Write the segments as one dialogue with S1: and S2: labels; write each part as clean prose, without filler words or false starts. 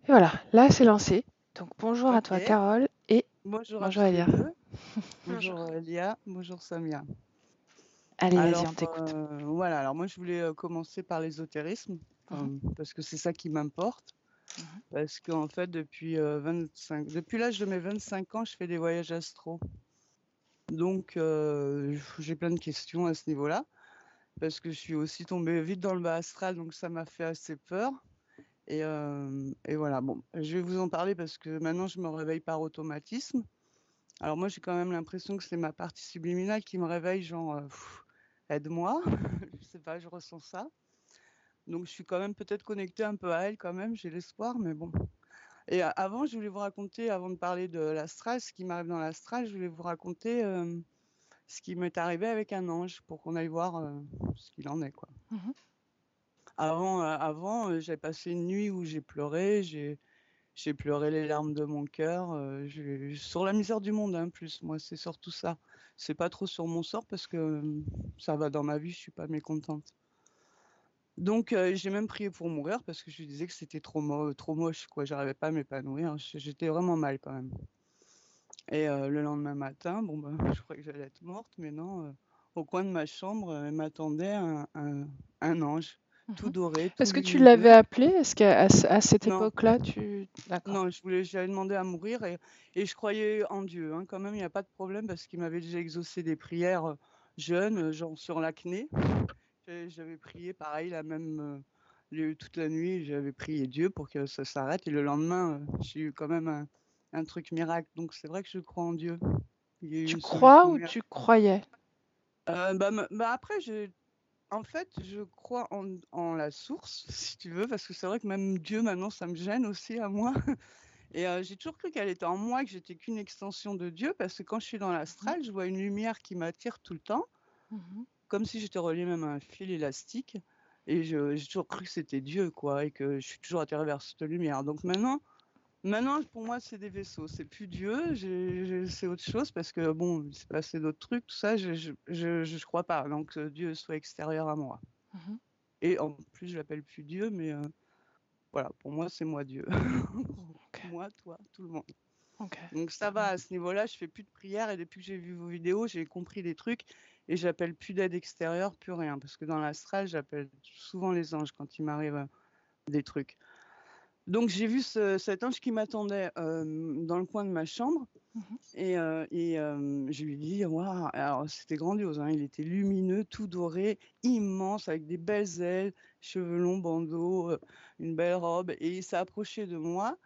S1: Et voilà, là c'est lancé. Donc bonjour à toi
S2: OK.
S1: Carole et
S2: Bonjour à
S1: bonjour
S2: toutes les
S1: Elia.
S2: 2.
S3: Bonjour.
S2: Bonjour, Lia. Bonjour, Samia.
S1: Allez, vas-y,
S2: Alors,
S1: on t'écoute.
S2: voilà, alors moi je voulais, commencer par l'ésotérisme,
S1: Mhm,
S2: parce que c'est ça qui m'importe.
S1: mhm.
S2: Parce qu'en fait depuis l'âge de mes 25 ans, je fais des voyages astro. Donc, j'ai plein de questions à ce niveau-là, parce que je suis aussi tombée vite dans le bas astral, donc ça m'a fait assez peur et voilà. Bon, je vais vous en parler parce que maintenant je me réveille par automatisme. Alors moi, j'ai quand même l'impression que c'est ma partie subliminale qui me réveille, genre, aide-moi. Je sais pas, je ressens ça. Donc je suis quand même peut-être connectée un peu à elle quand même, j'ai l'espoir, mais bon. Et avant, je voulais vous raconter, avant de parler de l'astral, ce qui m'arrive dans l'astral, je voulais vous raconter ce qui m'est arrivé avec un ange pour qu'on aille voir ce qu'il en est, quoi.
S1: Mhm.
S2: Avant, j'ai passé une nuit où j'ai pleuré, j'ai pleuré les larmes de mon cœur, sur la misère du monde, hein, plus. Moi, c'est surtout ça. C'est pas trop sur mon sort parce que, ça va dans ma vie, je suis pas mécontente. Donc j'ai même prié pour mourir parce que je lui disais que c'était trop moche, quoi. J'arrivais pas à m'épanouir. J'étais vraiment mal quand même et le lendemain matin, bon, ben, je croyais que j'allais être morte, mais non, au coin de ma chambre, m'attendait un ange tout
S1: Mhm.
S2: doré, tout
S1: Est-ce que tu l'avais
S2: lumineux.
S1: appelé? Est-ce qu'à cette
S2: Non.
S1: époque-là, tu... D'accord.
S2: Non, j'avais demandé à mourir et je croyais en Dieu, hein, quand même, il y a pas de problème parce qu'il m'avait déjà exaucé des prières, jeune, genre sur l'acné. J'avais prié pareil la même, toute la nuit, j'avais prié Dieu pour que ça s'arrête et le lendemain, j'ai eu quand même un truc miracle. Donc c'est vrai que je crois en Dieu. Il y a eu
S1: Tu
S2: une
S1: crois
S2: solution
S1: ou
S2: miracle.
S1: tu croyais?
S2: Après en fait, je crois en la source, si tu veux, parce que c'est vrai que même Dieu maintenant ça me gêne aussi à moi. Et j'ai toujours cru qu'elle était en moi, que j'étais qu'une extension de Dieu, parce que quand je suis dans
S1: Mhm,
S2: l'astral, je vois une lumière qui m'attire tout le temps,
S1: mhm.
S2: comme si j'étais reliée même à un fil élastique. Et j'ai toujours cru que c'était Dieu, quoi, et que je suis toujours attirée vers cette lumière. Donc maintenant, pour moi, c'est des vaisseaux, c'est plus Dieu, c'est autre chose, parce que bon, il s'est passé d'autres trucs, tout ça, je crois pas, donc Dieu soit extérieur à moi.
S1: Mhm.
S2: Et en plus, je l'appelle plus Dieu, mais voilà, pour moi, c'est moi Dieu.
S1: Ok,
S2: Moi, toi, tout le monde.
S1: ok.
S2: Donc ça va à ce niveau-là, je fais plus de prières et depuis que j'ai vu vos vidéos, j'ai compris des trucs et j'appelle plus d'aide extérieure, plus rien. Parce que dans l'astral, j'appelle souvent les anges quand il m'arrive des trucs. Donc j'ai vu cet ange qui m'attendait dans le coin de ma chambre
S1: Mhm,
S2: et je lui ai dit, waouh, alors c'était grandiose, hein, il était lumineux, tout doré, immense, avec des belles ailes, cheveux longs, bandeaux, une belle robe et il s'est approché de moi.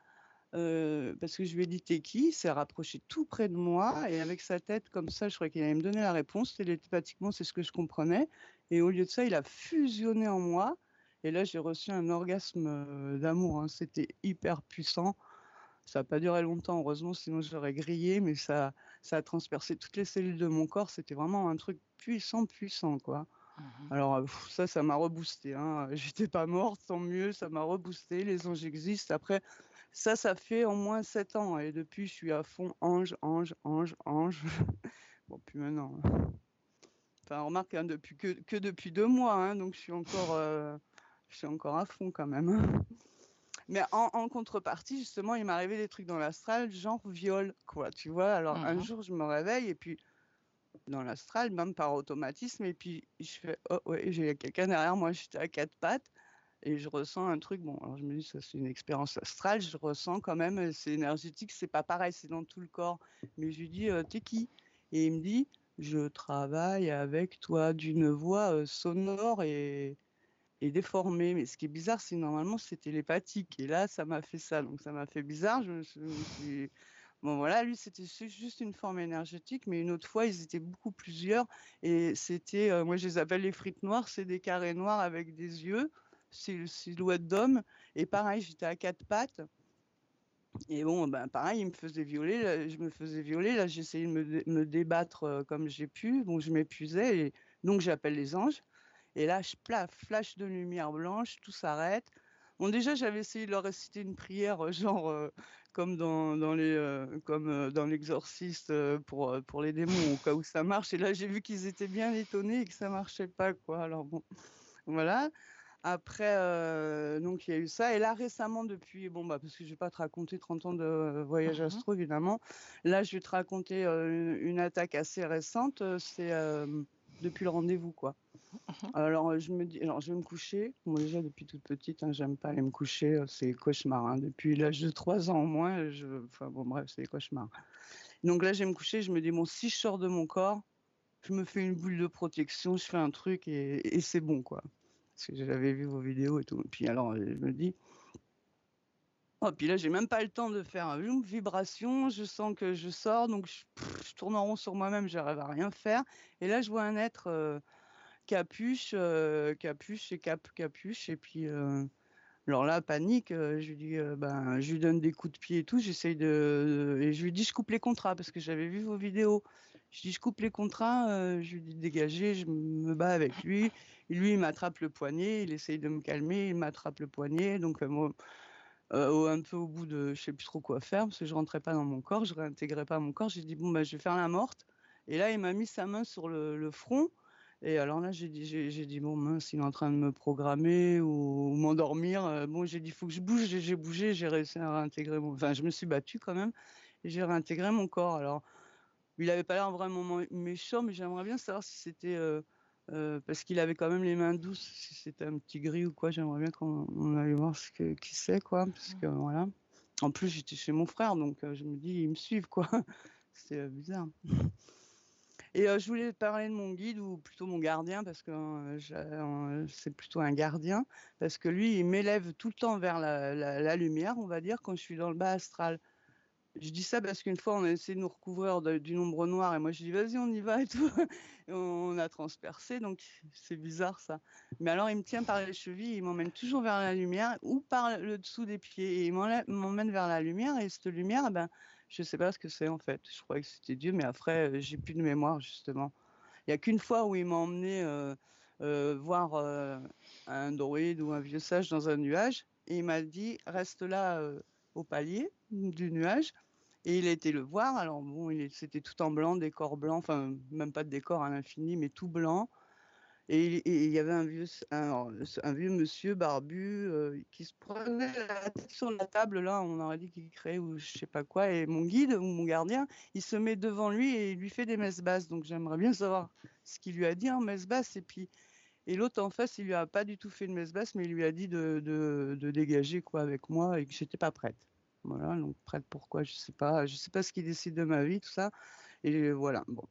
S2: Parce que je lui ai dit: «Tu qui?» Il s'est rapproché tout près de moi et avec sa tête comme ça, je croyais qu'il allait me donner la réponse. Télépathiquement, c'est ce que je comprenais et au lieu de ça, il a fusionné en moi et là, j'ai reçu un orgasme, d'amour, hein. C'était hyper puissant. Ça a pas duré longtemps heureusement, sinon j'aurais grillé, mais ça a transpercé toutes les cellules de mon corps. C'était vraiment un truc puissant, puissant, quoi.
S1: mhm.
S2: Alors, ça m'a reboosté, hein, j'étais pas morte, tant mieux, ça m'a reboosté, les anges existent. Après, ça fait au moins 7 ans et depuis, je suis à fond ange, ange, ange, ange. Bon, plus maintenant, hein. Enfin, remarque, hein, depuis que depuis 2 mois, hein, donc je suis encore à fond quand même, hein. Mais en contrepartie, justement, il m'est arrivé des trucs dans l'astral, genre viol, quoi, tu vois? Alors un
S1: Mhm.
S2: jour, je me réveille et puis dans l'astral, même par automatisme et puis je fais: «Oh ouais, j'ai quelqu'un derrière moi». J'étais à 4 pattes et je ressens un truc, bon, alors je me dis: «Ça, c'est une expérience astrale». Je ressens quand même, c'est énergétique, c'est pas pareil, c'est dans tout le corps. Mais je lui dis: «Tu qui?» Et il me dit: «Je travaille avec toi», d'une voix, sonore et déformée. Mais ce qui est bizarre, c'est normalement, c'est télépathique et là, ça m'a fait ça, donc ça m'a fait bizarre. Je me suis bon voilà, lui, c'était juste une forme énergétique, mais une autre fois, ils étaient beaucoup plusieurs et c'était, moi je les appelle les frites noires, c'est des carrés noirs avec des yeux, silhouette d'homme et pareil, j'étais à 4 pattes et bon, ben, pareil, il me faisait violer, je me faisais violer, là, j'essayais de me débattre, comme j'ai pu, bon, je m'épuisais et donc j'appelle les anges et là, plaf, flash de lumière blanche, tout s'arrête. Bon, déjà, j'avais essayé de leur réciter une prière, genre, comme dans l'Exorciste, pour les démons, au cas où ça marche. Et là, j'ai vu qu'ils étaient bien étonnés et que ça marchait pas, quoi. Alors bon, voilà. Après, donc il y a eu ça et là récemment depuis bon, bah, parce que je vais pas te raconter 30 ans de voyage
S1: Mmh.
S2: astro évidemment. Là, je vais te raconter, une attaque assez récente, c'est, depuis le rendez-vous, quoi.
S1: Mmh.
S2: Alors, je me dis alors je vais me coucher. Moi déjà depuis toute petite, hein, j'aime pas aller me coucher, c'est cauchemar, hein. Depuis l'âge de 3 ans au moins, enfin bon bref, c'est des cauchemars. Donc là, je vais me coucher, je me dis: «Bon, si je sors de mon corps, je me fais une boule de protection, je fais un truc et c'est bon, quoi». Parce que j'avais vu vos vidéos et tout. Et puis alors, je me dis oh, puis là, j'ai même pas le temps de faire une vibration, je sens que je sors, donc je tourne en rond sur moi-même, j'arrive à rien faire. Et là, je vois un être, capuche et capuche et puis, alors là, panique, je lui dis, ben, je lui donne des coups de pied et tout, j'essaye et je lui dis: «Je coupe les contrats» parce que j'avais vu vos vidéos. Je dis: «Je coupe les contrats», je lui dis de dégager, je me bats avec lui. Et lui, il m'attrape le poignet, il essaye de me calmer, il m'attrape le poignet, donc moi, un peu au bout de je sais plus trop quoi faire parce que je rentrais pas dans mon corps, je réintégrais pas mon corps. J'ai dit: «Bon, bah, je vais faire la morte» et là, il m'a mis sa main sur le front et alors là, j'ai dit: «Bon mince, il est en train de me programmer ou m'endormir», bon, j'ai dit: «Faut que je bouge» et j'ai bougé, j'ai réussi à réintégrer enfin, je me suis battue quand même et j'ai réintégré mon corps. Alors, il avait pas l'air vraiment méchant, mais j'aimerais bien savoir si c'était, parce qu'il avait quand même les mains douces, si c'était un petit gris ou quoi. J'aimerais bien qu'on aille voir qui c'est, quoi, parce que voilà. En plus, j'étais chez mon frère, donc je me dis: «Ils me suivent, quoi». C'est, bizarre. Et je voulais te parler de mon guide ou plutôt mon gardien parce que, c'est plutôt un gardien, parce que lui, il m'élève tout le temps vers la lumière, on va dire, quand je suis dans le bas astral. Je dis ça parce qu'une fois, on a essayé de nous recouvrir d'une ombre noire et moi je dis: «Vas-y, on y va et tout» et on a transpercé, donc c'est bizarre ça. Mais alors il me tient par les chevilles, il m'emmène toujours vers la lumière ou par le dessous des pieds et il m'emmène vers la lumière et cette lumière, eh ben, je sais pas ce que c'est en fait. Je croyais que c'était Dieu, mais après, j'ai plus de mémoire justement. Il y a qu'une fois où il m'a emmené voir, un druide ou un vieux sage dans un nuage et il m'a dit: «Reste là, au palier du nuage». Et il a été le voir, alors bon, c'était tout en blanc, décor blanc, enfin même pas de décor à l'infini, mais tout blanc. Et il y avait un vieux monsieur barbu, qui se prenait la tête sur la table là, on aurait dit qu'il criait ou je sais pas quoi et mon guide ou mon gardien, il se met devant lui et il lui fait des messes basses. Donc j'aimerais bien savoir ce qu'il lui a dit en messes basses et l'autre en face, il lui a pas du tout fait de messe basse, mais il lui a dit de dégager quoi avec moi et que j'étais pas prête. Voilà, donc prête pourquoi? Je sais pas ce qu'il décide de ma vie, tout ça et voilà, bon.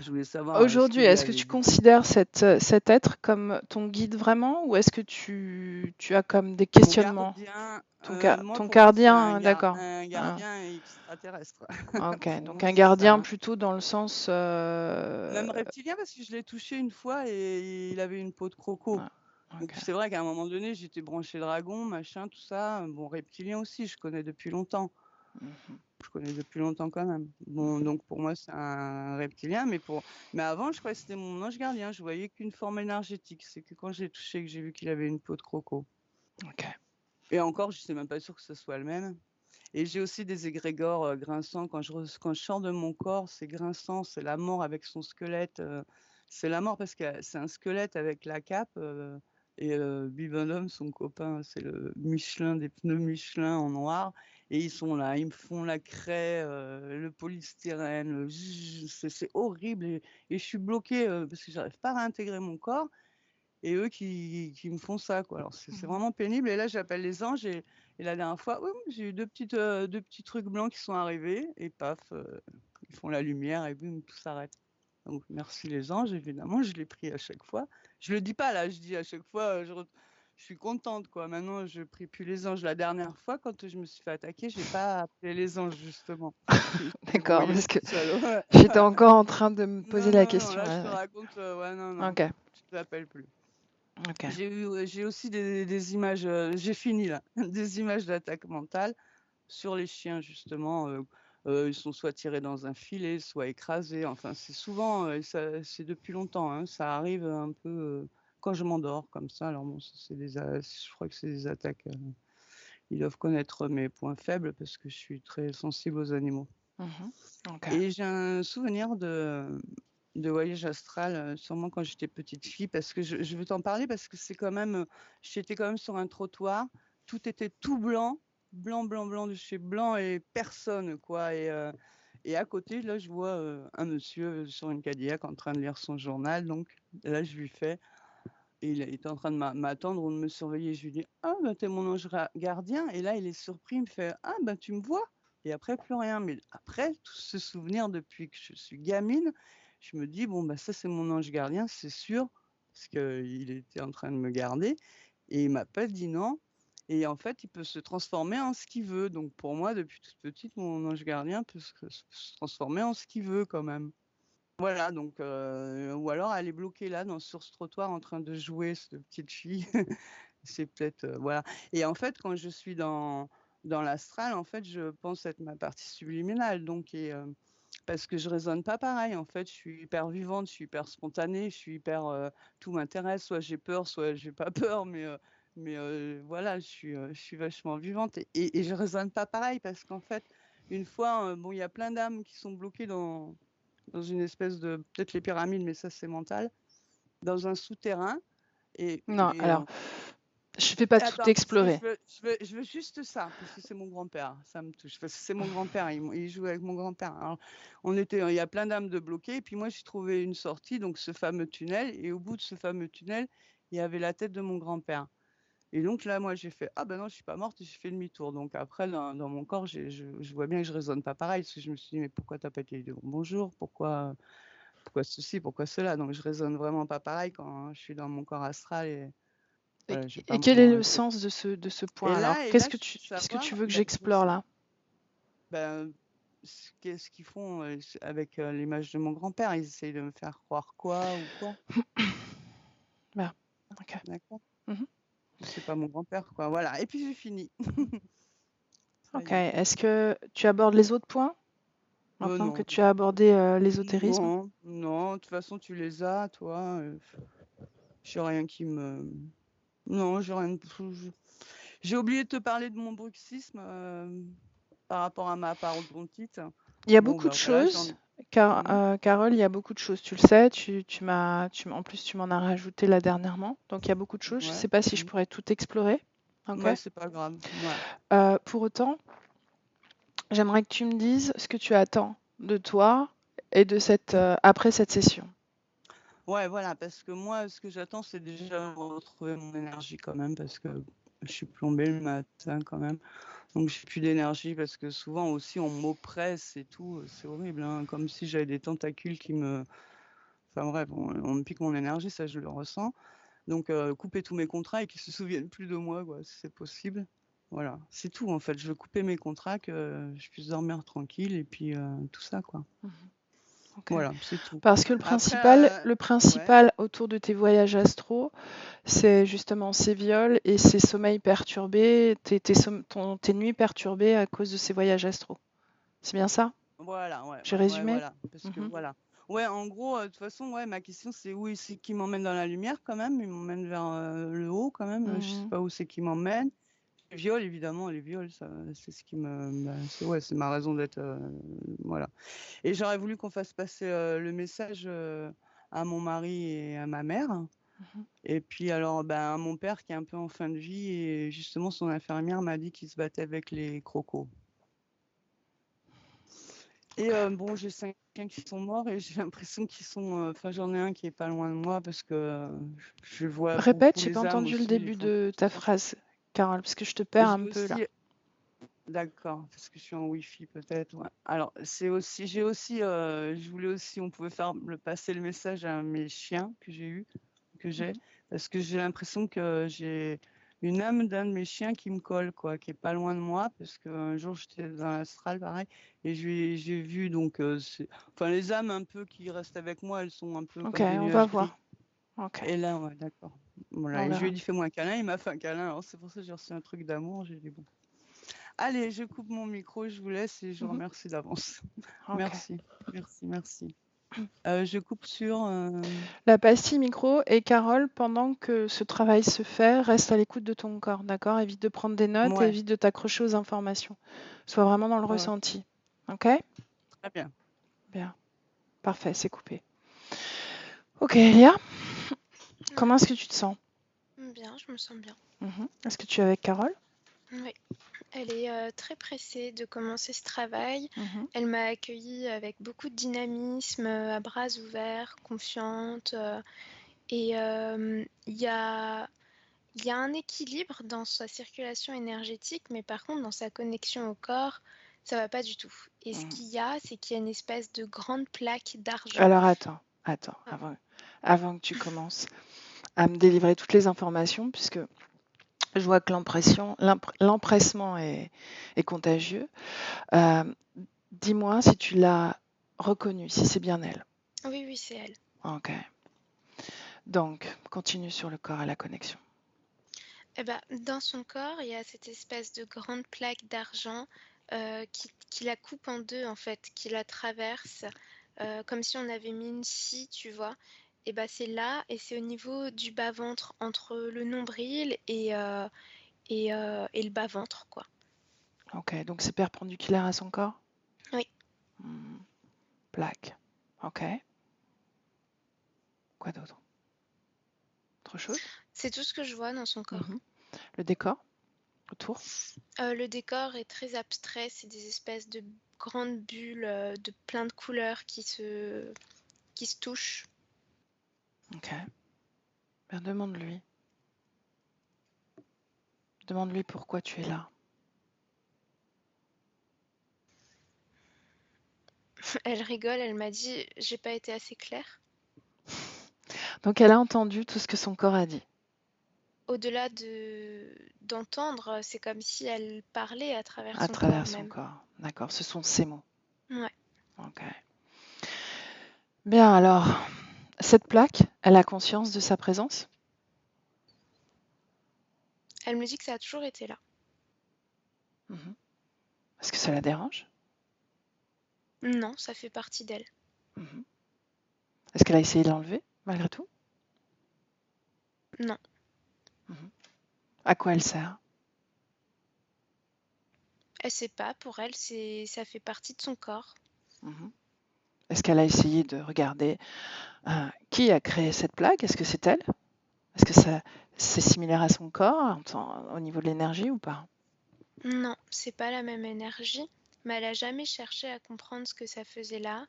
S2: Je voulais savoir, ce
S1: Aujourd'hui,
S2: qu'il lui
S1: est-ce que
S2: avait
S1: tu
S2: dit.
S1: considères cet être comme ton guide vraiment ou est-ce que tu as comme des
S2: Mon
S1: questionnements?
S2: gardien, moi
S1: Ton
S2: pour moi c'est
S1: gardien, d'accord.
S2: un
S1: Ah,
S2: gardien extraterrestre.
S1: OK,
S2: Pour
S1: donc
S2: moi
S1: un
S2: c'est ça,
S1: gardien
S2: hein.
S1: plutôt dans le sens,
S2: Même reptilien parce que je l'ai touché une fois et il avait une peau de croco.
S1: ah,
S2: Donc
S1: OK.
S2: c'est vrai qu'à un moment donné, j'étais branchée dragon, machin, tout ça. Bon, reptilien aussi, je connais depuis longtemps.
S1: Mmh.
S2: Je connais depuis longtemps quand même. Bon,
S1: Mmh.
S2: donc pour moi, c'est un reptilien, mais avant, je croyais que c'était mon ange gardien. Je voyais qu'une forme énergétique. C'est que quand j'ai touché que j'ai vu qu'il avait une peau de croco.
S1: OK.
S2: Et encore, je suis même pas sûre que ce soit le même. Et j'ai aussi des égrégores, grinçants quand je sors de mon corps, c'est grinçant, c'est la mort avec son squelette, c'est la mort parce que c'est un squelette avec la cape, et Bibendum, son copain, c'est le Michelin des pneus Michelin en noir et ils sont là, ils me font la craie, le polystyrène, le zzz, c'est horrible et je suis bloquée, parce que j'arrive pas à réintégrer mon corps et eux qui me font ça, quoi. Alors c'est
S1: Mmh.
S2: vraiment pénible et là j'appelle les anges et la dernière fois, j'ai eu 2 petits trucs blancs qui sont arrivés et paf, ils font la lumière et boum, tout s'arrête. Donc merci les anges, évidemment, je les prie à chaque fois. Je le dis pas là, je dis à chaque fois, je suis contente, quoi. Maintenant, je prie plus les anges. La dernière fois, quand je me suis fait attaquer, j'ai pas appelé les anges justement. Je me suis
S1: D'accord,
S2: débrouillée
S1: parce que
S2: toute seule, ouais.
S1: j'étais encore en train de me poser
S2: Non,
S1: la
S2: non, non,
S1: question,
S2: là je te
S1: ouais, ouais.
S2: raconte, ouais, non, non,
S1: OK,
S2: je t'appelle plus.
S1: OK.
S2: J'ai aussi des images, j'ai fini là, des images d'attaque mentale sur les chiens justement, ils sont soit tirés dans un filet, soit écrasés, enfin c'est souvent, c'est depuis longtemps, hein, ça arrive un peu, quand je m'endors comme ça. Alors bon, ça c'est je crois que c'est des attaques, ils doivent connaître mes points faibles parce que je suis très sensible aux animaux
S1: Mmh. OK.
S2: et j'ai un souvenir de de voyage astral, sûrement quand j'étais petite fille, parce que je veux t'en parler parce que c'est quand même, j'étais quand même sur un trottoir, tout était tout blanc, blanc, blanc, blanc de chez blanc et personne, quoi. Et à côté, là, je vois un monsieur sur une Cadillac en train de lire son journal. Donc là, je lui fais, et il était en train de m'attendre ou de me surveiller. Je lui dis, ah, ben, t'es mon ange gardien. Et là, il est surpris, il me fait, ah, ben, tu me vois. Et après, plus rien. Mais après, tout ce souvenir depuis que je suis gamine, je me dis, bon, bah, ça, c'est mon ange gardien, c'est sûr, parce qu'il était en train de me garder. Et il m'a pas dit non. Et en fait, il peut se transformer en ce qu'il veut. Donc, pour moi, depuis toute petite, mon ange gardien peut se transformer en ce qu'il veut quand même. Voilà, donc, ou alors elle est bloquée là, sur ce trottoir, en train de jouer, cette petite fille. C'est peut-être, voilà. Et en fait, quand je suis dans l'astral, en fait, je pense être ma partie subliminale. Donc, parce que je raisonne pas pareil. En fait, je suis hyper vivante, je suis hyper spontanée, je suis hyper, tout m'intéresse. Soit j'ai peur, soit j'ai pas peur. Voilà, je suis vachement vivante et je raisonne pas pareil parce qu'en fait, une fois, bon, il y a plein d'âmes qui sont bloquées dans une espèce de, peut-être les pyramides, mais ça c'est mental, dans un souterrain. Et,
S1: Non,
S2: et
S1: alors,
S2: en-
S1: je vais pas tout
S2: Attends, parce que
S1: explorer.
S2: je veux juste ça, parce que c'est mon grand-père, ça me touche. Parce que c'est mon grand-père, il joue avec mon grand-père. Alors, il y a plein d'âmes de bloqués, et puis moi j'ai trouvé une sortie, donc ce fameux tunnel, et au bout de ce fameux tunnel, il y avait la tête de mon grand-père. Et donc là, moi j'ai fait, ah ben non, je suis pas morte, et j'ai fait demi-tour. Donc après, dans mon corps, je vois bien que je raisonne pas pareil, parce que je me suis dit, mais pourquoi t'as pas été dit bonjour, pourquoi ceci, pourquoi cela. Donc je raisonne vraiment pas pareil quand je suis dans mon corps astral et
S1: Et,
S2: voilà, je vais pas
S1: et
S2: me
S1: quel est
S2: prendre.
S1: le sens de ce point
S2: Et
S1: alors?
S2: là, et
S1: Qu'est-ce
S2: là,
S1: que
S2: je veux
S1: qu'est-ce que tu
S2: savoir,
S1: veux que
S2: ben,
S1: j'explore là?
S2: ben, qu'est-ce qu'ils font avec l'image de mon grand-père? Ils essayent de me faire croire quoi ou quoi?
S1: Bah, ok.
S2: D'accord?
S1: Mhm.
S2: C'est pas mon grand-père, quoi. Voilà. Et puis j'ai fini. Ça
S1: Ok.
S2: y est.
S1: Est-ce que tu abordes les autres points maintenant que
S2: Non,
S1: tu as abordé l'ésotérisme?
S2: non, non. De toute façon, tu les as, toi. J'ai rien qui me. Non, j'ai rien. J'ai oublié de te parler de mon bruxisme par rapport à ma parodontite.
S1: Il y a
S2: Bon,
S1: beaucoup de
S2: ben voilà,
S1: choses, car,
S2: Hmm.
S1: Carole, il y a beaucoup de choses. Tu le sais, en plus, tu m'en as rajouté là dernièrement. Donc, il y a beaucoup de choses. Je ne
S2: Ouais,
S1: sais pas si je
S2: hmm.
S1: pourrais tout explorer. Ok.
S2: Ouais, c'est pas grave. Ouais.
S1: Pour autant, j'aimerais que tu me dises ce que tu attends de toi et de après cette session.
S2: Ouais, voilà, parce que moi, ce que j'attends, c'est déjà retrouver mon énergie quand même, parce que je suis plombée le matin quand même. Donc, j'ai plus d'énergie parce que souvent aussi, on m'oppresse et tout. C'est horrible, hein, comme si j'avais des tentacules qui me. Enfin bref, on me pique mon énergie, ça, je le ressens. Donc, couper tous mes contrats et qu'ils se souviennent plus de moi, quoi, si c'est possible. Voilà, c'est tout en fait. Je veux couper mes contrats, que je puisse dormir tranquille et puis tout ça, quoi.
S1: Ok.
S2: Voilà, c'est tout.
S1: Parce que
S2: Après,
S1: le
S2: ouais.
S1: principal autour de tes voyages astro, c'est justement ces viols et ces sommeils perturbés, tes nuits perturbées à cause de ces voyages astro. C'est bien ça?
S2: Voilà, ouais,
S1: J'ai
S2: ouais, ouais,
S1: résumé?
S2: voilà. Parce que
S1: Mhm.
S2: voilà. Ouais, en gros, de toute façon, ouais, ma question c'est où c'est qui m'emmène dans la lumière quand même. Il m'emmène vers le haut quand même. Je sais
S1: Mhm.
S2: pas où c'est qui m'emmène. Les viols, évidemment, les viols, ça, c'est ce qui me, c'est ouais, c'est ma raison d'être. Voilà. Et j'aurais voulu qu'on fasse passer le message à mon mari et à ma mère.
S1: Mhm.
S2: Et puis alors, ben, mon père qui est un peu en fin de vie et justement son infirmière m'a dit qu'il se battait avec les crocos. Et
S1: Ok.
S2: bon, j'ai 5 chiens qui sont morts et j'ai l'impression qu'ils sont. Enfin, j'en ai un qui est pas loin de moi parce que je vois
S1: Répète,
S2: beaucoup
S1: j'ai pas
S2: les âmes
S1: entendu le
S2: aussi, les
S1: début de ta
S2: fantômes.
S1: phrase, Carole, parce que je te perds
S2: J'ai
S1: un peu là.
S2: aussi. D'accord, parce que je suis en Wi-Fi peut-être. Ouais. Alors, je voulais aussi, on pouvait passer le message à mes chiens que j'ai,
S1: Mhm.
S2: parce que j'ai l'impression que j'ai une âme d'un de mes chiens qui me colle, quoi, qui est pas loin de moi, parce qu'un jour j'étais dans l'astral, pareil, et j'ai vu donc, enfin les âmes un peu qui restent avec moi, elles sont un peu
S1: Ok,
S2: comme des
S1: on va
S2: nuages gris.
S1: voir. Ok,
S2: Et là, ouais, d'accord. Voilà,
S1: on
S2: et je lui ai
S1: verra.
S2: dit fais-moi un câlin, il m'a fait un câlin, alors c'est pour ça que j'ai reçu un truc d'amour, j'ai dit bon. Allez, je coupe mon micro, je vous laisse et je vous
S1: Mhm.
S2: remercie d'avance.
S1: Ok.
S2: Merci, merci, merci. Je coupe sur.
S1: La pastille micro et Carole, pendant que ce travail se fait, reste à l'écoute de ton corps, d'accord? Évite de prendre des notes et
S2: Ouais,
S1: évite de t'accrocher aux informations. Sois vraiment dans le
S2: ouais, ouais,
S1: ressenti. Ok?
S2: très bien.
S1: Bien. Parfait, c'est coupé. Ok, Elia, comment est-ce que tu te sens?
S3: Bien, je me sens bien.
S1: Est-ce que tu es avec Carole?
S3: Oui, elle est très pressée de commencer ce travail.
S1: Mhm.
S3: Elle m'a accueillie avec beaucoup de dynamisme, à bras ouverts, confiante. Et il y a un équilibre dans sa circulation énergétique, mais par contre, dans sa connexion au corps, ça va pas du tout. Et ce
S1: Mhm.
S3: c'est qu'il y a une espèce de grande plaque d'argent.
S1: Alors attends,
S3: Ah,
S1: avant que tu commences à me délivrer toutes les informations, puisque je vois que l'empressement est contagieux. Euh, Dis-moi si tu l'as reconnue, si c'est bien elle.
S3: oui, oui, c'est elle.
S1: Ok. Donc, continue sur le corps et la connexion.
S3: Eh ben, dans son corps, il y a cette espèce de grande plaque d'argent qui la coupe en deux, en fait, qui la traverse, comme si on avait mis une scie, tu vois. Et ben, c'est là, et c'est au niveau du bas-ventre, entre le nombril et le bas-ventre, quoi.
S1: Ok, donc c'est perpendiculaire à son corps?
S3: Oui,
S1: Hmm, Plaque. Ok. Quoi d'autre? Autre chose?
S3: c'est tout ce que je vois dans son corps.
S1: Mhm. Le décor autour?
S3: Le décor est très abstrait, c'est des espèces de grandes bulles de plein de couleurs qui se touchent.
S1: Ok. Ben, demande-lui. Demande-lui pourquoi tu es là.
S3: Elle rigole, elle m'a dit, j'ai pas été assez claire.
S1: Donc elle a entendu tout ce que son corps a dit
S3: Au-delà d'entendre, c'est comme si elle parlait à travers
S1: à
S3: son corps
S1: travers son
S3: même.
S1: corps. D'accord, ce sont ses mots.
S3: Ouais.
S1: Ok. Bien alors, cette plaque, elle a conscience de sa présence?
S3: Elle me dit que ça a toujours été là.
S1: Mhm. Est-ce que ça la dérange?
S3: Non, ça fait partie d'elle.
S1: Mhm. Est-ce qu'elle a essayé de l'enlever malgré tout?
S3: Non,
S1: Mhm. À quoi elle sert?
S3: elle sait pas, pour elle, ça fait partie de son corps.
S1: Mhm. Est-ce qu'elle a essayé de regarder qui a créé cette plaque? Est-ce que c'est elle? Est-ce que c'est similaire à son corps au niveau de l'énergie ou pas?
S3: Non, c'est pas la même énergie, mais elle a jamais cherché à comprendre ce que ça faisait là.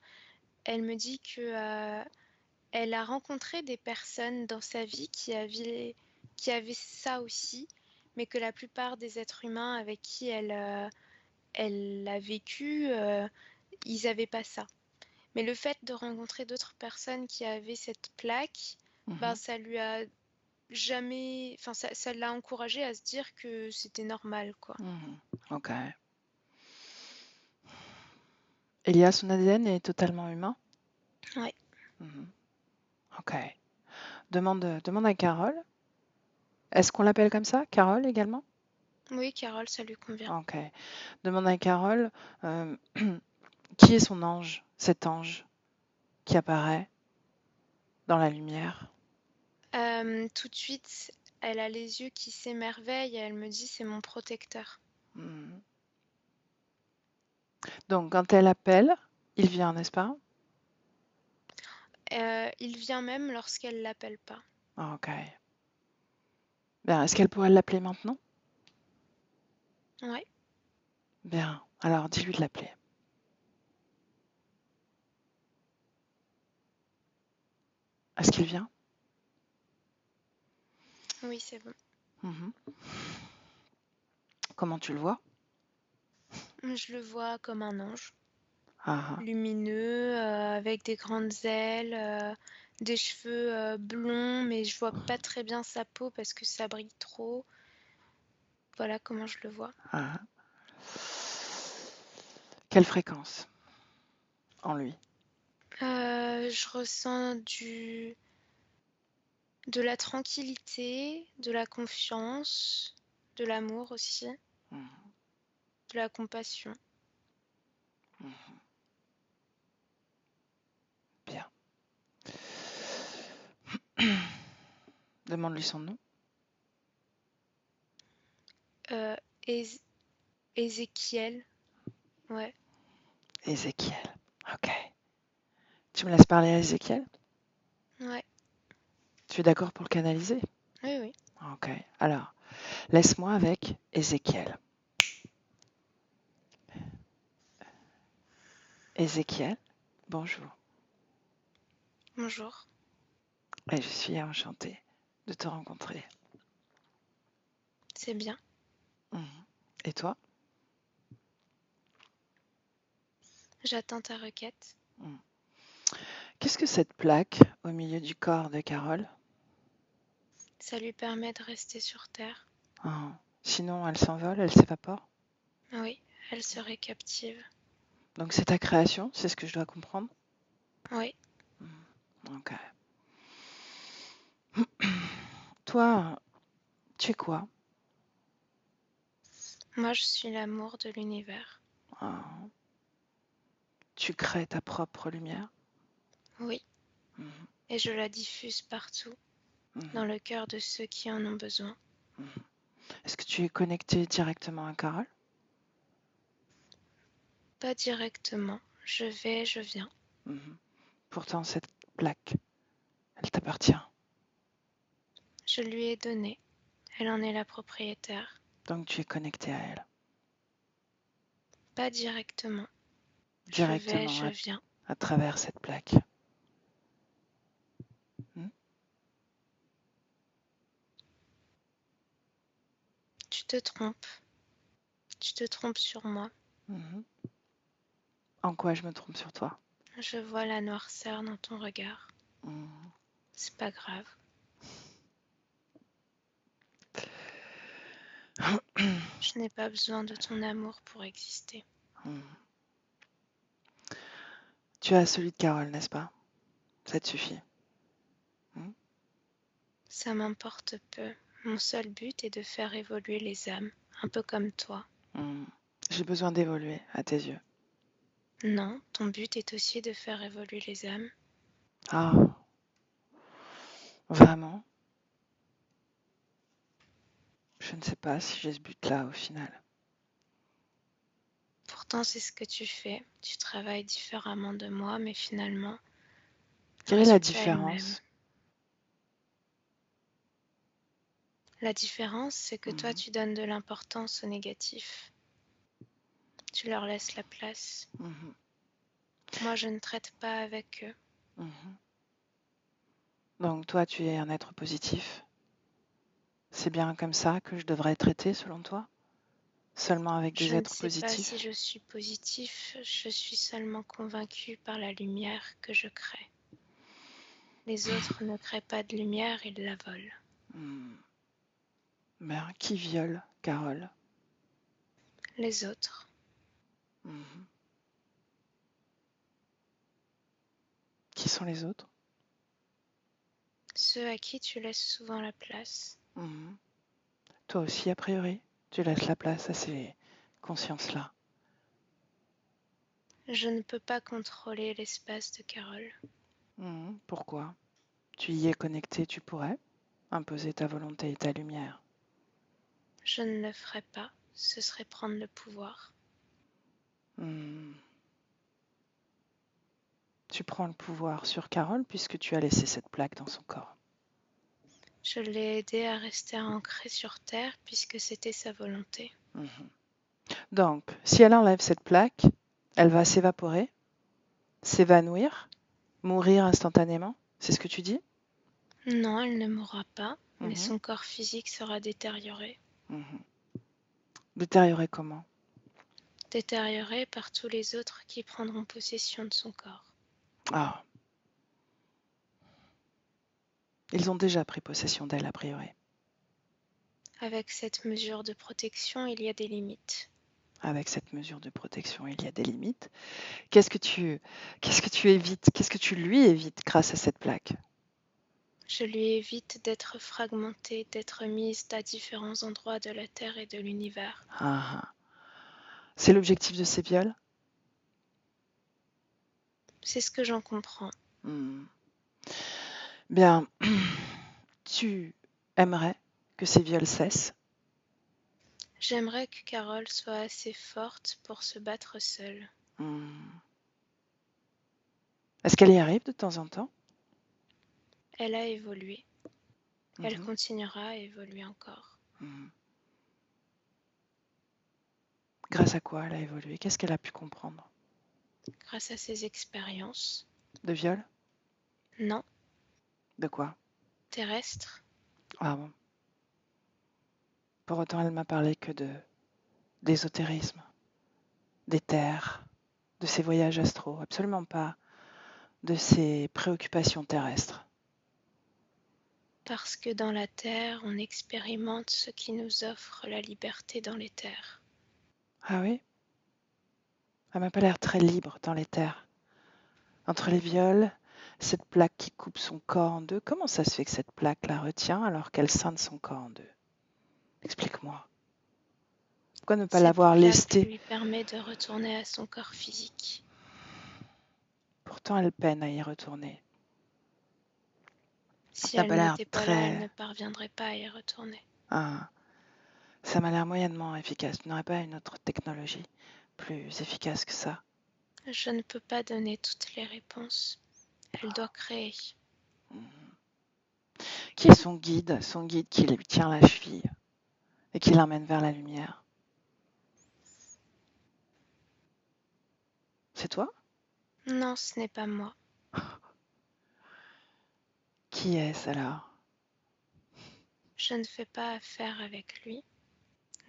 S3: Elle me dit que elle a rencontré des personnes dans sa vie qui avaient ça aussi, mais que la plupart des êtres humains avec qui elle a vécu, ils avaient pas ça. Mais le fait de rencontrer d'autres personnes qui avaient cette plaque, ben
S1: Mhm.
S3: ça lui a jamais, enfin ça l'a encouragée à se dire que c'était normal, quoi.
S1: Mhm. Ok. Elia, son ADN est totalement humain?
S3: Ouais.
S1: Mhm. Ok. Demande à Carole. Est-ce qu'on l'appelle comme ça, Carole également?
S3: Oui, Carole, ça lui convient.
S1: Ok. Demande à Carole euh, qui est son ange, cet ange qui apparaît dans la lumière.
S3: Tout de suite, elle a les yeux qui s'émerveillent et elle me dit c'est mon protecteur.
S1: Mhm. Donc, quand elle appelle, il vient, n'est-ce pas?
S3: Il vient même lorsqu'elle l'appelle pas.
S1: Ok. Bien, est-ce qu'elle pourrait l'appeler maintenant?
S3: Ouais.
S1: Bien, alors dis-lui de l'appeler. Est-ce qu'il vient?
S3: Oui, c'est bon.
S1: Mhm. Comment tu le vois?
S3: Je le vois comme un ange,
S1: Ah,
S3: lumineux, avec des grandes ailes, des cheveux blonds, mais je vois pas très bien sa peau parce que ça brille trop. Voilà comment je le vois.
S1: ah. Quelle fréquence en lui?
S3: Je ressens de la tranquillité, de la confiance, de l'amour aussi,
S1: Mhm,
S3: de la compassion.
S1: mhm. Bien. Demande-lui son nom.
S3: Euh, Éz- Ézéchiel, ouais.
S1: Ézéchiel. Ok. Tu me laisses parler à Ézéchiel?
S3: Ouais,
S1: Tu es d'accord pour le canaliser?
S3: oui, oui.
S1: Ok. Alors, laisse-moi avec Ézéchiel. Ézéchiel, bonjour.
S3: Bonjour.
S1: Et je suis enchantée de te rencontrer.
S3: C'est bien.
S1: Mhm. Et toi?
S3: J'attends ta requête.
S1: Mhm. Qu'est-ce que cette plaque au milieu du corps de Carole?
S3: Ça lui permet de rester sur Terre.
S1: Ah. Sinon, elle s'envole, elle s'évapore?
S3: Oui, elle serait captive.
S1: Donc c'est ta création, c'est ce que je dois comprendre?
S3: Oui,
S1: Mhm. Ok. Toi, tu es quoi?
S3: moi je suis l'amour de l'univers.
S1: Ah. Tu crées ta propre lumière?
S3: Oui,
S1: Mhm.
S3: et je la diffuse partout, dans
S1: Mhm.
S3: le cœur de ceux qui en ont besoin.
S1: Mhm. Est-ce que tu es connecté directement à Carole?
S3: Pas directement. Je vais, je viens.
S1: Mhm. Pourtant, cette plaque, elle t'appartient.
S3: Je lui ai donné. Elle en est la propriétaire.
S1: Donc tu es connecté à elle.
S3: Pas directement. Je vais,
S1: Directement
S3: je viens.
S1: à travers cette plaque. Hmm.
S3: Tu te trompes. Tu te trompes sur moi.
S1: Mhm. En quoi je me trompe sur toi?
S3: Je vois la noirceur dans ton regard.
S1: Mhm.
S3: C'est pas grave. Je n'ai pas besoin de ton amour pour exister.
S1: Mhm. Tu as celui de Carole, n'est-ce pas? Ça te suffit. Hmm.
S3: Ça m'importe peu. Mon seul but est de faire évoluer les âmes, un peu comme toi.
S1: Hmm. J'ai besoin d'évoluer à tes yeux.
S3: Non, ton but est aussi de faire évoluer les âmes.
S1: Ah, vraiment? Je ne sais pas si j'ai ce but-là au final.
S3: Pourtant, c'est ce que tu fais. Tu travailles différemment de moi, mais finalement, le
S1: Quelle est la
S3: résultat est le même.
S1: différence?
S3: La différence, c'est que toi,
S1: Mhm.
S3: tu donnes de l'importance aux négatifs. Tu leur laisses la place.
S1: Mhm.
S3: Moi, je ne traite pas avec eux.
S1: Mhm. Donc toi, tu es un être positif. C'est bien comme ça que je devrais traiter selon toi? Seulement avec
S3: Je
S1: des
S3: ne
S1: êtres
S3: sais pas si
S1: positifs?
S3: je suis positif, je suis seulement convaincue par la lumière que je crée. Les autres ne créent pas de lumière, ils la volent.
S1: Hmm. Ben, qui viole Carole?
S3: Les autres,
S1: Mhm. Qui sont les autres?
S3: ceux à qui tu laisses souvent la place.
S1: Mhm. Toi aussi, a priori, tu laisses la place à ces consciences-là.
S3: Je ne peux pas contrôler l'espace de Carole.
S1: Mhm. Pourquoi? Tu y es connecté, tu pourrais imposer ta volonté et ta lumière.
S3: Je ne le ferai pas, ce serait prendre le pouvoir.
S1: Mhm. Tu prends le pouvoir sur Carole puisque tu as laissé cette plaque dans son corps.
S3: Je l'ai aidé à rester ancré sur Terre puisque c'était sa volonté.
S1: Mhm. Donc, si elle enlève cette plaque, elle va s'évaporer, s'évanouir, mourir instantanément. C'est ce que tu dis?
S3: Non, elle ne mourra pas, mais
S1: Mhm.
S3: son corps physique sera détérioré.
S1: Mhm. Détérioré comment?
S3: Détérioré par tous les autres qui prendront possession de son corps.
S1: Ah, ils ont déjà pris possession d'elle, a priori.
S3: Avec cette mesure de protection, il y a des limites.
S1: Avec cette mesure de protection, il y a des limites. Qu'est-ce que tu évites? Qu'est-ce que tu lui évites grâce à cette plaque?
S3: Je lui évite d'être fragmentée, d'être mise à différents endroits de la Terre et de l'univers.
S1: Ah, ah. C'est l'objectif de ces viols?
S3: C'est ce que j'en comprends.
S1: Hmm. Bien, tu aimerais que ces viols cessent?
S3: J'aimerais que Carole soit assez forte pour se battre seule.
S1: Hmm. Est-ce qu'elle y arrive de temps en temps?
S3: Elle a évolué. Elle
S1: Mhm.
S3: continuera à évoluer encore.
S1: Mhm. Grâce à quoi elle a évolué? Qu'est-ce qu'elle a pu comprendre?
S3: Grâce à ses expériences.
S1: De viol?
S3: Non,
S1: De quoi?
S3: terrestre.
S1: Ah bon. Pour autant, elle m'a parlé que d'ésotérisme, d'éther, de ses voyages astraux, absolument pas de ses préoccupations terrestres.
S3: Parce que dans la terre, on expérimente ce qui nous offre la liberté dans les terres.
S1: Ah oui? Elle m'a pas l'air très libre dans l'éther. Entre les viols, cette plaque qui coupe son corps en deux, comment ça se fait que cette plaque la retient alors qu'elle scinde son corps en deux? Explique-moi. Pourquoi ne pas
S3: Cette
S1: l'avoir
S3: plaque
S1: lestée?
S3: lui permet de retourner à son corps physique.
S1: Pourtant, elle peine à y retourner.
S3: Si
S1: T'as pas
S3: elle
S1: l'air
S3: n'était pas là, elle ne
S1: très...
S3: parviendrait pas à y retourner.
S1: Ah, ça m'a l'air moyennement efficace. Tu n'aurais pas une autre technologie plus efficace que ça?
S3: Je ne peux pas donner toutes les réponses. Elle doit créer.
S1: Qui est son guide qui lui tient la cheville et qui l'emmène vers la lumière? C'est toi?
S3: Non, ce n'est pas moi.
S1: Qui est-ce alors?
S3: Je ne fais pas affaire avec lui.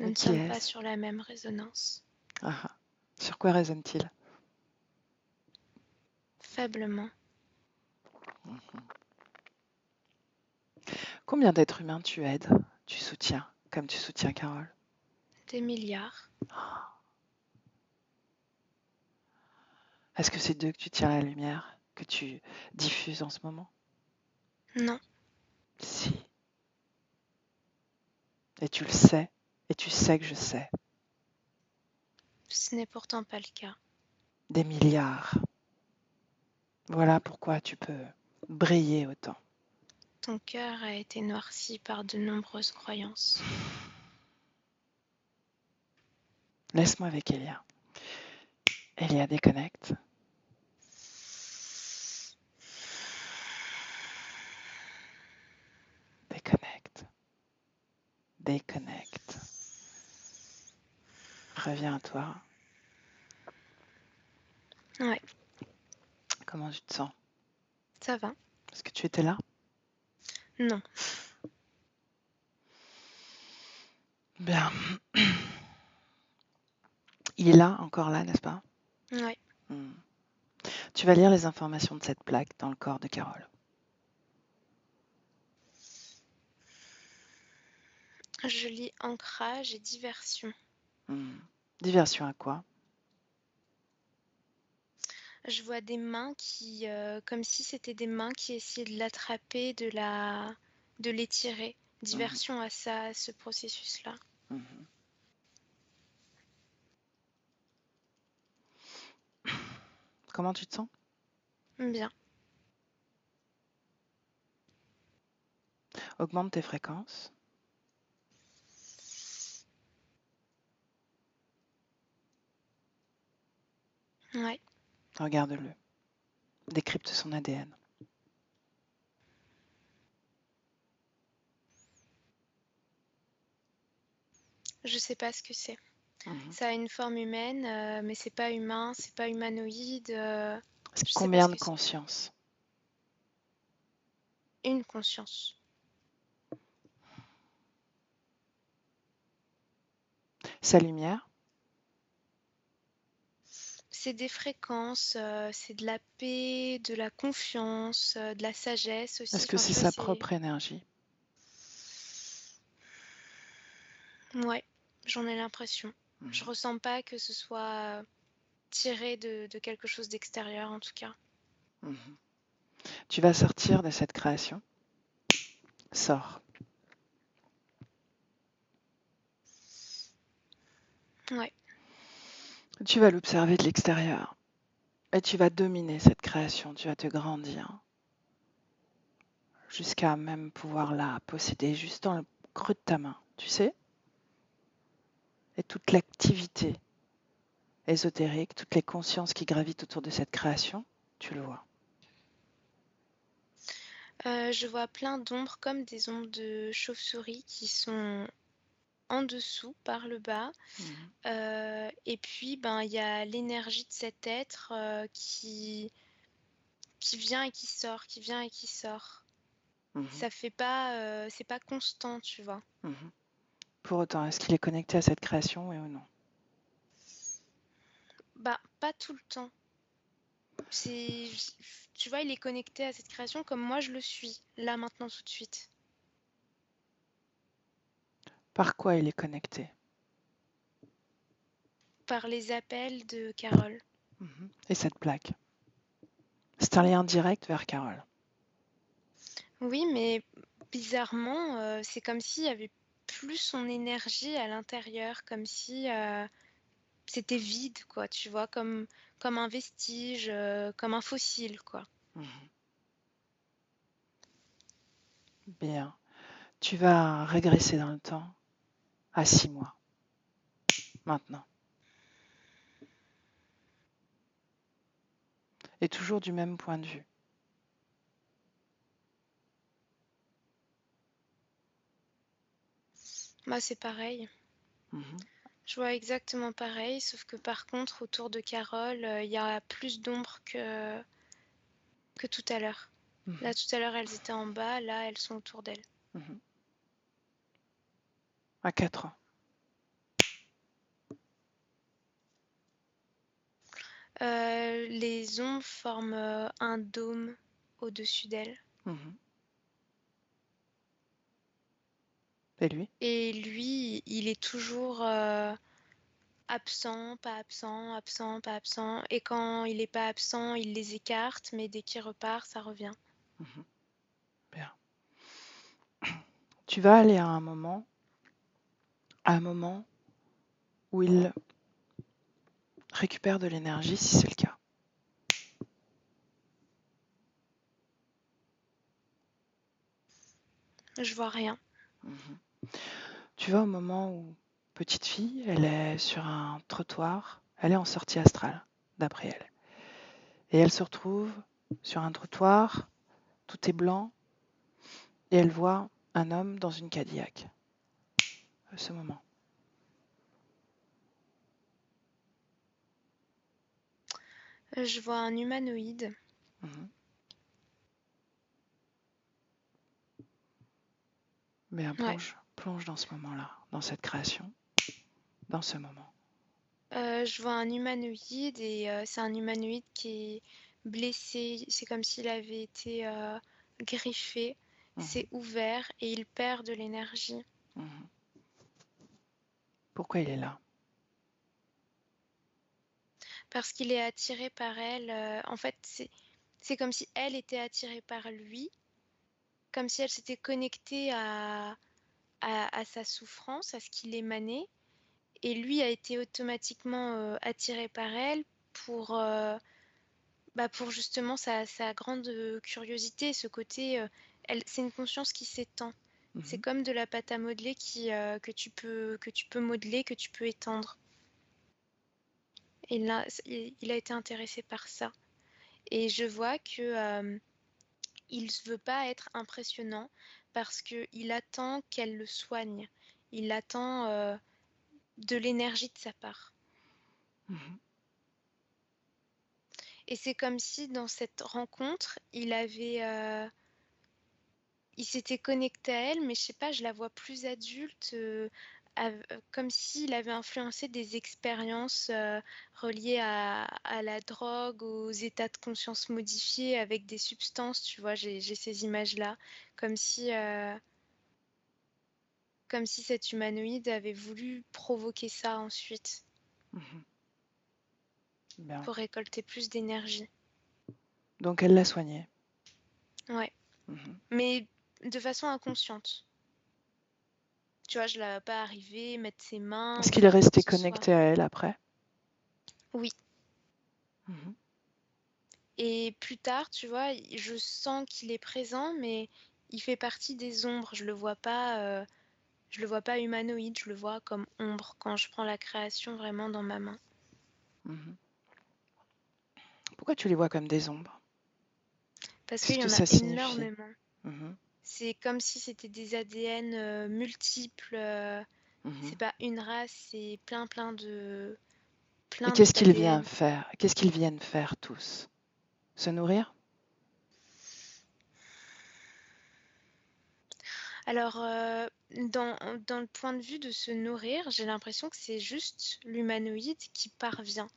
S3: Nous
S1: Mais
S3: ne
S1: qui
S3: sommes pas
S1: est-ce?
S3: sur la même résonance.
S1: Ah, sur quoi raisonne-t-il?
S3: Faiblement.
S1: Combien d'êtres humains tu aides, tu soutiens, comme tu soutiens Carole?
S3: Des milliards.
S1: Est-ce que c'est d'eux que tu tiens la lumière, que tu diffuses en ce moment?
S3: Non,
S1: Si. Et tu le sais, et tu sais que je sais.
S3: ce n'est pourtant pas le cas.
S1: Des milliards. Voilà pourquoi tu peux briller autant.
S3: Ton cœur a été noirci par de nombreuses croyances.
S1: Laisse-moi avec Elia. Elia, déconnecte. Déconnecte. Déconnecte. Reviens à toi.
S3: Ouais,
S1: Comment tu te sens?
S3: ça va.
S1: Est-ce que tu étais là?
S3: Non,
S1: Bien. Il est là, encore là, n'est-ce pas?
S3: ouais.
S1: Tu vas lire les informations de cette plaque dans le corps de Carole.
S3: Je lis ancrage et diversion.
S1: Diversion à quoi?
S3: Je vois des mains qui, comme si c'était des mains qui essayaient de l'attraper, de l'étirer. Diversion à ça, à ce processus-là.
S1: Comment tu te sens?
S3: Bien.
S1: Augmente tes fréquences.
S3: Ouais.
S1: Regarde-le. Décrypte son ADN.
S3: Je sais pas ce que c'est. Ça a une forme humaine, mais c'est pas humain, c'est pas humanoïde.
S1: C'est
S3: Je sais pas
S1: combien
S3: ce
S1: de
S3: que c'est.
S1: conscience?
S3: Une conscience.
S1: Sa lumière?
S3: C'est des fréquences, c'est de la paix, de la confiance, de la sagesse aussi.
S1: Est-ce que
S3: Enfin,
S1: c'est
S3: tu vois,
S1: sa
S3: c'est...
S1: propre énergie?
S3: Ouais, j'en ai l'impression. Je ressens pas que ce soit tiré de quelque chose d'extérieur, en tout cas.
S1: Tu vas sortir de cette création. Sors.
S3: Ouais,
S1: Tu vas l'observer de l'extérieur. Et tu vas dominer cette création. Tu vas te grandir. Jusqu'à même pouvoir la posséder juste dans le creux de ta main. Tu sais? Et toute l'activité ésotérique, toutes les consciences qui gravitent autour de cette création, tu le vois.
S3: Je vois plein d'ombres comme des ombres de chauve-souris qui sont en dessous, par le bas.
S1: Mhm.
S3: Et puis, ben, il y a l'énergie de cet être, qui vient et qui sort, qui vient et qui sort.
S1: Mhm.
S3: Ça fait pas, c'est pas constant, tu vois?
S1: Mhm. Pour autant, est-ce qu'il est connecté à cette création, oui ou non?
S3: Bah, pas tout le temps. C'est tu vois, il est connecté à cette création comme moi je le suis, là, maintenant, tout de suite.
S1: Par quoi il est connecté?
S3: Par les appels de Carole.
S1: Mhm. Et cette plaque? C'est un lien direct vers Carole.
S3: Oui, mais bizarrement, c'est comme s'il y avait plus son énergie à l'intérieur, comme si, c'était vide, quoi, tu vois? Comme un vestige, comme un fossile, quoi.
S1: Mhm. Bien. Tu vas régresser dans le temps à 6 mois, maintenant. Et toujours du même point de vue.
S3: Moi, c'est pareil.
S1: Mhm.
S3: Je vois exactement pareil, sauf que par contre, autour de Carole, il y a plus d'ombre que tout à l'heure.
S1: Mhm.
S3: Là, tout à l'heure, elles étaient en bas, là, elles sont autour d'elle.
S1: Mhm. À 4 ans.
S3: Les ombres forment un dôme au-dessus d'elle.
S1: Mhm. Et lui?
S3: Et lui, il est toujours absent, pas absent, absent, pas absent. Et quand il n'est pas absent, il les écarte, mais dès qu'il repart, ça revient.
S1: Mhm. Bien. Tu vas aller à un moment où il récupère de l'énergie, si c'est le cas.
S3: Je vois rien.
S1: Mhm. Tu vas au moment où petite fille, elle est sur un trottoir, elle est en sortie astrale, d'après elle. Et elle se retrouve sur un trottoir, tout est blanc, et elle voit un homme dans une Cadillac. À ce moment.
S3: Je vois un humanoïde.
S1: Mhm. Mais
S3: Ouais.
S1: plonge dans ce moment-là, dans cette création, dans ce moment.
S3: Je vois un humanoïde et c'est un humanoïde qui est blessé. C'est comme s'il avait été griffé.
S1: Mhm.
S3: C'est ouvert et il perd de l'énergie.
S1: Mhm. Pourquoi il est là?
S3: Parce qu'il est attiré par elle. En fait, c'est comme si elle était attirée par lui, comme si elle s'était connectée à sa souffrance, à ce qu'il émanait. Et lui a été automatiquement attiré par elle pour, pour justement sa grande curiosité, ce côté, c'est une conscience qui s'étend. C'est
S1: Mhm.
S3: comme de la pâte à modeler que tu peux modeler, que tu peux étendre. Et là, il a été intéressé par ça. Et je vois que il ne veut pas être impressionnant parce qu'il attend qu'elle le soigne. Il attend de l'énergie de sa part.
S1: Mhm.
S3: Et c'est comme si dans cette rencontre, il s'était connecté à elle, mais je sais pas, je la vois plus adulte, comme s'il avait influencé des expériences reliées à la drogue, aux états de conscience modifiés avec des substances, tu vois, j'ai ces images-là, comme si, euh, comme si cet humanoïde avait voulu provoquer ça ensuite
S1: Mhm. Bien.
S3: pour récolter plus d'énergie.
S1: Donc elle l'a soigné.
S3: Ouais,
S1: Mhm.
S3: mais de façon inconsciente. Tu vois, je la vois pas arriver, mettre ses mains
S1: Est-ce qu'il est
S3: ou quoi
S1: resté
S3: que ce soit.
S1: connecté à elle après?
S3: Oui.
S1: Mhm.
S3: Et plus tard, tu vois, je sens qu'il est présent, mais il fait partie des ombres. Je le vois pas humanoïde, je le vois comme ombre quand je prends la création vraiment dans ma main.
S1: Mhm. Pourquoi tu les vois comme des ombres?
S3: Parce qu'il
S1: Qu'est-ce
S3: y
S1: que
S3: en a
S1: ça signifie?
S3: énormément.
S1: Mhm,
S3: C'est comme si c'était des ADN multiples. C'est
S1: mhm.
S3: pas une race, c'est
S1: Et
S3: plein
S1: qu'est-ce qu'ils viennent
S3: d'ADN.
S1: faire? Qu'est-ce qu'ils viennent faire tous? Se nourrir?
S3: Alors, dans le point de vue de se nourrir, j'ai l'impression que c'est juste l'humanoïde qui parvient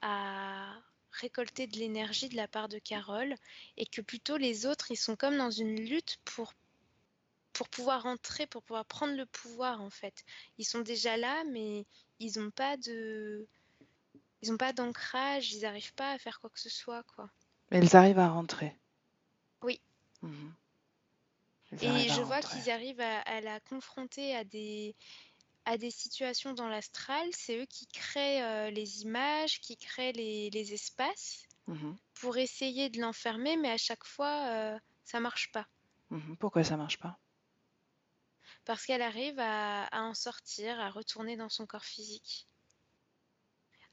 S3: à récolter de l'énergie de la part de Carole et que plutôt les autres, ils sont comme dans une lutte pour pouvoir entrer, pour pouvoir prendre le pouvoir en fait. Ils sont déjà là, mais ils ont pas de, ils ont pas d'ancrage, ils n'arrivent pas à faire quoi que ce soit, quoi.
S1: Mais ils arrivent à rentrer.
S3: Oui.
S1: Mhm. Ils
S3: Et
S1: arrivent à
S3: je vois
S1: rentrer.
S3: qu'ils arrivent à la confronter à des situations dans l'astral. C'est eux qui créent les images, qui créent les espaces
S1: Mhm,
S3: pour essayer de l'enfermer, mais à chaque fois, ça marche pas.
S1: mhm. Pourquoi ça marche pas?
S3: Parce qu'elle arrive à en sortir, à retourner dans son corps physique.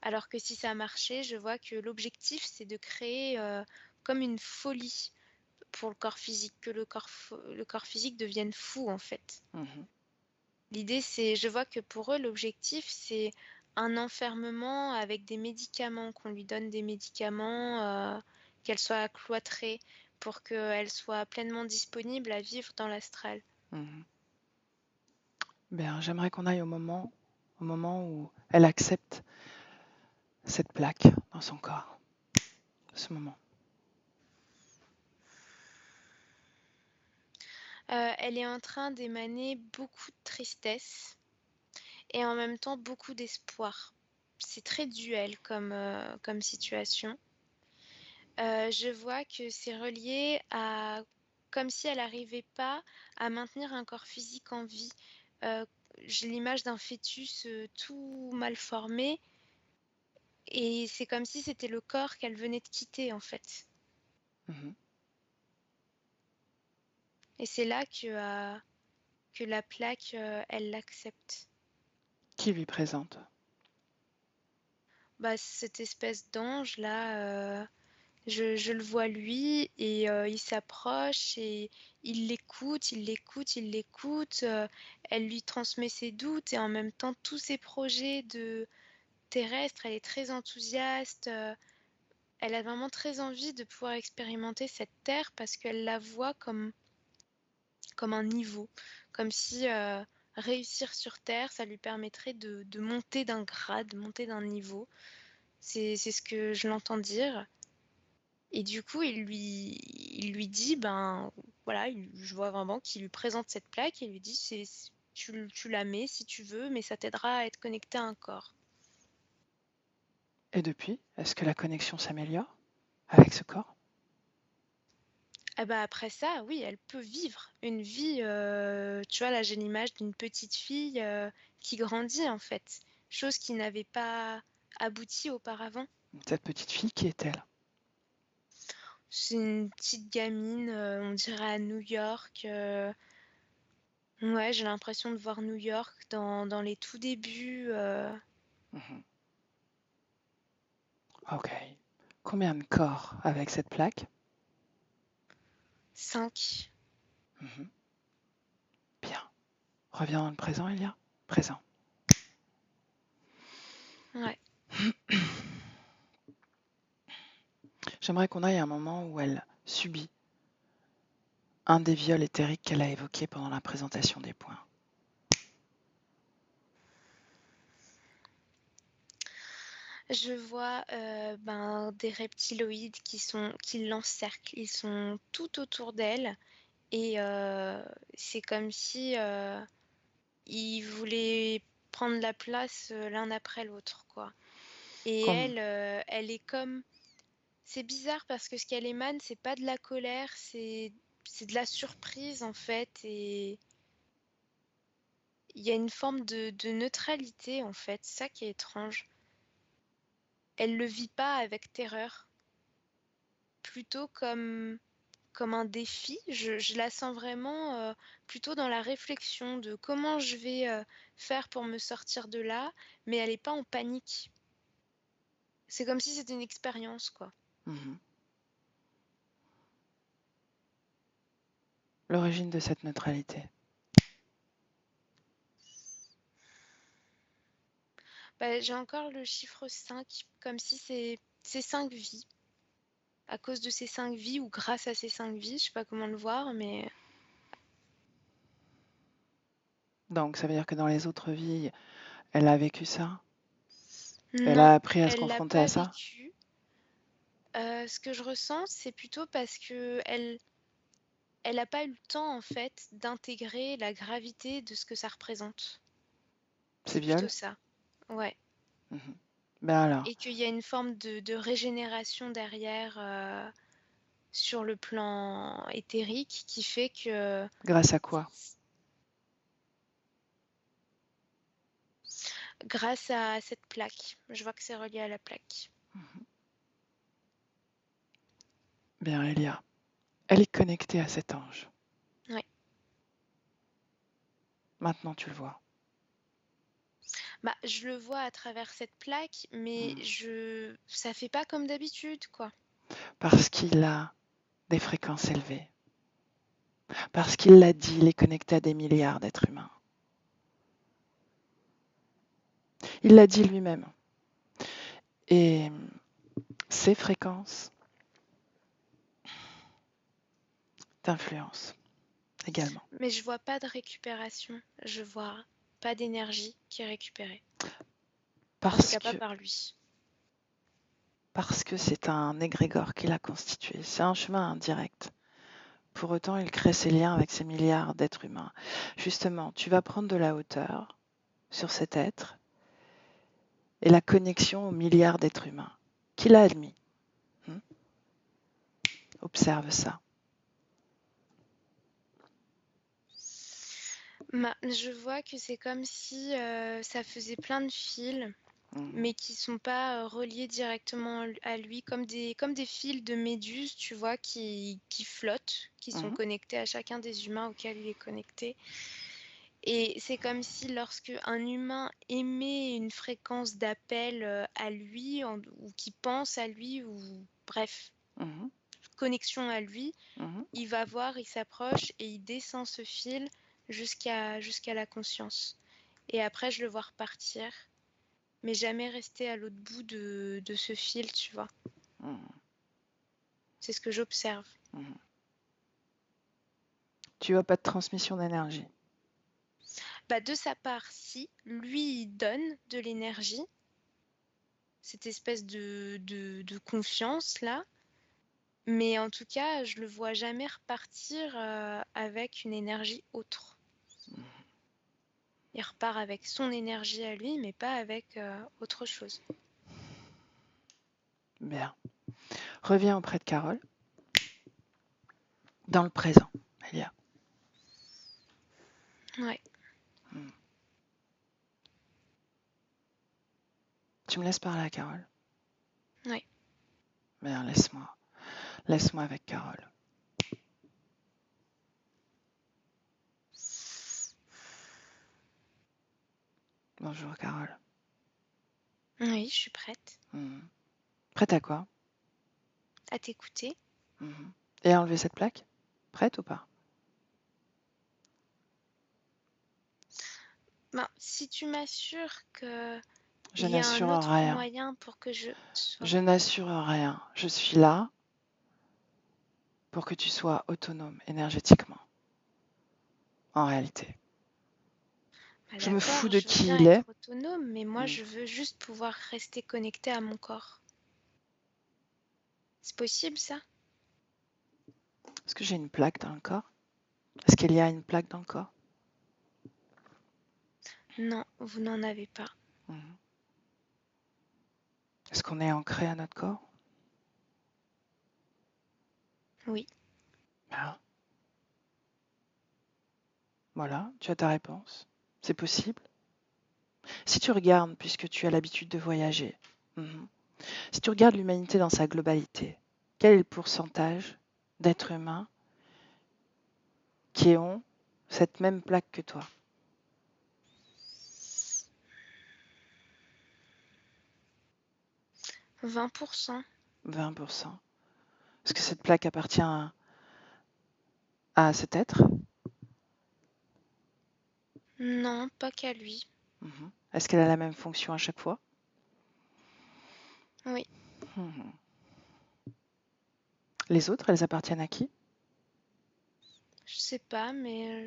S3: Alors que si ça marchait, je vois que l'objectif, c'est de créer comme une folie pour le corps physique, que le corps physique devienne fou en fait.
S1: Mhm,
S3: L'idée, c'est, je vois que pour eux, l'objectif, c'est un enfermement avec des médicaments, qu'on lui donne des médicaments, qu'elle soit cloîtrée pour qu'elle soit pleinement disponible à vivre dans l'astral.
S1: mhm. Bien, j'aimerais qu'on aille au moment où elle accepte cette plaque dans son corps. Ce moment.
S3: Elle est en train d'émaner beaucoup de tristesse et en même temps beaucoup d'espoir. C'est très duel comme situation. Je vois que c'est relié à comme si elle n'arrivait pas à maintenir un corps physique en vie. Heu, j'ai l'image d'un fœtus, tout mal formé et c'est comme si c'était le corps qu'elle venait de quitter, en fait.
S1: Mhm.
S3: Et c'est là que la plaque, elle l'accepte.
S1: Qui lui présente?
S3: Bah, cette espèce d'ange-là, je le vois lui et il s'approche et il l'écoute, il l'écoute, il l'écoute. Elle lui transmet ses doutes et en même temps tous ses projets de terrestre. Elle est très enthousiaste. Elle a vraiment très envie de pouvoir expérimenter cette terre parce qu'elle la voit comme un niveau, comme si réussir sur Terre, ça lui permettrait de monter d'un grade, monter d'un niveau. C'est ce que je l'entends dire. Et du coup, il lui dit, ben voilà, je vois vraiment qu'il lui présente cette plaque et il lui dit, tu la mets si tu veux, mais ça t'aidera à être connecté à un corps.
S1: Et depuis, est-ce que la connexion s'améliore avec ce corps?
S3: Et bah après ça, oui, elle peut vivre une vie. Tu vois, là, j'ai l'image d'une petite fille qui grandit en fait, chose qui n'avait pas abouti auparavant.
S1: Cette petite fille, qui est-elle?
S3: C'est une petite gamine, on dirait à New York. Ouais, j'ai l'impression de voir New York dans les tout débuts.
S1: Mhm. Ok. Combien de corps avec cette plaque?
S3: 5.
S1: Mhm. Bien. Reviens dans le présent, Elia. Présent.
S3: Ouais.
S1: J'aimerais qu'on aille à un moment où elle subit un des viols éthériques qu'elle a évoqués pendant la présentation des points.
S3: Je vois ben, des reptiloïdes qui l'encerclent. Ils sont tout autour d'elle et c'est comme si ils voulaient prendre la place l'un après l'autre, quoi. Et
S1: Comme,
S3: elle, elle est comme. C'est bizarre parce que ce qu'elle émane, c'est pas de la colère, c'est de la surprise en fait. Et il y a une forme de neutralité en fait. C'est ça qui est étrange. Elle le vit pas avec terreur, plutôt comme un défi. Je la sens vraiment plutôt dans la réflexion de comment je vais faire pour me sortir de là, mais elle n'est pas en panique. C'est comme si c'était une expérience, quoi.
S1: mhm. l'origine de cette neutralité?
S3: Bah, j'ai encore le chiffre 5, comme si c'est 5 vies. À cause de ces 5 vies ou grâce à ces 5 vies, je sais pas comment le voir, mais
S1: Donc, ça veut dire que dans les autres vies, elle a vécu ça? Elle
S3: non,
S1: a appris à se
S3: elle l'a
S1: confronter à
S3: pas
S1: ça?
S3: vécu. Ce que je ressens, c'est plutôt parce que elle a pas eu le temps, en fait, d'intégrer la gravité de ce que ça représente.
S1: C'est
S3: C'est plutôt
S1: viol?
S3: ça. Ouais.
S1: Mhm. Ben alors,
S3: Et qu'il y a une forme de régénération derrière, sur le plan éthérique qui fait que
S1: grâce à quoi?
S3: grâce à cette plaque, je vois que c'est relié à la plaque.
S1: Bien, Elia, elle est connectée à cet ange.
S3: Ouais.
S1: Maintenant, tu le vois.
S3: Bah, je le vois à travers cette plaque, mais ça fait pas comme d'habitude, quoi.
S1: Parce qu'il a des fréquences élevées. Parce qu'il l'a dit, il est connecté à des milliards d'êtres humains. Il l'a dit lui-même. Et ces fréquences t'influencent également.
S3: Mais je vois pas de récupération, je vois pas d'énergie qui est récupérée. En tout
S1: Parce
S3: cas, pas
S1: que
S3: par lui.
S1: parce que c'est un égrégore qu'il a constitué. C'est un chemin indirect. Pour autant, il crée ses liens avec ces milliards d'êtres humains. Justement, tu vas prendre de la hauteur sur cet être et la connexion aux milliards d'êtres humains qu'il a admis. Observe ça.
S3: Je vois que c'est comme si ça faisait plein de fils,
S1: Mhm.
S3: mais qui sont pas reliés directement à lui, comme des fils de méduse, tu vois, qui flottent, qui sont
S1: Mhm.
S3: connectés à chacun des humains auxquels il est connecté. Et c'est comme si lorsque un humain émet une fréquence d'appel à lui, ou qui pense à lui, ou bref,
S1: Mhm.
S3: connexion à lui,
S1: Mhm.
S3: il va voir, il s'approche et il descend ce fil jusqu'à la conscience. Et après, je le vois repartir, mais jamais rester à l'autre bout de ce fil, tu vois.
S1: Mhm.
S3: C'est ce que j'observe.
S1: Mhm. Tu vois pas de transmission d'énergie.
S3: Bah, de sa part, si, lui, il donne de l'énergie, cette espèce de confiance là, mais en tout cas, je le vois jamais repartir avec une énergie autre. Il repart avec son énergie à lui, mais pas avec autre chose.
S1: Bien. Reviens auprès de Carole. Dans le présent, Elia.
S3: Ouais.
S1: Tu me laisses parler à Carole?
S3: Ouais.
S1: Bien, laisse-moi. Laisse-moi avec Carole. Bonjour, Carole.
S3: Oui, je suis prête
S1: Prête à quoi?
S3: à t'écouter.
S1: Et à enlever cette plaque? Prête ou pas?
S3: Ben, si tu m'assures que
S1: Je
S3: il y a un
S1: n'assure
S3: autre
S1: rien.
S3: moyen pour que je sois...
S1: Je n'assure rien. Je suis là pour que tu sois autonome énergétiquement. En réalité.
S3: Ah,
S1: Je me fous
S3: d'accord,
S1: de
S3: je veux
S1: qui
S3: bien
S1: il est.
S3: être autonome, mais moi, je veux juste pouvoir rester connectée à mon corps. C'est possible, ça?
S1: Est-ce que j'ai une plaque dans le corps? Est-ce qu'il y a une plaque dans le corps?
S3: Non, vous n'en avez pas.
S1: Est-ce qu'on est ancré à notre corps?
S3: Oui.
S1: Bien. Voilà, tu as ta réponse. C'est possible. Si tu regardes, puisque tu as l'habitude de voyager, si tu regardes l'humanité dans sa globalité, quel est le pourcentage d'êtres humains qui ont cette même plaque que toi?
S3: 20%.
S1: 20%. Est-ce que cette plaque appartient à cet être?
S3: Non, pas qu'à lui.
S1: Mhm. Est-ce qu'elle a la même fonction à chaque fois?
S3: Oui,
S1: Mhm. Les autres, elles appartiennent à qui?
S3: je sais pas, mais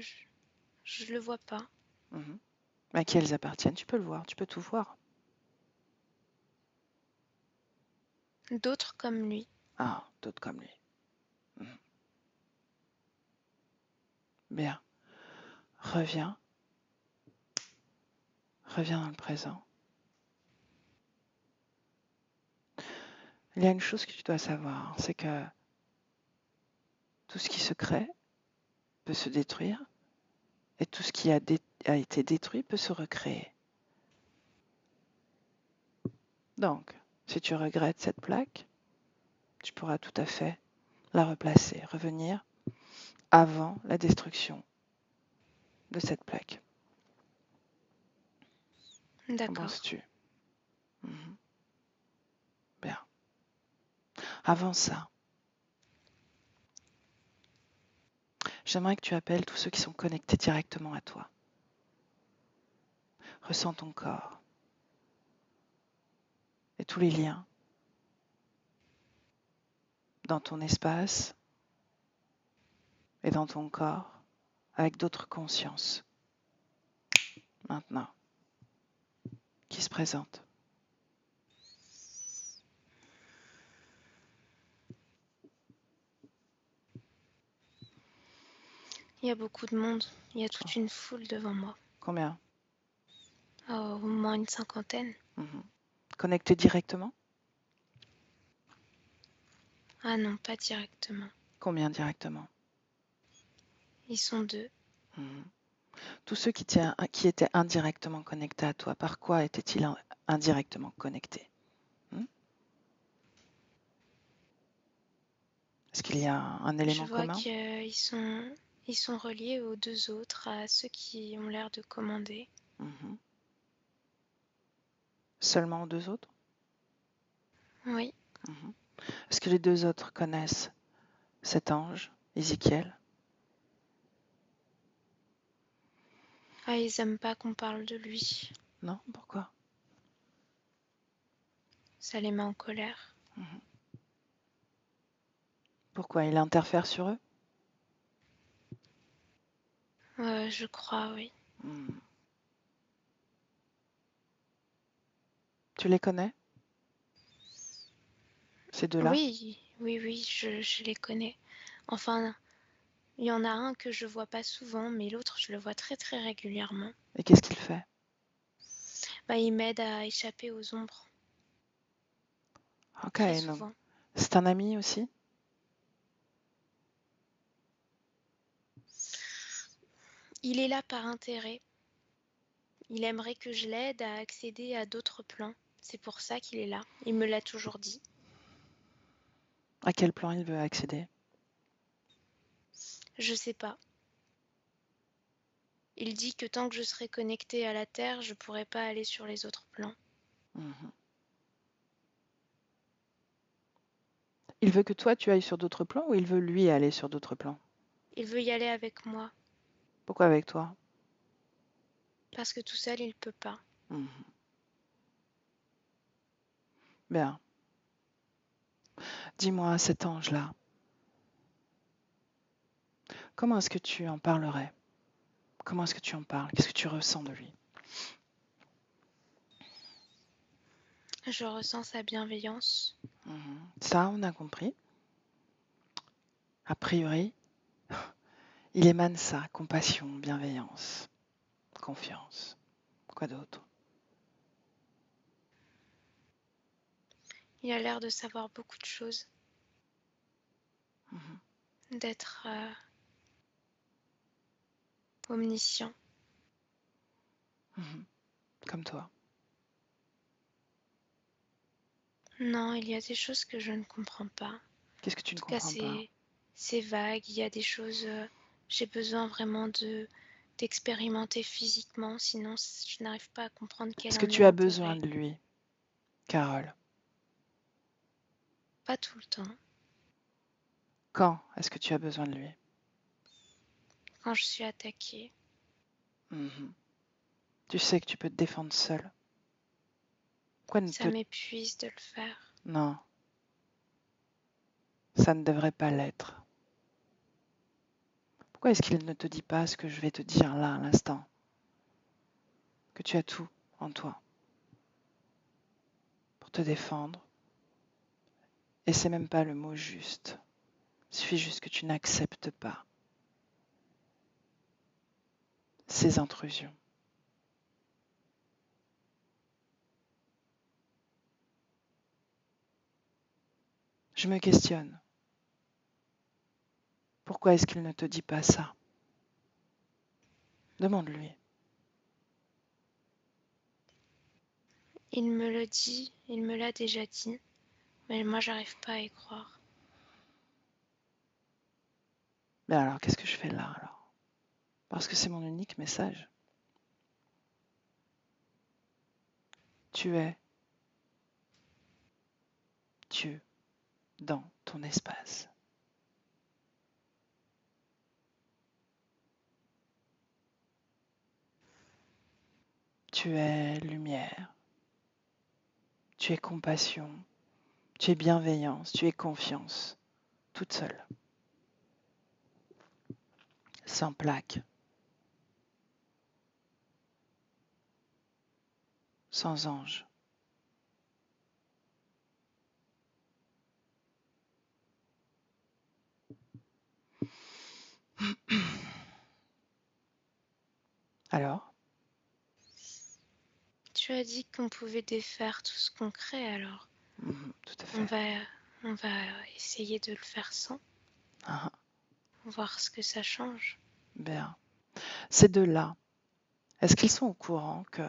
S3: je le vois pas.
S1: Mhm. À qui elles appartiennent? Tu peux le voir, tu peux tout voir.
S3: D'autres comme lui.
S1: Ah, d'autres comme lui. Mhm. Bien. Reviens. Reviens dans le présent. Il y a une chose que tu dois savoir, c'est que tout ce qui se crée peut se détruire et tout ce qui a été détruit peut se recréer. Donc, si tu regrettes cette plaque, tu pourras tout à fait la replacer, revenir avant la destruction de cette plaque. Qu'en
S3: D'accord.
S1: penses-tu? Mhm. Bien. Avant ça, j'aimerais que tu appelles tous ceux qui sont connectés directement à toi. Ressens ton corps et tous les liens dans ton espace et dans ton corps avec d'autres consciences maintenant qui se présentent.
S3: Il y a beaucoup de monde. Il y a
S1: Oh,
S3: toute une foule devant moi.
S1: combien?
S3: Oh, au moins une cinquantaine.
S1: Mhm. Connectés directement?
S3: Ah non, pas directement.
S1: Combien directement?
S3: Ils sont deux.
S1: Mhm. Tous ceux qui étaient indirectement connectés à toi, par quoi étaient-ils indirectement connectés? Est-ce qu'il y a un
S3: Je
S1: élément
S3: vois
S1: commun?
S3: qu'ils sont reliés aux deux autres, à ceux qui ont l'air de commander.
S1: Mhm. Seulement aux deux autres?
S3: Oui.
S1: Mhm. Est-ce que les deux autres connaissent cet ange, Ézéchiel?
S3: Ah, ils aiment pas qu'on parle de lui.
S1: Non? Pourquoi?
S3: Ça les met en colère.
S1: Mhm. Pourquoi? Il interfère sur eux?
S3: Je crois, oui.
S1: Mhm. Tu les connais, ces deux-là?
S3: Oui, oui, oui, je les connais. Enfin, il y en a un que je vois pas souvent, mais l'autre, je le vois très très régulièrement.
S1: Et qu'est-ce qu'il fait?
S3: Bah, il m'aide à échapper aux ombres,
S1: Ok,
S3: très
S1: donc
S3: souvent.
S1: c'est un ami aussi?
S3: Il est là par intérêt. Il aimerait que je l'aide à accéder à d'autres plans. C'est pour ça qu'il est là. Il me l'a toujours dit.
S1: À quel plan il veut accéder?
S3: Je sais pas. Il dit que tant que je serai connectée à la Terre, je pourrai pas aller sur les autres plans.
S1: Mhm. Il veut que toi tu ailles sur d'autres plans ou il veut lui aller sur d'autres plans?
S3: Il veut y aller avec moi,
S1: Pourquoi avec toi?
S3: parce que tout seul, il peut pas.
S1: Mhm. Bien. Dis-moi, cet ange-là, comment est-ce que tu en parlerais? Comment est-ce que tu en parles? Qu'est-ce que tu ressens de lui?
S3: Je ressens sa bienveillance.
S1: Mhm. Ça, on a compris. A priori, il émane ça, compassion, bienveillance, confiance. Quoi d'autre?
S3: Il a l'air de savoir beaucoup de choses,
S1: Mhm.
S3: d'être omniscient.
S1: Mhm. Comme toi.
S3: Non, il y a des choses que je ne comprends pas. En
S1: Qu'est-ce que tu ne
S3: tout cas,
S1: comprends pas?
S3: c'est vague. Il y a des choses, j'ai besoin vraiment d'expérimenter physiquement, sinon je n'arrive pas à comprendre quel
S1: Est-ce que
S3: en est
S1: tu as besoin
S3: l'intérêt.
S1: de lui, Carole?
S3: Pas tout le temps.
S1: Quand est-ce que tu as besoin de lui?
S3: quand je suis attaquée.
S1: Mhm. Tu sais que tu peux te défendre seul. Pourquoi ne
S3: Ça
S1: te...
S3: m'épuise de le faire.
S1: Non, ça ne devrait pas l'être. Pourquoi est-ce qu'il ne te dit pas ce que je vais te dire là, à l'instant? Que tu as tout en toi pour te défendre. Et c'est même pas le mot juste. Il suffit juste que tu n'acceptes pas ces intrusions. Je me questionne. Pourquoi est-ce qu'il ne te dit pas ça? Demande-lui.
S3: Il me le dit, il me l'a déjà dit, mais moi j'arrive pas à y croire.
S1: Mais alors, qu'est-ce que je fais là alors? Parce que c'est mon unique message. Tu es Dieu dans ton espace. Tu es lumière. Tu es compassion. Tu es bienveillance. Tu es confiance. Toute seule. Sans plaque. Sans ange. Alors,
S3: Tu as dit qu'on pouvait défaire tout ce qu'on crée, alors
S1: tout à
S3: on
S1: fait.
S3: va essayer de le faire sans,
S1: Ah,
S3: voir ce que ça change.
S1: bien. Ces deux-là, est-ce qu'ils sont au courant que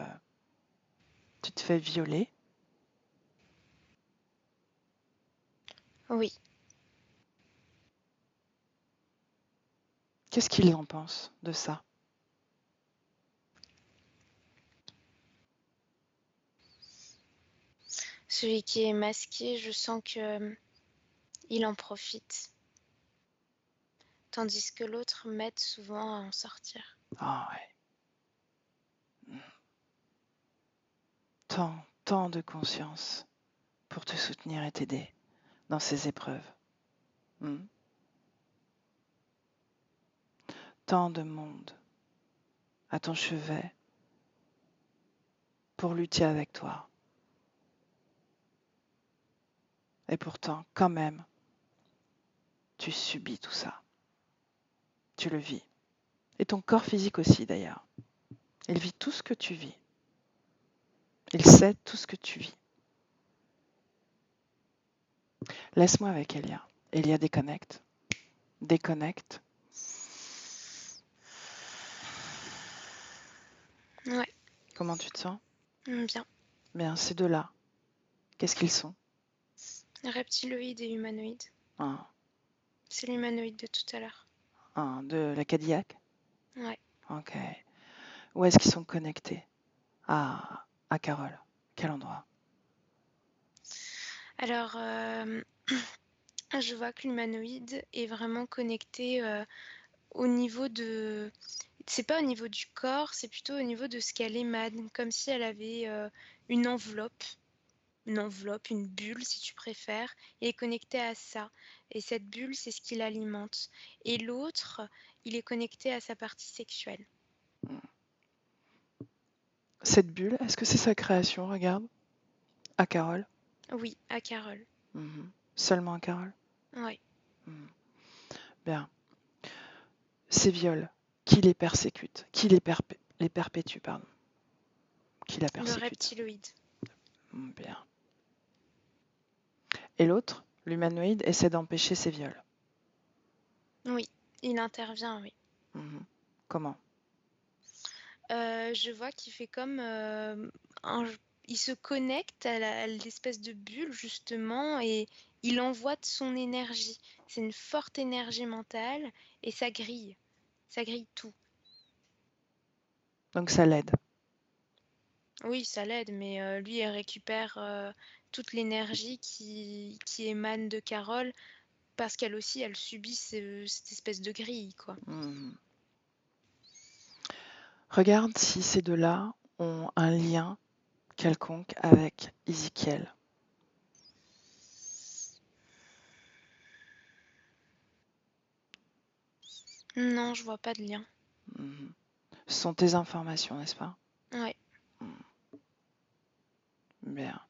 S1: tu te fais violer?
S3: Oui,
S1: Qu'est-ce qu'ils en pensent de ça?
S3: celui qui est masqué, je sens que il en profite, tandis que l'autre m'aide souvent à en sortir.
S1: Ah ouais. Tant de conscience pour te soutenir et t'aider dans ces épreuves. Hmm. Tant de monde à ton chevet pour lutter avec toi. Et pourtant, quand même, tu subis tout ça. Tu le vis. Et ton corps physique aussi, d'ailleurs. Il vit tout ce que tu vis. Il sait tout ce que tu vis. Laisse-moi avec Elia. Elia déconnecte. Déconnecte.
S3: Ouais,
S1: Comment tu te sens?
S3: bien.
S1: Bien, ces deux-là, qu'est-ce qu'ils sont?
S3: Reptiloïde et humanoïde.
S1: Ah,
S3: C'est l'humanoïde de tout à l'heure.
S1: de la Cadillac?
S3: Ouais.
S1: Ok. Où est-ce qu'ils sont connectés? À Carole. Quel endroit?
S3: Alors, je vois que l'humanoïde est vraiment connecté au niveau de... C'est pas au niveau du corps, c'est plutôt au niveau de ce qu'elle émane, comme si elle avait une enveloppe, une bulle si tu préfères, et est connectée à ça. Et cette bulle, c'est ce qui l'alimente. Et l'autre, il est connecté à sa partie sexuelle.
S1: Cette bulle, est-ce que c'est sa création? Regarde. À Carole.
S3: Oui, à Carole.
S1: Mhm. Seulement à Carole.
S3: Ouais.
S1: Mhm. Bien. Ces viols, qui les persécute? Qui les perpétue, pardon? Qui la
S3: Le
S1: persécute?
S3: reptiloïde.
S1: Bien. Et l'autre, l'humanoïde, essaie d'empêcher ces viols.
S3: Oui, il intervient, oui.
S1: Mhm. Comment?
S3: Je vois qu'il fait comme, un il se connecte à l'espèce de bulle justement et il envoie de son énergie. C'est une forte énergie mentale et ça grille tout.
S1: Donc ça l'aide.
S3: Oui, ça l'aide, mais lui, il récupère, toute l'énergie qui émane de Carole parce qu'elle aussi, elle subit cette espèce de grille, quoi.
S1: Mhm. Regarde si ces deux-là ont un lien quelconque avec Ézéchiel.
S3: Non, je vois pas de lien.
S1: Mhm. Ce sont tes informations, n'est-ce pas?
S3: Ouais.
S1: Bien.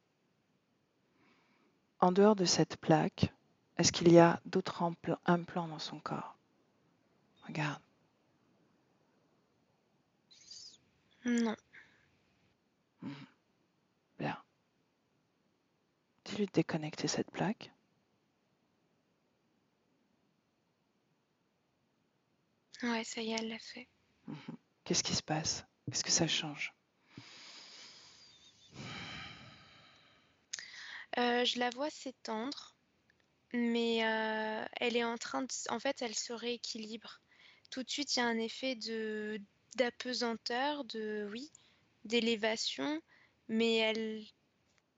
S1: En dehors de cette plaque, est-ce qu'il y a d'autres implants dans son corps? Regarde.
S3: Non.
S1: Bien. Dis-lui de déconnecter cette plaque.
S3: Ouais, ça y est, elle l'a fait.
S1: Qu'est-ce qui se passe? Est-ce que ça change?
S3: Je la vois s'étendre, mais elle est en train de... En fait, elle se rééquilibre. Tout de suite, il y a un effet d'apesanteur, oui, d'élévation, mais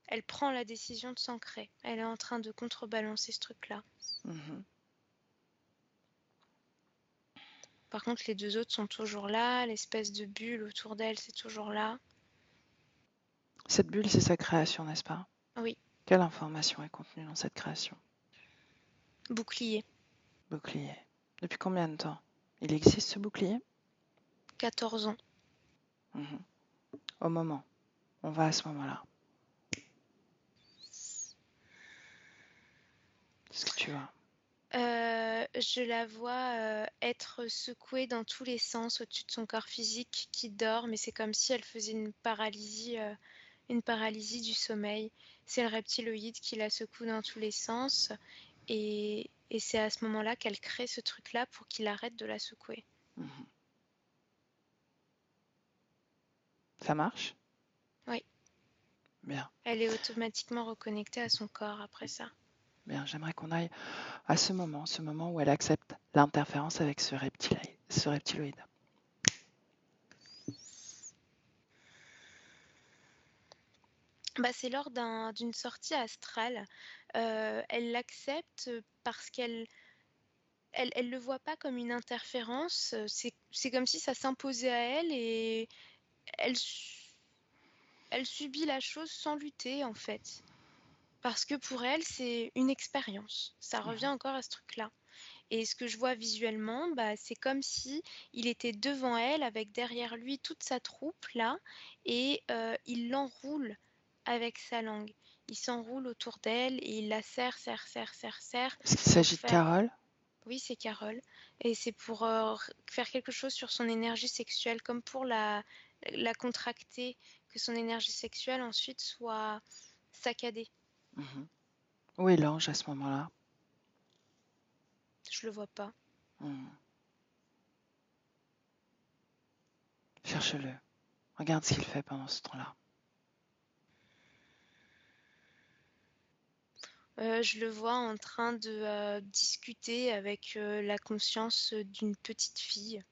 S3: elle prend la décision de s'ancrer. Elle est en train de contrebalancer ce truc-là.
S1: Mhm.
S3: Par contre, les deux autres sont toujours là, l'espèce de bulle autour d'elle, c'est toujours là.
S1: Cette bulle, c'est sa création, n'est-ce pas?
S3: Oui,
S1: Quelle information est contenue dans cette création?
S3: bouclier,
S1: Bouclier. Depuis combien de temps? Il existe ce bouclier?
S3: 14 ans.
S1: Au moment. On va à ce moment-là. Qu'est-ce que tu vois?
S3: Je la vois être secouée dans tous les sens au-dessus de son corps physique qui dort, mais c'est comme si elle faisait une paralysie du sommeil. C'est le reptiloïde qui la secoue dans tous les sens, et c'est à ce moment-là qu'elle crée ce truc-là pour qu'il arrête de la secouer.
S1: Ça marche?
S3: Oui,
S1: Bien.
S3: elle est automatiquement reconnectée à son corps après ça.
S1: Bien, j'aimerais qu'on aille à ce moment où elle accepte l'interférence avec ce reptiloïde.
S3: Bah, c'est lors d'une sortie astrale. Elle l'accepte parce qu'elle le voit pas comme une interférence. C'est comme si ça s'imposait à elle et elle, elle subit la chose sans lutter en fait. Parce que pour elle, c'est une expérience. Ça revient encore à ce truc-là. Et ce que je vois visuellement, bah, c'est comme si il était devant elle avec derrière lui toute sa troupe là et il l'enroule avec sa langue. Il s'enroule autour d'elle et il la serre, serre, serre, serre, serre
S1: Est-ce qu'il
S3: pour
S1: s'agit de
S3: faire...
S1: Carole?
S3: Oui, c'est Carole. Et c'est pour faire quelque chose sur son énergie sexuelle, comme pour la contracter, que son énergie sexuelle ensuite soit saccadée.
S1: Où est l'ange à ce moment-là?
S3: Je le vois pas.
S1: Cherche-le. Regarde ce qu'il fait pendant ce temps-là.
S3: Je le vois en train de discuter avec la conscience d'une petite fille.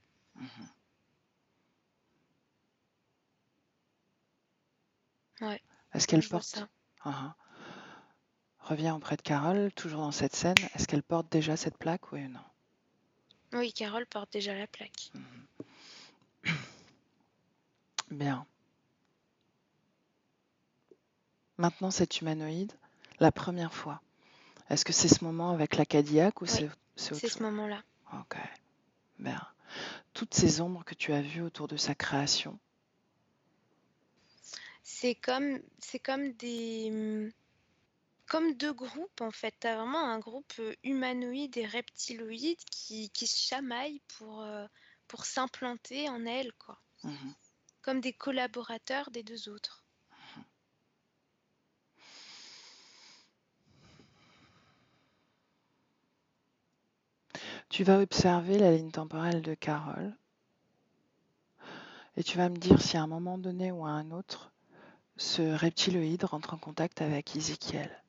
S3: Ouais,
S1: Est-ce qu'elle
S3: je vois
S1: porte...
S3: ça.
S1: Reviens auprès de Carole, toujours dans cette scène. Est-ce qu'elle porte déjà cette plaque, oui ou non?
S3: Oui, Carole porte déjà la plaque.
S1: Bien. Maintenant, cet humanoïde, la première fois, est-ce que c'est ce moment avec la Cadillac ou
S3: Oui,
S1: c'est autre
S3: c'est ce
S1: chose?
S3: moment-là.
S1: Ok, bien. Toutes ces ombres que tu as vues autour de sa création,
S3: C'est comme deux groupes en fait. Tu as vraiment un groupe humanoïde et reptiloïde qui se chamaillent pour s'implanter en elle, quoi. Comme des collaborateurs des deux autres.
S1: tu vas observer la ligne temporelle de Carole et tu vas me dire si à un moment donné ou à un autre, ce reptiloïde rentre en contact avec Ézéchiel,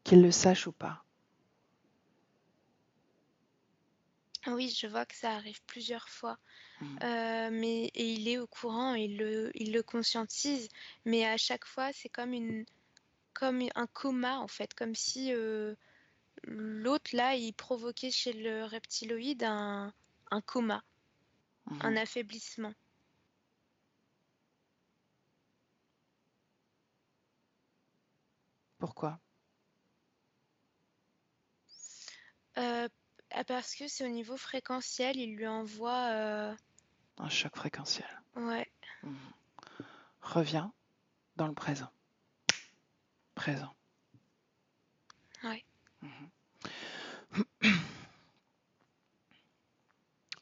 S1: qu'il le sache ou pas.
S3: Oui, je vois que ça arrive plusieurs fois. Et il est au courant, il le conscientise, mais à chaque fois, c'est comme un coma en fait, comme si l'autre là, il provoquait chez le reptiloïde un coma, un affaiblissement.
S1: Pourquoi?
S3: Parce que c'est au niveau fréquentiel, il lui envoie.
S1: Un choc fréquentiel.
S3: Ouais,
S1: Mhm. Reviens dans le présent. Présent.
S3: ouais.
S1: Mhm.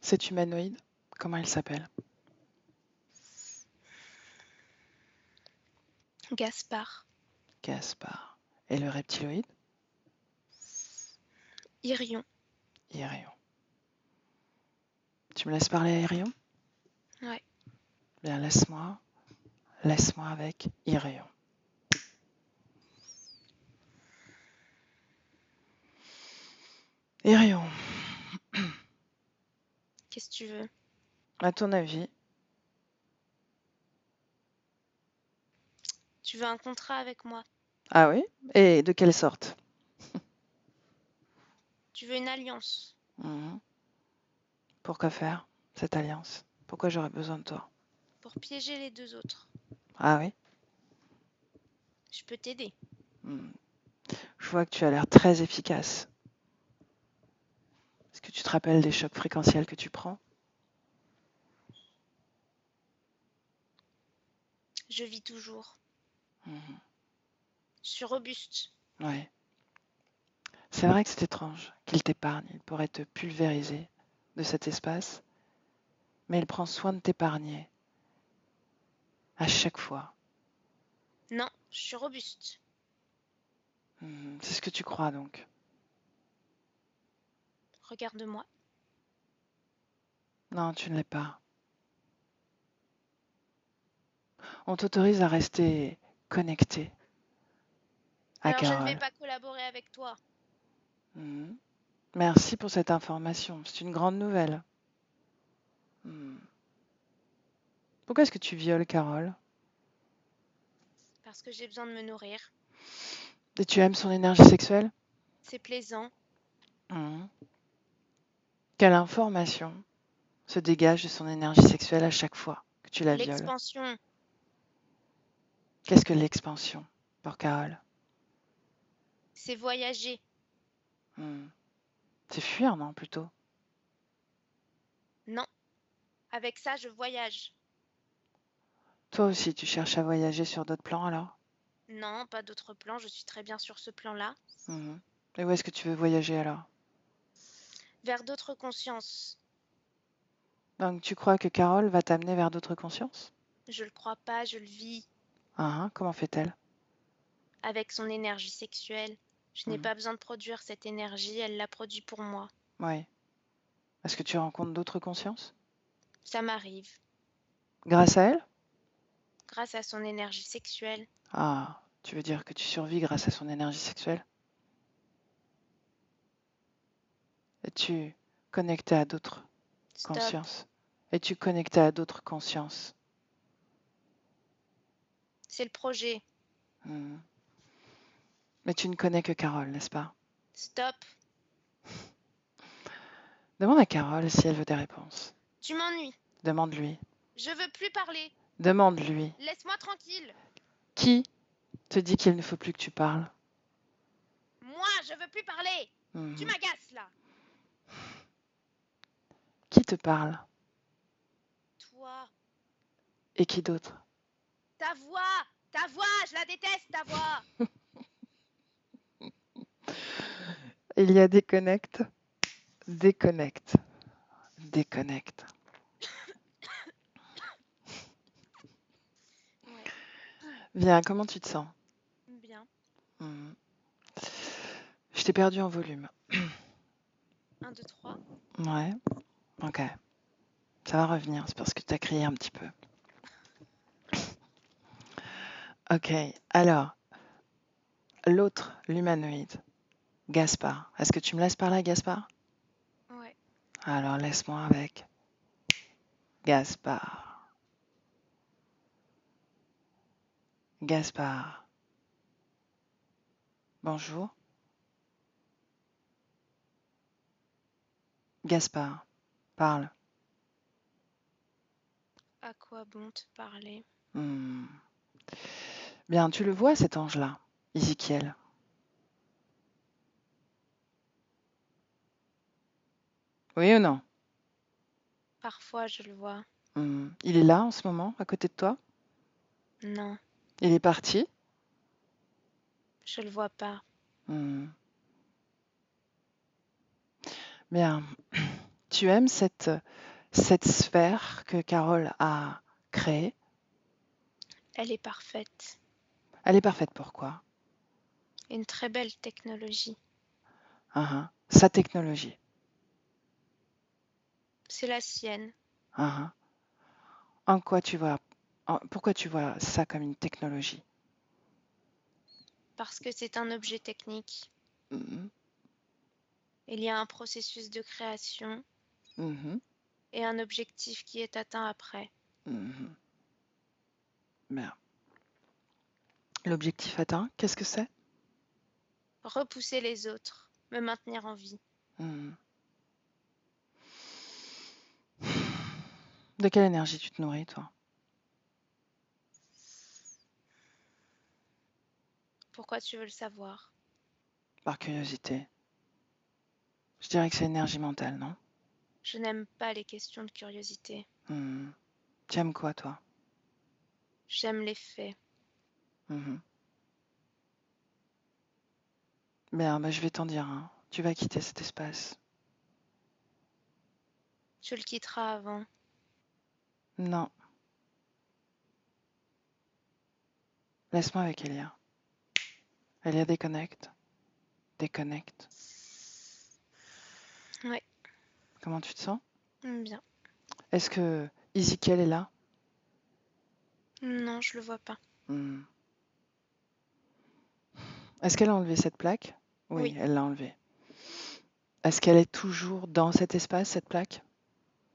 S1: Cet humanoïde, comment il s'appelle?
S3: Gaspard.
S1: Gaspard. Et le reptiloïde?
S3: Irion.
S1: Irion. Tu me laisses parler à Irion?
S3: Ouais.
S1: Bien, laisse-moi avec Irion. Irion,
S3: Qu'est-ce que tu veux?
S1: à ton avis,
S3: Tu veux un contrat avec moi?
S1: ah oui? Et de quelle sorte?
S3: Tu veux une alliance?
S1: Mhm. Pourquoi faire cette alliance? Pourquoi j'aurais besoin de toi?
S3: Pour piéger les deux autres.
S1: Ah oui?
S3: Je peux t'aider.
S1: Mhm. Je vois que tu as l'air très efficace. Est-ce que tu te rappelles des chocs fréquentiels que tu prends?
S3: Je vis toujours.
S1: Mhm.
S3: Je suis robuste.
S1: Ouais. C'est vrai que c'est étrange qu'il t'épargne. Il pourrait te pulvériser de cet espace, mais il prend soin de t'épargner à chaque fois.
S3: Non, je suis robuste.
S1: C'est ce que tu crois donc.
S3: Regarde-moi.
S1: Non, tu ne l'es pas. On t'autorise à rester connecté à
S3: Alors je ne vais
S1: Carole.
S3: pas collaborer avec toi.
S1: Mhm. Merci pour cette information. C'est une grande nouvelle. Mhm. Pourquoi est-ce que tu violes Carole?
S3: Parce que j'ai besoin de me nourrir.
S1: Et tu aimes son énergie sexuelle?
S3: C'est plaisant.
S1: Mhm. Quelle information se dégage de son énergie sexuelle à chaque fois que tu la violes?
S3: L'expansion.
S1: Qu'est-ce que l'expansion pour Carole?
S3: C'est voyager.
S1: C'est fuir, non, plutôt?
S3: Non. Avec ça, je voyage.
S1: Toi aussi, tu cherches à voyager sur d'autres plans alors?
S3: Non, pas d'autre plan. Je suis très bien sur ce plan-là.
S1: Mhm. Et où est-ce que tu veux voyager alors?
S3: Vers d'autres consciences.
S1: Donc tu crois que Carole va t'amener vers d'autres consciences?
S3: Je le crois pas, je le vis.
S1: Ah, comment fait-elle?
S3: Avec son énergie sexuelle. Je n'ai
S1: Mhm.
S3: pas besoin de produire cette énergie, elle la produit pour moi.
S1: Oui. Est-ce que tu rencontres d'autres consciences?
S3: Ça m'arrive.
S1: Grâce à elle?
S3: Grâce à son énergie sexuelle.
S1: Ah, tu veux dire que tu survis grâce à son énergie sexuelle? Es-tu connecté à d'autres
S3: Stop.
S1: consciences? Es-tu connecté à d'autres consciences?
S3: C'est le projet.
S1: Mhm. Mais tu ne connais que Carole, n'est-ce pas?
S3: Stop.
S1: Demande à Carole si elle veut des réponses.
S3: Tu m'ennuies.
S1: Demande-lui.
S3: Je veux plus parler.
S1: Demande-lui.
S3: Laisse-moi tranquille.
S1: Qui te dit qu'il ne faut plus que tu parles?
S3: Moi, je veux plus parler. Tu
S1: Mhm.
S3: m'agaces là.
S1: Qui te parle?
S3: Toi.
S1: Et qui d'autre?
S3: Ta voix. Ta voix, je la déteste, ta voix.
S1: Il y a déconnecte, déconnecte, déconnecte.
S3: Ouais,
S1: Bien, comment tu te sens?
S3: bien.
S1: Mhm. Je t'ai perdu en volume.
S3: 1, 2, 3.
S1: Ouais, ok. Ça va revenir, c'est parce que tu as crié un petit peu. Ok, alors, l'autre, l'humanoïde, Gaspard. Est-ce que tu me laisses parler à Gaspard?
S3: Ouais.
S1: Alors, laisse-moi avec Gaspard. Gaspard. Bonjour. Gaspard, parle.
S3: À quoi bon te parler?
S1: Hmm. Bien, tu le vois cet ange-là? Ezekiel? Oui ou non?
S3: Parfois, je le vois.
S1: Il est là en ce moment, à côté de toi?
S3: Non,
S1: Il est parti?
S3: je le vois pas.
S1: Hmm. Bien. Tu aimes cette sphère que Carole a créée?
S3: Elle est parfaite.
S1: Elle est parfaite pourquoi?
S3: Une très belle technologie.
S1: Sa technologie.
S3: C'est la sienne.
S1: En quoi pourquoi tu vois ça comme une technologie?
S3: Parce que c'est un objet technique.
S1: Mhm,
S3: Il y a un processus de création
S1: mhm,
S3: et un objectif qui est atteint après.
S1: mhm. Bien. L'objectif atteint, qu'est-ce que c'est?
S3: Repousser les autres, me maintenir en vie.
S1: Mhm. De quelle énergie tu te nourris, toi?
S3: Pourquoi tu veux le savoir?
S1: Par curiosité. Je dirais que c'est énergie mentale, non?
S3: Je n'aime pas les questions de curiosité.
S1: Tu aimes quoi, toi?
S3: J'aime les faits.
S1: Mhm. Bien, je vais t'en dire un. Tu vas quitter cet espace.
S3: Tu le quitteras avant.
S1: Non. Laisse-moi avec Elia. Elia, déconnecte. Déconnecte.
S3: Oui,
S1: Comment tu te sens?
S3: bien.
S1: Est-ce que Ezekiel est là?
S3: Non, je le vois pas.
S1: Hmm. Est-ce qu'elle a enlevé cette plaque? Oui,
S3: Oui,
S1: elle l'a enlevée. Est-ce qu'elle est toujours dans cet espace, cette plaque?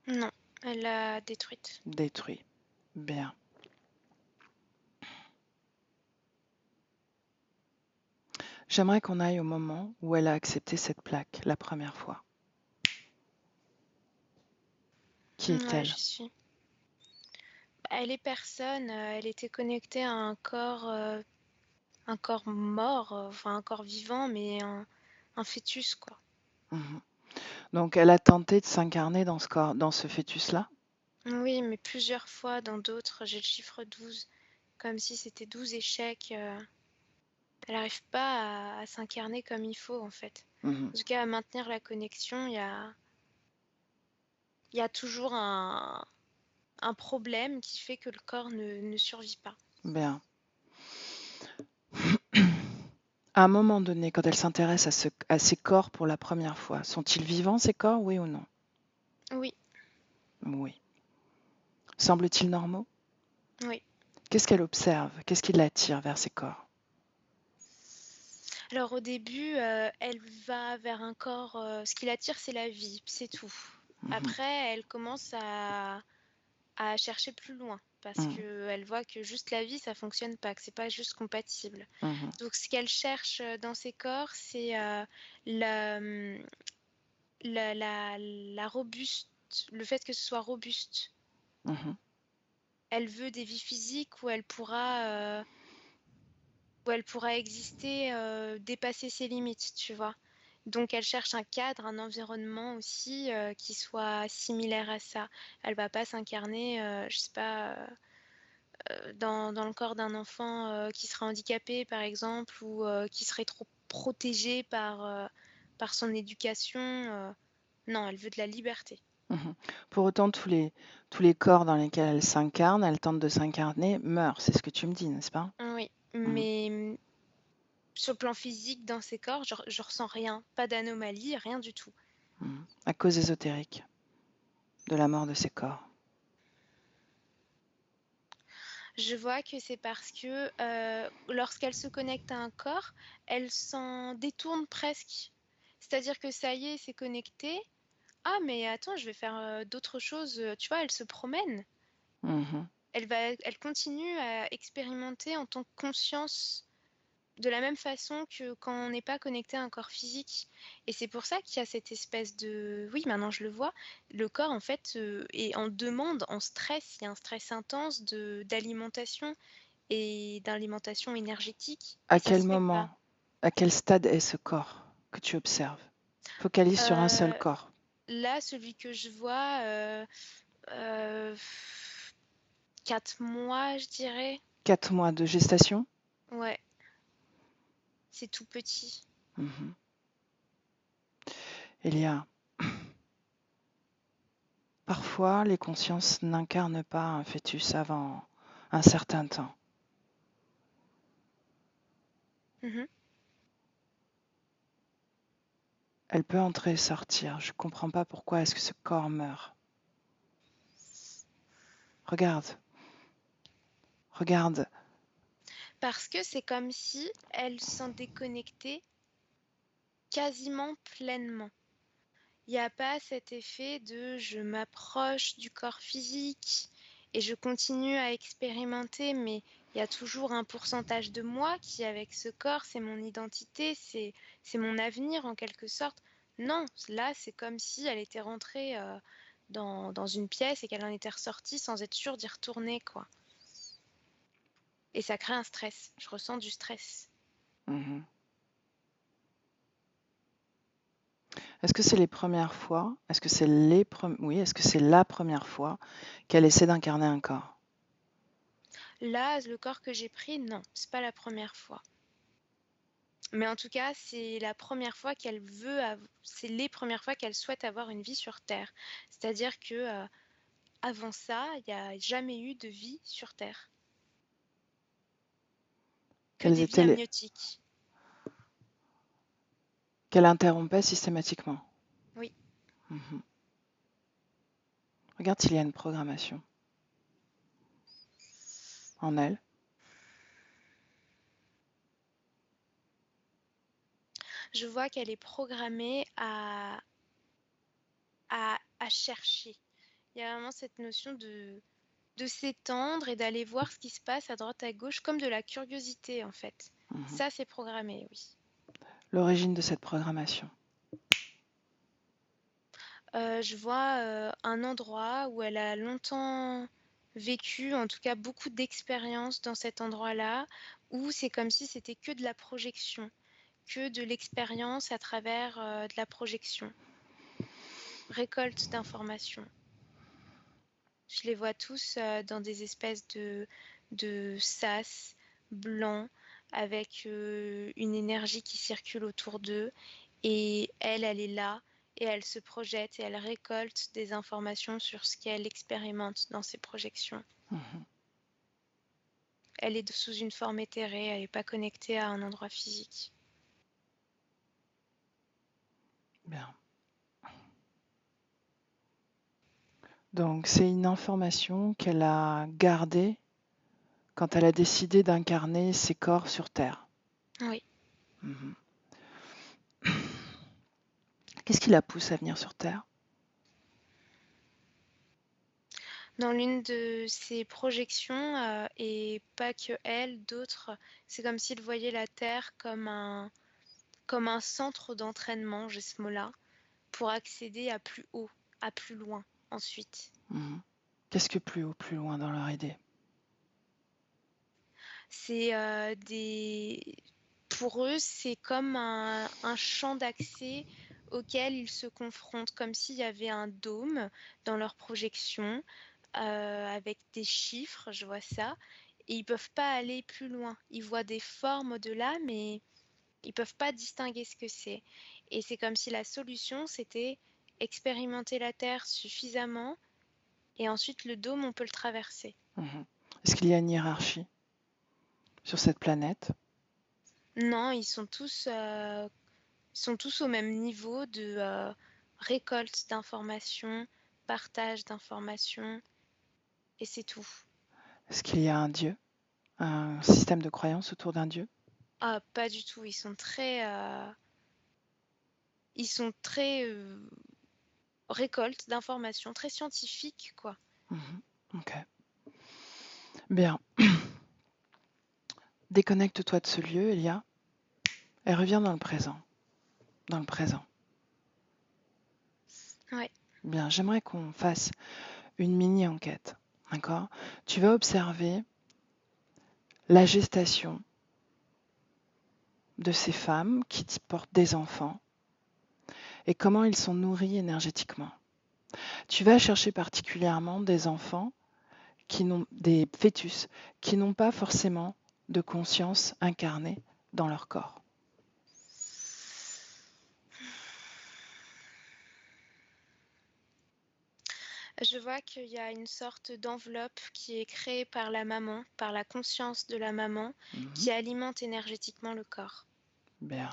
S3: non, elle l'a détruite.
S1: Détruit. Bien. J'aimerais qu'on aille au moment où elle a accepté cette plaque, la première fois. Qui
S3: Ouais,
S1: est-elle?
S3: j'y suis. Elle est personne, elle était connectée à un corps mort, enfin un corps vivant, mais un fœtus, quoi.
S1: Mhm. Donc, elle a tenté de s'incarner dans ce corps, dans ce fœtus-là?
S3: Oui, mais plusieurs fois dans d'autres, j'ai le chiffre 12, comme si c'était 12 échecs. Elle n'arrive pas à s'incarner comme il faut, en fait.
S1: Mhm.
S3: En tout cas, à maintenir la connexion, il y a toujours un problème qui fait que le corps ne survit pas.
S1: Bien. À un moment donné, quand elle s'intéresse à ces corps pour la première fois, sont-ils vivants ces corps, oui ou non?
S3: Oui,
S1: Oui. Semblent-ils normaux?
S3: oui.
S1: Qu'est-ce qu'elle observe? Qu'est-ce qui l'attire vers ces corps?
S3: Alors au début, elle va vers un corps, ce qui l'attire, c'est la vie, c'est tout.
S1: Mhm.
S3: Après, elle commence à chercher plus loin parce
S1: Mhm.
S3: qu'elle voit que juste la vie, ça fonctionne pas, que c'est pas juste compatible.
S1: Mhm.
S3: Donc ce qu'elle cherche dans ces corps, c'est la, hum, la robuste, le fait que ce soit robuste.
S1: Mhm.
S3: Elle veut des vies physiques où elle pourra exister, dépasser ses limites, tu vois. Donc elle cherche un cadre, un environnement aussi qui soit similaire à ça. Elle va pas s'incarner, je sais pas, dans le corps d'un enfant qui serait handicapé, par exemple, ou qui serait trop protégé par son éducation. Non, elle veut de la liberté.
S1: Mhm. Pour autant, tous les corps dans lesquels elle s'incarne, elle tente de s'incarner, meurent. C'est ce que tu me dis, n'est-ce pas?
S3: Oui,
S1: Mhm.
S3: mais sur le plan physique, dans ces corps, je ressens rien, pas d'anomalie, rien du tout.
S1: Mhm. À cause ésotérique de la mort de ces corps.
S3: Je vois que c'est parce que lorsqu'elle se connecte à un corps, elle s'en détourne presque. C'est-à-dire que ça y est, c'est connecté. Ah, mais attends, je vais faire d'autres choses. Tu vois, elle se promène.
S1: Mhm.
S3: Elle continue à expérimenter en tant que conscience de la même façon que quand on n'est pas connecté à un corps physique. Et c'est pour ça qu'il y a cette espèce de... Oui, maintenant je le vois, le corps en fait est en demande, en stress, il y a un stress intense d'alimentation et d'alimentation énergétique.
S1: À
S3: Et ça
S1: quel
S3: se fait pas.
S1: moment, à quel stade est ce corps que tu observes? Focalise sur un seul
S3: Euh,
S1: corps.
S3: Là, celui que je vois, 4 mois, je dirais.
S1: 4 mois de gestation?
S3: Ouais, c'est tout petit.
S1: Mhm. Elia, parfois les consciences n'incarnent pas un fœtus avant un certain temps.
S3: Mhm.
S1: Elle peut entrer et sortir. Je ne comprends pas pourquoi est-ce que ce corps meurt. Regarde, regarde.
S3: Parce que c'est comme si elle s'en déconnectait quasiment pleinement. Il n'y a pas cet effet de je m'approche du corps physique et je continue à expérimenter, mais il y a toujours un pourcentage de moi qui, avec ce corps, c'est mon identité, c'est mon avenir en quelque sorte. Non, là, c'est comme si elle était rentrée dans une pièce et qu'elle en était ressortie sans être sûre d'y retourner, quoi. Et ça crée un stress. Je ressens du stress.
S1: Mhm. Est-ce que c'est les premières fois? Est-ce que c'est oui, est-ce que c'est la première fois qu'elle essaie d'incarner un corps?
S3: Là, le corps que j'ai pris, non, c'est pas la première fois. Mais en tout cas, c'est la première fois qu'elle c'est les premières fois qu'elle souhaite avoir une vie sur Terre. C'est-à-dire que avant ça, il n'y a jamais eu de vie sur Terre, que
S1: Quelles
S3: des vies
S1: étaient les...
S3: amniotiques.
S1: Qu'elle interrompait systématiquement.
S3: Oui,
S1: Mhm. Regarde s'il y a une programmation en elle.
S3: je vois qu'elle est programmée à chercher. Il y a vraiment cette notion de s'étendre et d'aller voir ce qui se passe à droite à gauche, comme de la curiosité en fait.
S1: Mhm.
S3: Ça, c'est programmé, oui.
S1: L'origine de cette programmation.
S3: Je vois un endroit où elle a longtemps vécu, en tout cas beaucoup d'expérience dans cet endroit-là, où c'est comme si c'était que de la projection, que de l'expérience à travers de la projection, récolte d'informations. Je les vois tous dans des espèces de sas blancs avec une énergie qui circule autour d'eux. Et elle est là et elle se projette et elle récolte des informations sur ce qu'elle expérimente dans ses projections.
S1: Mhm.
S3: Elle est sous une forme éthérée, elle n'est pas connectée à un endroit physique.
S1: Bien. Donc c'est une information qu'elle a gardée quand elle a décidé d'incarner ses corps sur Terre.
S3: Oui.
S1: Mhm. Qu'est-ce qui la pousse à venir sur Terre?
S3: Dans l'une de ses projections, et pas que elle, d'autres, c'est comme s'ils voyaient la Terre comme un centre d'entraînement, j'ai ce mot-là, pour accéder à plus haut, à plus loin ensuite.
S1: Mhm. Qu'est-ce que plus haut, plus loin dans leur idée?
S3: C'est Pour eux, c'est comme un champ d'accès auquel ils se confrontent, comme s'il y avait un dôme dans leur projection, avec des chiffres, je vois ça, et ils peuvent pas aller plus loin. Ils voient des formes au-delà, mais ils peuvent pas distinguer ce que c'est. Et c'est comme si la solution, c'était expérimenter la Terre suffisamment, et ensuite le dôme, on peut le traverser.
S1: Mhm. Est-ce qu'il y a une hiérarchie sur cette planète?
S3: Non, ils sont tous au même niveau de récolte d'informations, partage d'informations, et c'est tout.
S1: Est-ce qu'il y a un Dieu? Un système de croyance autour d'un Dieu?
S3: Ah, pas du tout. Ils sont très récolte d'informations, très scientifiques, quoi.
S1: Mhm. Ok. Bien. Déconnecte-toi de ce lieu, Elia, et reviens dans le présent. Dans le présent.
S3: Ouais.
S1: Bien, j'aimerais qu'on fasse une mini-enquête. D'accord? Tu vas observer la gestation de ces femmes qui portent des enfants et comment ils sont nourris énergétiquement. Tu vas chercher particulièrement des enfants des fœtus qui n'ont pas forcément de conscience incarnée dans leur corps.
S3: Je vois qu'il y a une sorte d'enveloppe qui est créée par la maman, par la conscience de la maman, qui alimente énergétiquement le corps.
S1: Bien.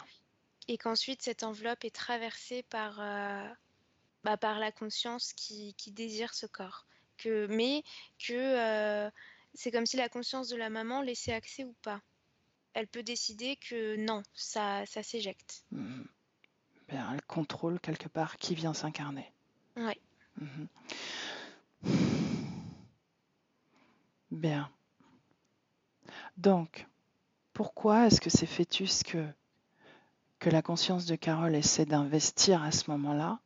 S3: Et qu'ensuite, cette enveloppe est traversée par la conscience qui désire ce corps. Mais que c'est comme si la conscience de la maman laissait accès ou pas. Elle peut décider que non, ça s'éjecte.
S1: Bien, elle contrôle quelque part qui vient s'incarner.
S3: Ouais.
S1: Bien. Donc, pourquoi est-ce que ces fœtus que la conscience de Carole essaie d'investir à ce moment-là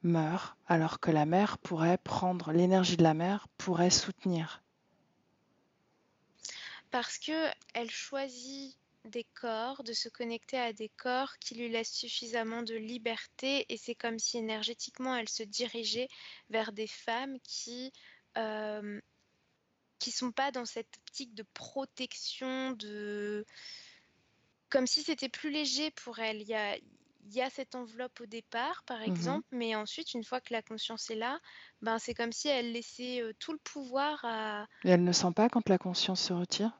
S1: meurent alors que la mère pourrait prendre l'énergie de la mère pourrait soutenir?
S3: Parce que elle choisit des corps, de se connecter à des corps qui lui laissent suffisamment de liberté, et c'est comme si énergétiquement elle se dirigeait vers des femmes qui sont pas dans cette optique de protection, comme si c'était plus léger pour elle. Il y a cette enveloppe au départ, par exemple, mais ensuite, une fois que la conscience est là, c'est comme si elle laissait tout le pouvoir à...
S1: Et elle ne sent pas quand la conscience se retire?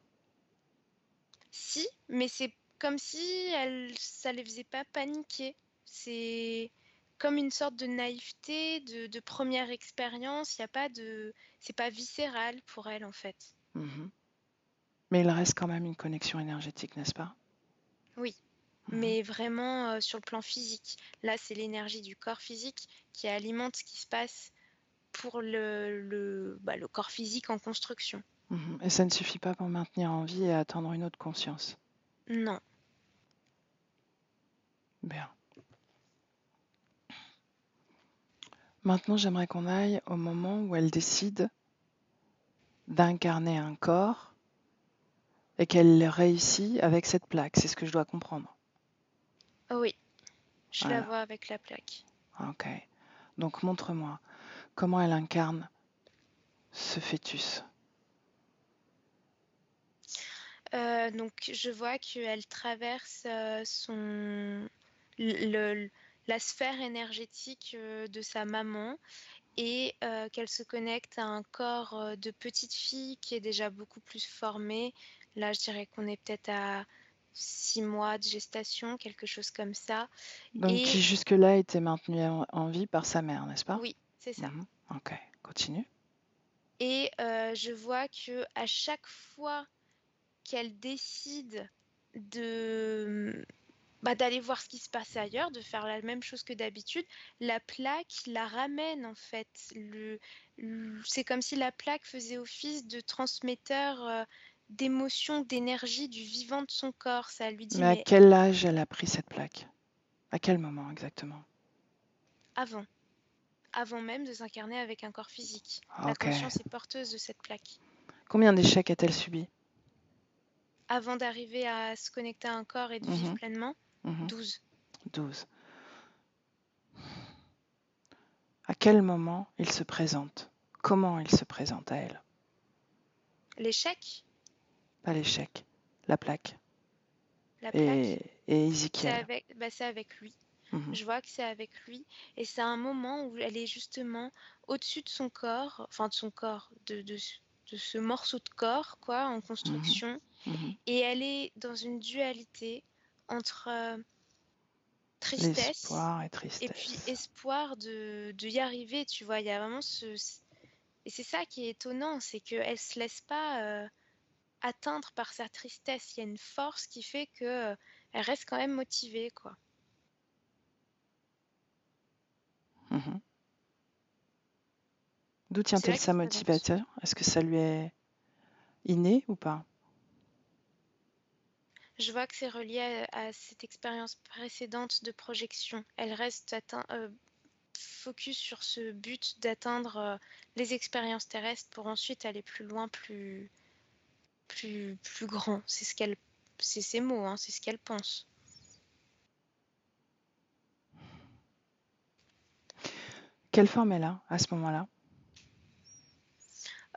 S3: Si, mais c'est comme si ça les faisait pas paniquer. C'est comme une sorte de naïveté, de première expérience. Il y a pas de... C'est pas viscéral pour elle, en fait.
S1: Mais il reste quand même une connexion énergétique, n'est-ce pas?
S3: Oui, mais vraiment sur le plan physique. Là, c'est l'énergie du corps physique qui alimente ce qui se passe pour le corps physique en construction.
S1: Et ça ne suffit pas pour maintenir en vie et atteindre une autre conscience?
S3: Non.
S1: Bien. Maintenant, j'aimerais qu'on aille au moment où elle décide d'incarner un corps et qu'elle réussit avec cette plaque. C'est ce que je dois comprendre.
S3: Oui, je la
S1: Voilà.
S3: vois avec la plaque.
S1: Ok. Donc, montre-moi comment elle incarne ce fœtus.
S3: Donc, je vois qu'elle traverse la sphère énergétique de sa maman, et qu'elle se connecte à un corps de petite fille qui est déjà beaucoup plus formé. Là, je dirais qu'on est peut-être à 6 mois de gestation, quelque chose comme ça.
S1: Donc, qui
S3: Et
S1: jusque-là était maintenue en vie par sa mère, n'est-ce pas?
S3: oui, c'est ça.
S1: Ok, continue.
S3: Et je vois que à chaque fois qu'elle décide d'aller voir ce qui se passe ailleurs, de faire la même chose que d'habitude, la plaque la ramène en fait. C'est comme si la plaque faisait office de transmetteur d'émotions, d'énergie, du vivant de son corps. Ça lui dit,
S1: Mais à
S3: mais
S1: quel âge elle a pris cette plaque? À quel moment exactement?
S3: avant même de s'incarner avec un corps physique. La
S1: Ok.
S3: conscience est porteuse de cette plaque.
S1: Combien d'échecs a-t-elle subi?
S3: Avant d'arriver à se connecter à un corps et de vivre pleinement, 12.
S1: 12. À quel moment il se présente? Comment il se présente à elle?
S3: L'échec,
S1: Pas l'échec, la plaque.
S3: la plaque,
S1: Et Ezekiel.
S3: c'est avec lui. Je vois que c'est avec lui, et c'est un moment où elle est justement au-dessus de son corps, enfin de son corps, de ce morceau de corps, quoi, en construction, et elle est dans une dualité entre tristesse
S1: L'espoir et
S3: et
S1: tristesse.
S3: puis espoir de y arriver, tu vois. Il y a vraiment et c'est ça qui est étonnant, c'est qu'elle se laisse pas atteindre par sa tristesse. Il y a une force qui fait que elle reste quand même motivée, quoi.
S1: D'où
S3: C'est
S1: tient-elle
S3: là
S1: sa
S3: qu'il présente.
S1: motivation? Est-ce que ça lui est inné ou pas?
S3: Je vois que c'est relié à cette expérience précédente de projection. Elle reste focus sur ce but d'atteindre les expériences terrestres pour ensuite aller plus loin, plus grand. C'est ses mots, hein, c'est ce qu'elle pense.
S1: Quelle forme elle a à ce moment-là?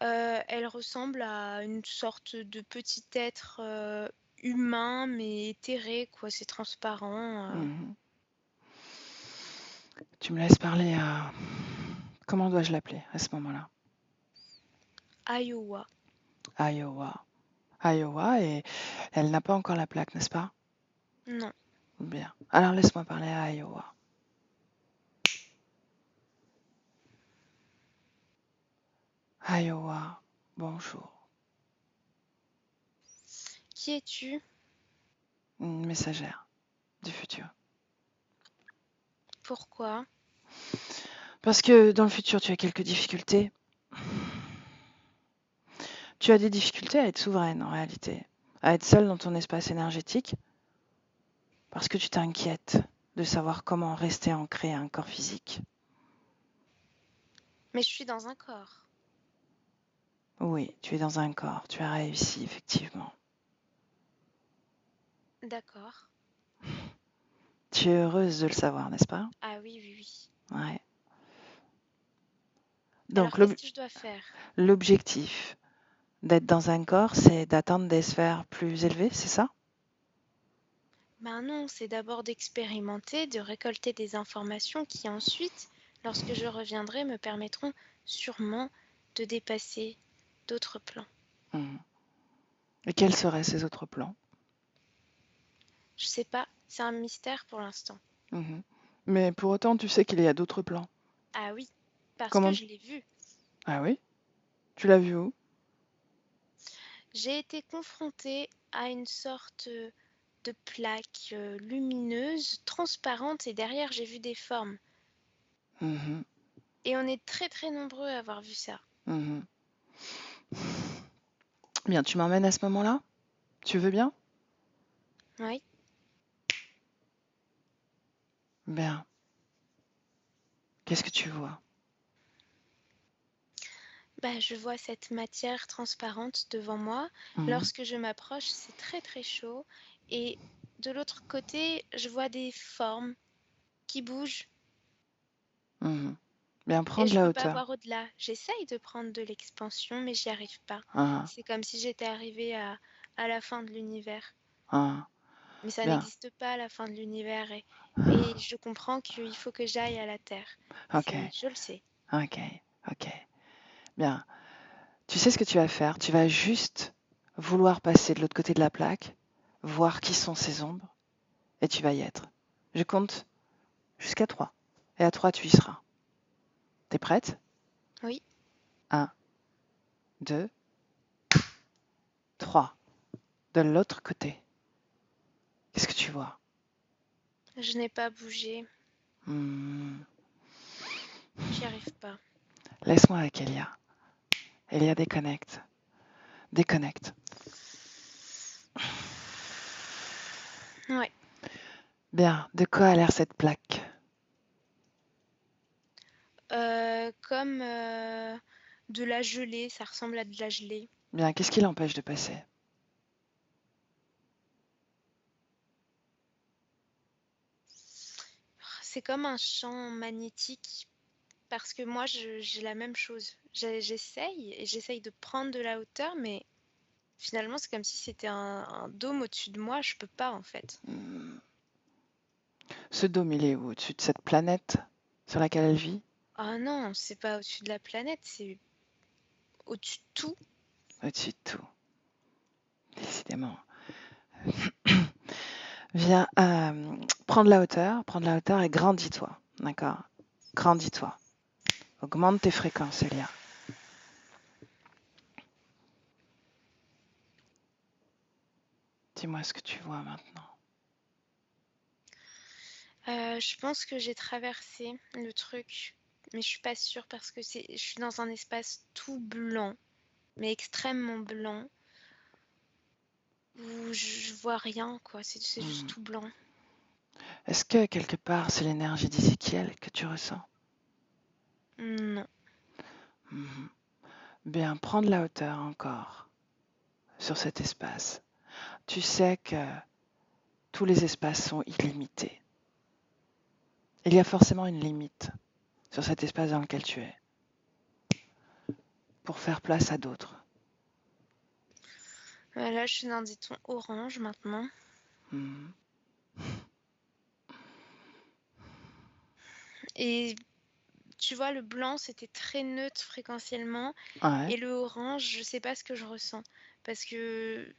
S3: Elle ressemble à une sorte de petit être humain, mais éthéré, quoi. C'est transparent.
S1: Mhm. Tu me laisses parler à... Comment dois-je l'appeler à ce moment-là?
S3: Iowa.
S1: Iowa. Iowa, et elle n'a pas encore la plaque, n'est-ce pas?
S3: Non.
S1: Bien. Alors laisse-moi parler à Iowa. Iowa, bonjour.
S3: Qui es-tu?
S1: Une messagère du futur.
S3: Pourquoi?
S1: Parce que dans le futur, tu as quelques difficultés. Tu as des difficultés à être souveraine en réalité, à être seule dans ton espace énergétique, parce que tu t'inquiètes de savoir comment rester ancré à un corps physique.
S3: Mais je suis dans un corps.
S1: Oui, tu es dans un corps, tu as réussi effectivement.
S3: D'accord.
S1: Tu es heureuse de le savoir, n'est-ce pas?
S3: Ah oui, oui, oui.
S1: Ouais.
S3: Alors,
S1: Donc
S3: qu'est-ce que je dois faire?
S1: l'objectif d'être dans un corps, c'est d'atteindre des sphères plus élevées, c'est ça?
S3: Ben non, c'est d'abord d'expérimenter, de récolter des informations qui ensuite, lorsque je reviendrai, me permettront sûrement de dépasser d'autres plans.
S1: Mhm. Et quels seraient ces autres plans?
S3: Je sais pas, c'est un mystère pour l'instant.
S1: Mhm. Mais pour autant, tu sais qu'il y a d'autres plans.
S3: Ah oui, parce que
S1: Comment?
S3: je l'ai vu.
S1: Ah oui? Tu l'as vu où?
S3: J'ai été confrontée à une sorte de plaque lumineuse, transparente, et derrière j'ai vu des formes.
S1: Mhm.
S3: Et on est très très nombreux à avoir vu ça.
S1: Mhm. Bien, tu m'emmènes à ce moment-là? Tu veux bien?
S3: Oui.
S1: Bien. Qu'est-ce que tu vois?
S3: Bah, je vois cette matière transparente devant moi.
S1: Mhm.
S3: Lorsque je m'approche, c'est très très chaud. Et de l'autre côté, je vois des formes qui bougent.
S1: Mhm. Bien, prends
S3: Et
S1: de
S3: je
S1: la
S3: peux pas
S1: hauteur.
S3: voir au-delà. J'essaye de prendre de l'expansion, mais j'y arrive pas.
S1: Ah,
S3: C'est comme si j'étais arrivée à la fin de l'univers.
S1: ah.
S3: Mais ça
S1: Bien.
S3: n'existe pas la fin de l'univers et je comprends qu'il faut que j'aille à la Terre.
S1: Ok,
S3: Je le sais.
S1: ok, ok. Bien. Tu sais ce que tu vas faire? Tu vas juste vouloir passer de l'autre côté de la plaque, voir qui sont ces ombres, et tu vas y être. Je compte jusqu'à 3. Et à 3, tu y seras. T'es prête?
S3: Oui,
S1: 1, 2, 3. De l'autre côté. Qu'est-ce que tu vois?
S3: je n'ai pas bougé.
S1: Hmm.
S3: J'y arrive pas.
S1: Laisse-moi avec Elia. Elia, déconnecte. Déconnecte.
S3: Ouais.
S1: Bien. De quoi a l'air cette plaque?
S3: Comme de la gelée, ça ressemble à de la gelée.
S1: Bien. Qu'est-ce qui l'empêche de passer?
S3: C'est comme un champ magnétique parce que moi j'ai la même chose. J'essaye de prendre de la hauteur, mais finalement c'est comme si c'était un dôme au-dessus de moi. Je peux pas en fait.
S1: Hmm. Ce dôme, il est où? Au-dessus de cette planète sur laquelle elle vit?
S3: Ah non, c'est pas au-dessus de la planète, c'est au-dessus de tout.
S1: Au-dessus de tout. Décidément. Viens, prends de la hauteur et grandis-toi. D'accord? Grandis-toi. Augmente tes fréquences, Elia. Dis-moi ce que tu vois maintenant.
S3: Je pense que j'ai traversé le truc, mais je suis pas sûre parce que je suis dans un espace tout blanc, mais extrêmement blanc, où je vois rien, quoi. C'est juste
S1: Hmm.
S3: tout blanc.
S1: Est-ce que quelque part c'est l'énergie d'Ézéchiel que tu ressens?
S3: Non.
S1: Mhm. Bien, prends de la hauteur encore sur cet espace. Tu sais que tous les espaces sont illimités. Il y a forcément une limite sur cet espace dans lequel tu es pour faire place à d'autres.
S3: Là, je suis dans des tons orange maintenant.
S1: Mhm.
S3: Et tu vois, le blanc, c'était très neutre fréquentiellement.
S1: Ouais,
S3: Et le orange, je sais pas ce que je ressens. Parce que,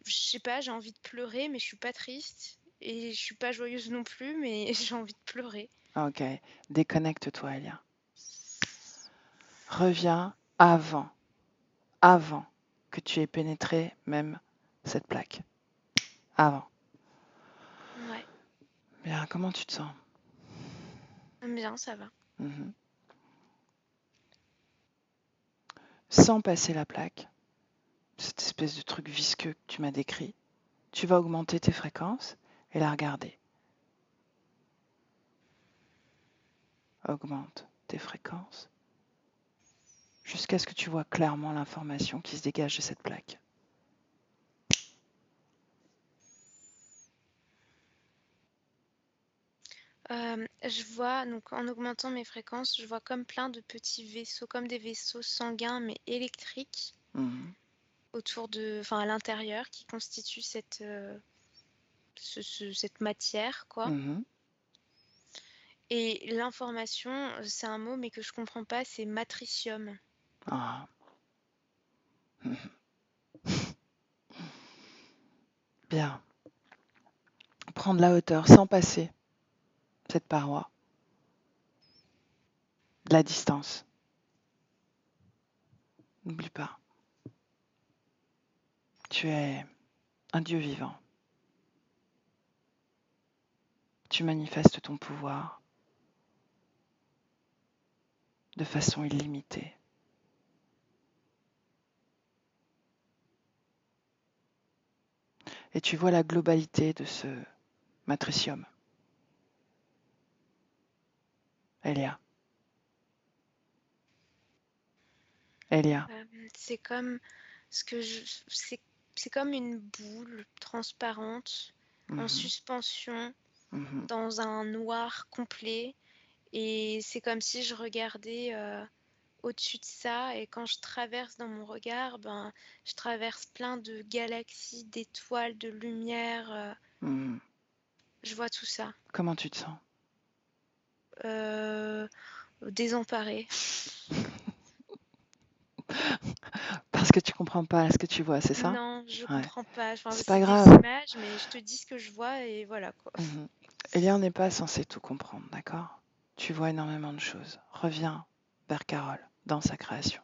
S3: je sais pas, j'ai envie de pleurer, mais je suis pas triste. Et je suis pas joyeuse non plus, mais j'ai envie de pleurer.
S1: ok. Déconnecte-toi, Elia. Reviens avant que tu aies pénétré même cette plaque. Avant.
S3: Ouais,
S1: Bien, comment tu te sens?
S3: bien, ça va.
S1: Mhm. Sans passer la plaque, cette espèce de truc visqueux que tu m'as décrit, tu vas augmenter tes fréquences et la regarder. Augmente tes fréquences jusqu'à ce que tu vois clairement l'information qui se dégage de cette plaque.
S3: Je vois, donc en augmentant mes fréquences, je vois comme plein de petits vaisseaux, comme des vaisseaux sanguins mais électriques
S1: Mhm.
S3: autour de, enfin à l'intérieur, qui constituent cette matière, quoi.
S1: Mhm.
S3: Et l'information, c'est un mot mais que je comprends pas, c'est matricium.
S1: Ah. Mhm. Bien. Prendre la hauteur sans passer cette paroi, de la distance. N'oublie pas, tu es un Dieu vivant. Tu manifestes ton pouvoir de façon illimitée. Et tu vois la globalité de ce matricium. Elia. Elia.
S3: C'est comme ce que je, c'est comme une boule transparente en
S1: Mhm.
S3: suspension
S1: Mhm.
S3: dans un noir complet. Et c'est comme si je regardais au-dessus de ça. Et quand je traverse dans mon regard, ben, je traverse plein de galaxies, d'étoiles, de lumière.
S1: Mhm.
S3: Je vois tout ça.
S1: Comment tu te sens?
S3: Désemparée.
S1: Parce que tu comprends pas ce que tu vois, c'est ça?
S3: Non, je
S1: Ouais.
S3: comprends pas. Enfin,
S1: C'est pas
S3: c'est des
S1: grave.
S3: images, mais je te dis ce que je vois et voilà quoi.
S1: Mhm. Elia, on n'est pas censé tout comprendre, d'accord? Tu vois énormément de choses. Reviens vers Carole dans sa création.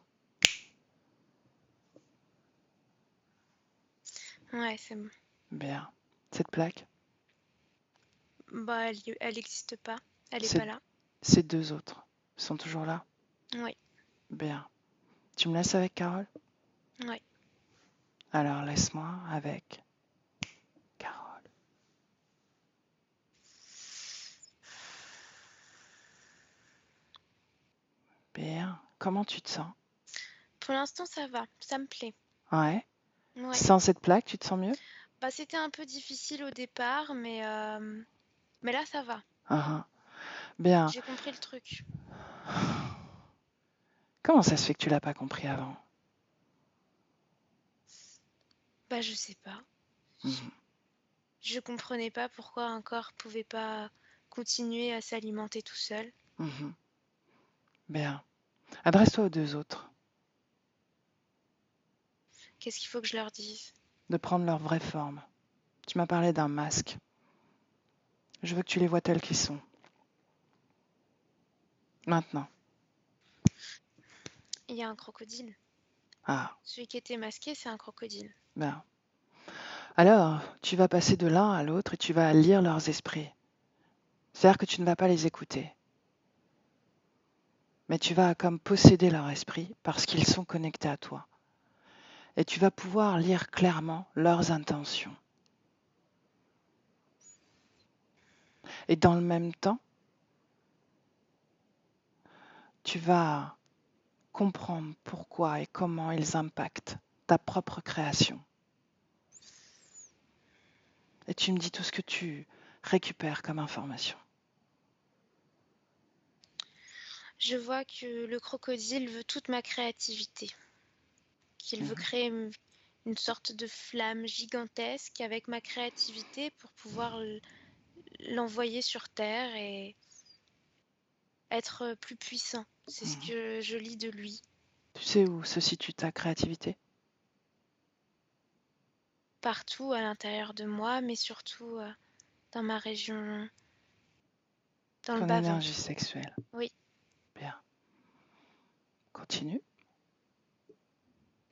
S3: Ouais, c'est bon.
S1: Bien. Cette plaque,
S3: Bah, elle existe pas. Elle est
S1: ces,
S3: pas là.
S1: ces deux autres sont toujours là?
S3: Oui,
S1: Bien. Tu me laisses avec Carole?
S3: oui.
S1: Alors laisse-moi avec Carole. Bien. Comment tu te sens?
S3: Pour l'instant, ça va. Ça me plaît.
S1: Ouais.
S3: Ouais.
S1: Sans cette plaque, tu te sens mieux?
S3: Bah, c'était un peu difficile au départ, mais là, ça va.
S1: Ah, bien.
S3: J'ai compris le truc.
S1: Comment ça se fait que tu l'as pas compris avant?
S3: Bah, je sais pas.
S1: Mhm.
S3: Je comprenais pas pourquoi un corps pouvait pas continuer à s'alimenter tout seul.
S1: Mhm. Bien. Adresse-toi aux deux autres,
S3: Qu'est-ce qu'il faut que je leur dise?
S1: de prendre leur vraie forme. Tu m'as parlé d'un masque. Je veux que tu les vois tels qu'ils sont. Maintenant.
S3: Il y a un crocodile.
S1: Ah,
S3: Celui qui était masqué, c'est un crocodile.
S1: bien. Alors, tu vas passer de l'un à l'autre et tu vas lire leurs esprits. C'est-à-dire que tu ne vas pas les écouter, mais tu vas comme posséder leur esprit parce qu'ils sont connectés à toi. Et tu vas pouvoir lire clairement leurs intentions. Et dans le même temps, tu vas comprendre pourquoi et comment ils impactent ta propre création. Et tu me dis tout ce que tu récupères comme information.
S3: Je vois que le crocodile veut toute ma créativité, qu'il veut
S1: Mhm.
S3: créer une sorte de flamme gigantesque avec ma créativité pour pouvoir l'envoyer sur Terre et être plus puissant. C'est ce
S1: Mhm.
S3: que je lis de lui.
S1: Tu sais où se situe ta créativité?
S3: Partout à l'intérieur de moi, mais surtout dans ma région, dans le
S1: Ton énergie
S3: bas-ventre.
S1: sexuelle.
S3: Oui.
S1: Bien. Continue.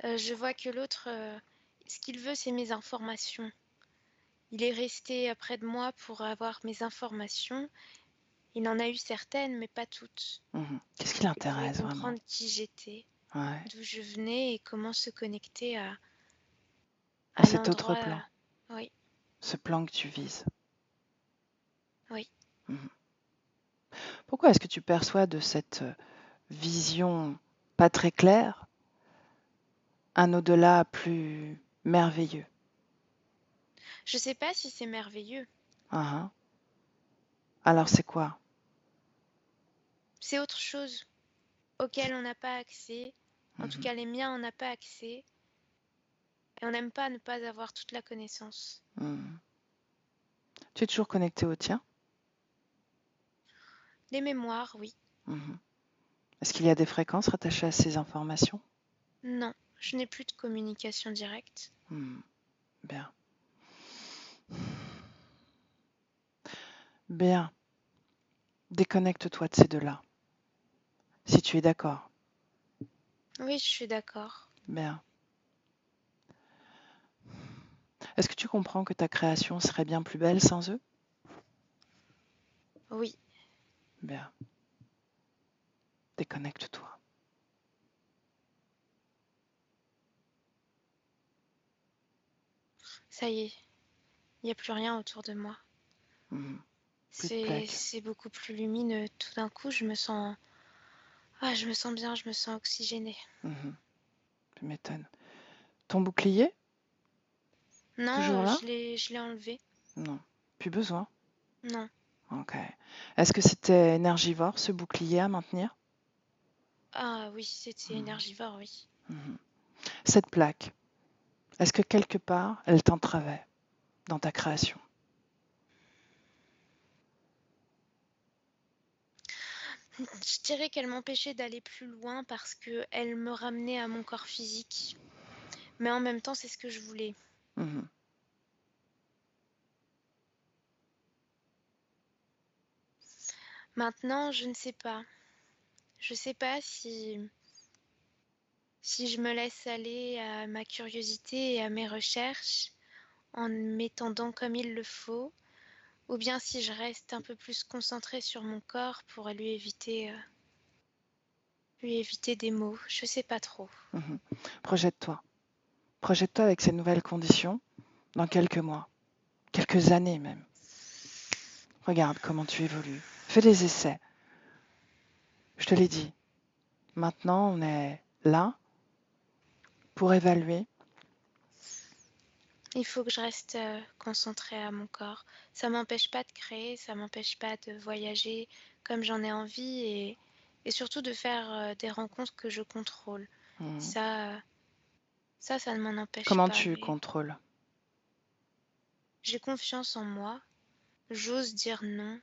S3: Je vois que l'autre, ce qu'il veut, c'est mes informations. Il est resté près de moi pour avoir mes informations. Il en a eu certaines, mais pas toutes.
S1: Mhm. Qu'est-ce qui
S3: Il voulait
S1: l'intéresse vraiment?
S3: comprendre qui j'étais,
S1: Ouais.
S3: d'où je venais et comment se connecter
S1: À
S3: à
S1: cet autre
S3: l'endroit.
S1: plan,
S3: Oui,
S1: ce plan que tu vises.
S3: oui.
S1: Mhm. Pourquoi est-ce que tu perçois de cette vision pas très claire un au-delà plus merveilleux?
S3: Je sais pas si c'est merveilleux.
S1: Ah, ah. Alors c'est quoi?
S3: C'est autre chose auquel on n'a pas accès. En tout
S1: Mhm.
S3: cas, les miens, on n'a pas accès. Et on n'aime pas ne pas avoir toute la connaissance.
S1: Mhm. Tu es toujours connecté au tien?
S3: Les mémoires, oui.
S1: Mhm. Est-ce qu'il y a des fréquences rattachées à ces informations?
S3: Non, je n'ai plus de communication directe.
S1: Mhm. Bien. Bien. Déconnecte-toi de ces deux-là, si tu es d'accord.
S3: Oui, je suis d'accord.
S1: Bien. Est-ce que tu comprends que ta création serait bien plus belle sans eux?
S3: Oui,
S1: Bien. Déconnecte-toi.
S3: ça y est, il n'y a plus rien autour de moi.
S1: Mhm. Plus de
S3: C'est
S1: plaques.
S3: c'est beaucoup plus lumineux. Tout d'un coup, je me sens bien, je me sens oxygénée.
S1: Mhm. Tu m'étonnes. Ton bouclier?
S3: Non,
S1: Toujours là?
S3: je l'ai enlevé.
S1: Non. Plus besoin.
S3: Non.
S1: Ok. Est-ce que c'était énergivore, ce bouclier à maintenir?
S3: Ah oui, c'était
S1: Mhm.
S3: énergivore, oui.
S1: Mhm. Cette plaque, est-ce que quelque part, elle t'entravait dans ta création?
S3: Je dirais qu'elle m'empêchait d'aller plus loin parce que elle me ramenait à mon corps physique. Mais en même temps, c'est ce que je voulais.
S1: Mhm.
S3: Maintenant, je ne sais pas. Je sais pas si je me laisse aller à ma curiosité et à mes recherches en m'étendant comme il le faut, ou bien si je reste un peu plus concentrée sur mon corps pour lui éviter des mots. Je sais pas trop.
S1: Mhm. Projette-toi. Projette-toi avec ces nouvelles conditions dans quelques mois, quelques années même. Regarde comment tu évolues. Fais des essais. Je te l'ai dit. Maintenant, on est là pour évaluer.
S3: Il faut que je reste concentrée à mon corps. Ça m'empêche pas de créer, ça m'empêche pas de voyager comme j'en ai envie et surtout de faire des rencontres que je contrôle.
S1: Mhm.
S3: Ça, ça ne m'en empêche
S1: Comment
S3: pas.
S1: tu contrôles?
S3: J'ai confiance en moi, j'ose dire non,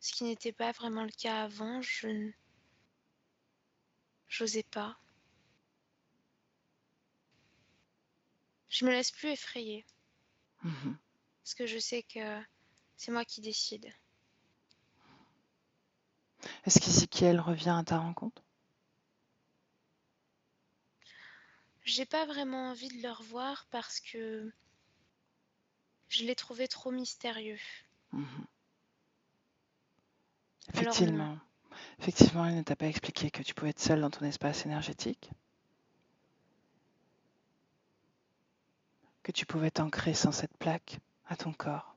S3: ce qui n'était pas vraiment le cas avant, j'osais pas. Je me laisse plus effrayer,
S1: Mhm.
S3: parce que je sais que c'est moi qui décide.
S1: Est-ce qu'Ézéchiel revient à ta rencontre?
S3: J'ai pas vraiment envie de le revoir parce que je l'ai trouvé trop mystérieux.
S1: Mhm.
S3: Alors non.
S1: Effectivement. Effectivement, il ne t'a pas expliqué que tu pouvais être seule dans ton espace énergétique, que tu pouvais t'ancrer sans cette plaque à ton corps.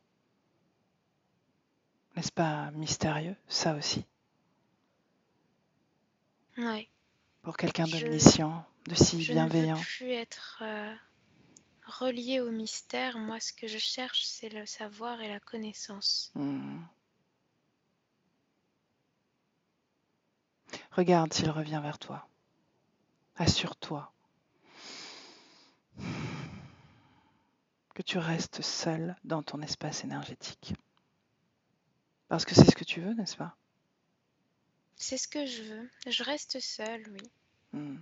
S1: N'est-ce pas mystérieux, ça aussi?
S3: Ouais.
S1: pour quelqu'un
S3: Je,
S1: d'omniscient, de si
S3: je ne veux
S1: bienveillant.
S3: plus être reliée au mystère. Moi, ce que je cherche, c'est le savoir et la connaissance.
S1: Hmm. Regarde s'il revient vers toi. Assure-toi que tu restes seul dans ton espace énergétique. Parce que c'est ce que tu veux, n'est-ce pas?
S3: C'est ce que je veux. Je reste seule, oui.
S1: Hmm.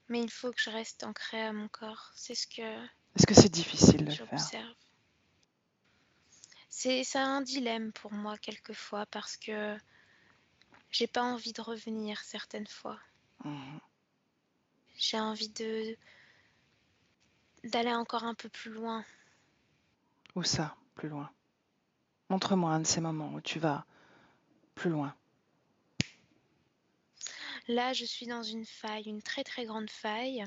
S3: Mais il faut que je reste ancrée à mon corps. C'est ce que
S1: Est-ce que c'est difficile de le faire?
S3: j'observe. C'est un dilemme pour moi quelquefois parce que j'ai pas envie de revenir certaines fois.
S1: Hmm.
S3: J'ai envie d'aller encore un peu plus loin.
S1: Où ça, plus loin? Montre-moi un de ces moments où tu vas plus loin.
S3: Là, je suis dans une faille, une très très grande faille.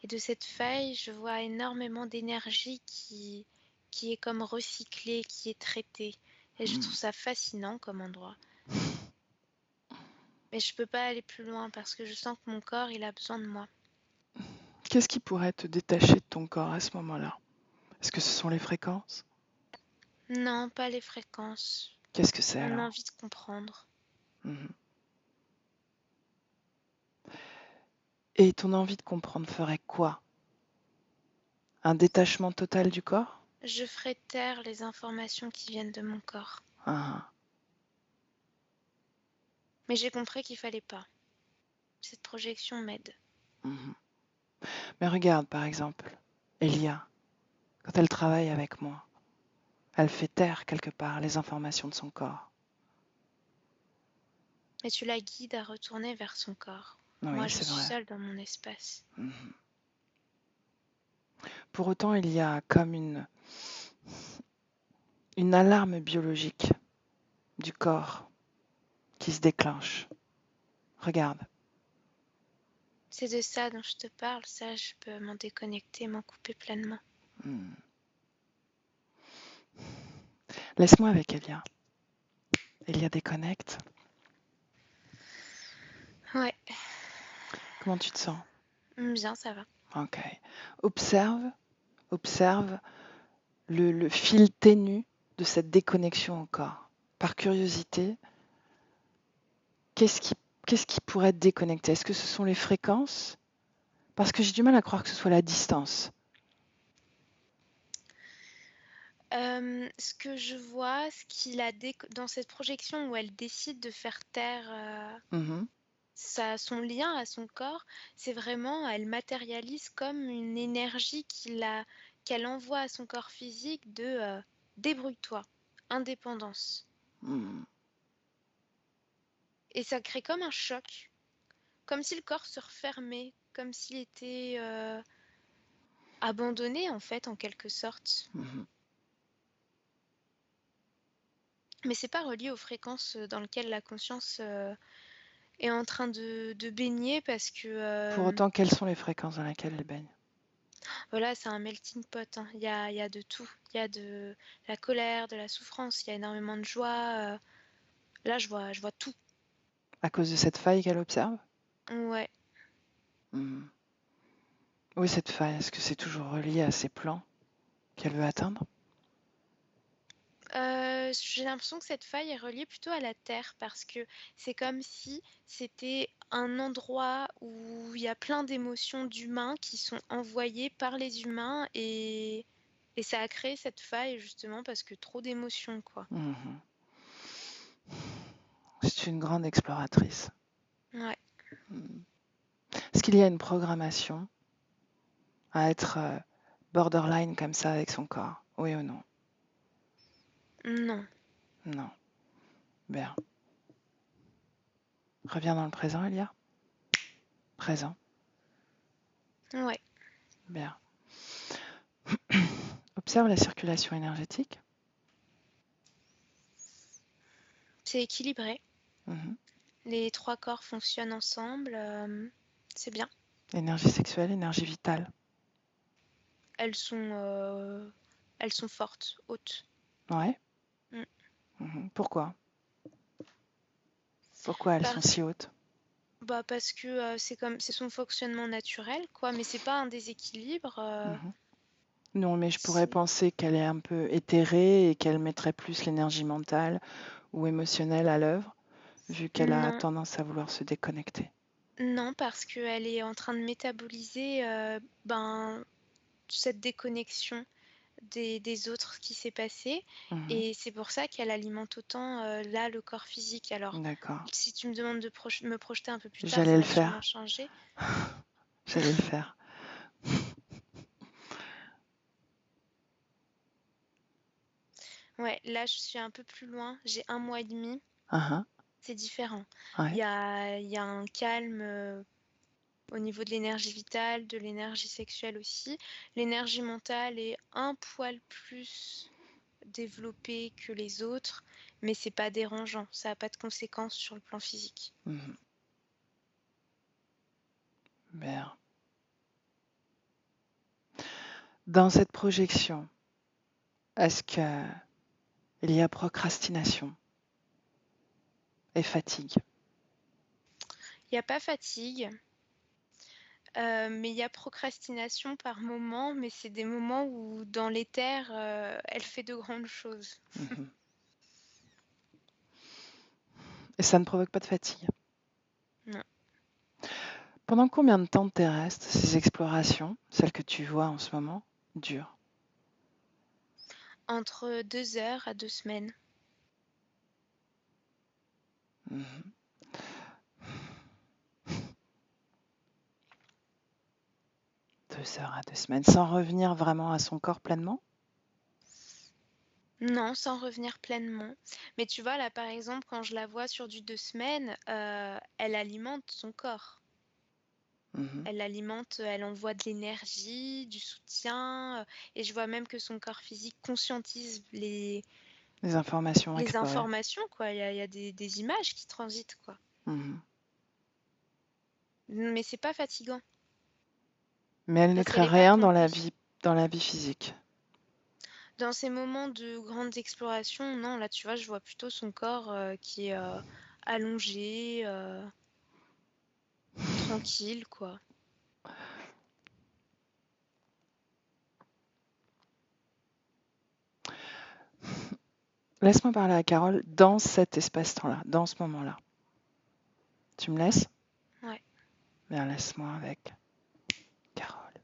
S3: Et de cette faille, je vois énormément d'énergie qui est comme recyclée, qui est traitée. Et je
S1: Hmm.
S3: trouve ça fascinant comme endroit. Mais je peux pas aller plus loin parce que je sens que mon corps, il a besoin de moi.
S1: Qu'est-ce qui pourrait te détacher de ton corps à ce moment-là? Est-ce que ce sont les fréquences?
S3: Non, pas les fréquences.
S1: Qu'est-ce que c'est
S3: Mon
S1: alors?
S3: envie de comprendre.
S1: Mhm. Et ton envie de comprendre ferait quoi? Un détachement total du corps?
S3: Je ferai taire les informations qui viennent de mon corps.
S1: Ah,
S3: Mais j'ai compris qu'il fallait pas. Cette projection m'aide.
S1: mhm. Mais regarde, par exemple, Elia, quand elle travaille avec moi, elle fait taire quelque part les informations de son corps.
S3: Et tu la guides à retourner vers son corps. Moi,
S1: Oui,
S3: je
S1: c'est
S3: suis
S1: vrai.
S3: seule dans mon espace.
S1: Mhm. Pour autant, il y a comme une alarme biologique du corps qui se déclenche. Regarde.
S3: C'est de ça dont je te parle, ça, je peux m'en déconnecter, m'en couper pleinement.
S1: Hmm. Laisse-moi avec Elia. Elia déconnecte.
S3: Ouais,
S1: Comment tu te sens?
S3: bien, ça va.
S1: Ok. Observe le fil ténu de cette déconnexion au corps. Par curiosité, qu'est-ce qui, qu'est-ce qui pourrait te déconnecter? Est-ce que ce sont les fréquences? Parce que j'ai du mal à croire que ce soit la distance.
S3: Ce que je vois, dans cette projection où elle décide de faire taire
S1: Mhm.
S3: son lien à son corps, c'est vraiment, elle matérialise comme une énergie qu'elle envoie à son corps physique de débrouille-toi, indépendance.
S1: Hmm.
S3: Et ça crée comme un choc, comme si le corps se refermait, comme s'il était abandonné en fait, en quelque sorte.
S1: Mhm.
S3: Mais c'est pas relié aux fréquences dans lesquelles la conscience est en train de baigner parce que
S1: Pour autant, quelles sont les fréquences dans lesquelles elle baigne?
S3: voilà, c'est un melting pot, hein. Il y a de tout. Il y a de la colère, de la souffrance, il y a énormément de joie. Là, je vois tout.
S1: À cause de cette faille qu'elle observe?
S3: Ouais.
S1: Hmm. Oui, cette faille, est-ce que c'est toujours relié à ces plans qu'elle veut atteindre?
S3: J'ai l'impression que cette faille est reliée plutôt à la Terre parce que c'est comme si c'était un endroit où il y a plein d'émotions d'humains qui sont envoyées par les humains et ça a créé cette faille justement parce que trop d'émotions, quoi.
S1: Mhm. C'est une grande exploratrice.
S3: Ouais.
S1: Hmm. Est-ce qu'il y a une programmation à être borderline comme ça avec son corps? Oui ou non?
S3: Non.
S1: Non. Bien. Reviens dans le présent, Elia. Présent.
S3: Ouais.
S1: Bien. Observe la circulation énergétique.
S3: C'est équilibré.
S1: Mhm.
S3: Les trois corps fonctionnent ensemble. C'est bien.
S1: Énergie sexuelle, énergie vitale.
S3: Elles sont, euh, elles sont fortes, hautes.
S1: Ouais.
S3: Mm.
S1: Pourquoi? Pourquoi elles sont
S3: Parce,
S1: si hautes?
S3: parce que c'est son fonctionnement naturel, quoi, mais c'est pas un déséquilibre.
S1: Mhm. Non, mais je pourrais
S3: C'est-
S1: penser qu'elle est un peu éthérée et qu'elle mettrait plus l'énergie mentale ou émotionnelle à l'œuvre, vu qu'elle a
S3: Non,
S1: tendance à vouloir se déconnecter.
S3: non, parce qu'elle est en train de métaboliser cette déconnexion des autres qui s'est passé.
S1: Mhm.
S3: Et c'est pour ça qu'elle alimente autant là le corps physique. Alors,
S1: D'accord.
S3: si tu me demandes de me projeter un peu plus tard,
S1: J'allais
S3: ça
S1: le
S3: va sûrement
S1: faire.
S3: changer.
S1: J'allais le faire.
S3: Ouais, là je suis un peu plus loin, j'ai 1 mois et demi,
S1: Ah,
S3: c'est différent.
S1: ah,
S3: Il
S1: ouais.
S3: y a, il y a un calme au niveau de l'énergie vitale, de l'énergie sexuelle aussi. L'énergie mentale est un poil plus développée que les autres, mais c'est pas dérangeant, ça n'a pas de conséquences sur le plan physique.
S1: Mhm. Bien. Dans cette projection, est-ce qu'il y a procrastination et fatigue?
S3: Il n'y a pas fatigue, mais il y a procrastination par moment, mais c'est des moments où dans l'éther, elle fait de grandes choses.
S1: Mhm. Et ça ne provoque pas de fatigue.
S3: Non.
S1: Pendant combien de temps terrestre ces explorations, celles que tu vois en ce moment, durent?
S3: Entre 2 heures à 2 semaines.
S1: Mhm. 2 heures à 2 semaines, sans revenir vraiment à son corps pleinement?
S3: Non, sans revenir pleinement. Mais tu vois, là, par exemple, quand je la vois sur du 2 semaines, elle alimente son corps.
S1: Mhm.
S3: Elle alimente, elle envoie de l'énergie, du soutien, et je vois même que son corps physique conscientise
S1: Les informations
S3: les
S1: explorées.
S3: informations, quoi. Il y a des images qui transitent, quoi.
S1: Mhm.
S3: Mais c'est pas fatigant,
S1: Mais elle ne
S3: parce
S1: crée
S3: qu'elle est pas
S1: rien
S3: accomplie.
S1: dans la vie physique.
S3: Dans ces moments de grandes explorations, non, là, tu vois, je vois plutôt son corps qui est allongé, tranquille, quoi.
S1: Laisse-moi parler à Carole dans cet espace-temps-là, dans ce moment-là. Tu me laisses?
S3: Ouais.
S1: Bien, laisse-moi avec Carole.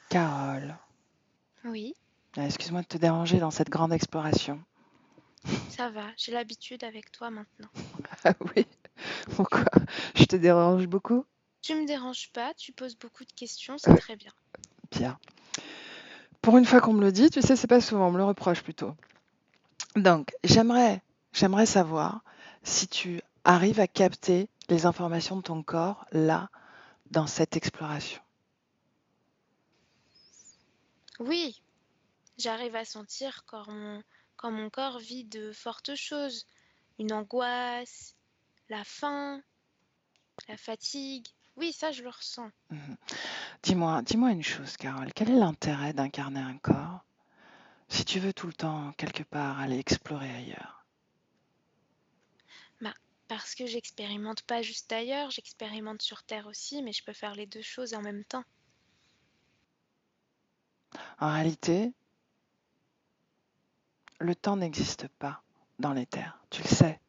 S1: Carole,
S3: Oui,
S1: excuse-moi de te déranger dans cette grande exploration.
S3: ça va, j'ai l'habitude avec toi maintenant.
S1: Ah oui, pourquoi? Je te dérange beaucoup?
S3: Tu me déranges pas, tu poses beaucoup de questions, c'est très bien.
S1: Bien. Pour une fois qu'on me le dit, tu sais, c'est pas souvent, on me le reproche plutôt. Donc, j'aimerais savoir si tu arrives à capter les informations de ton corps là, dans cette exploration.
S3: Oui, j'arrive à sentir quand mon corps vit de fortes choses. Une angoisse, la faim, la fatigue. Oui, ça, je le ressens.
S1: Mhm. Dis-moi une chose, Carole. Quel est l'intérêt d'incarner un corps si tu veux tout le temps, quelque part, aller explorer ailleurs?
S3: Bah, parce que j'expérimente pas juste ailleurs, j'expérimente sur Terre aussi, mais je peux faire les deux choses en même temps.
S1: En réalité, le temps n'existe pas dans les terres. Tu le sais,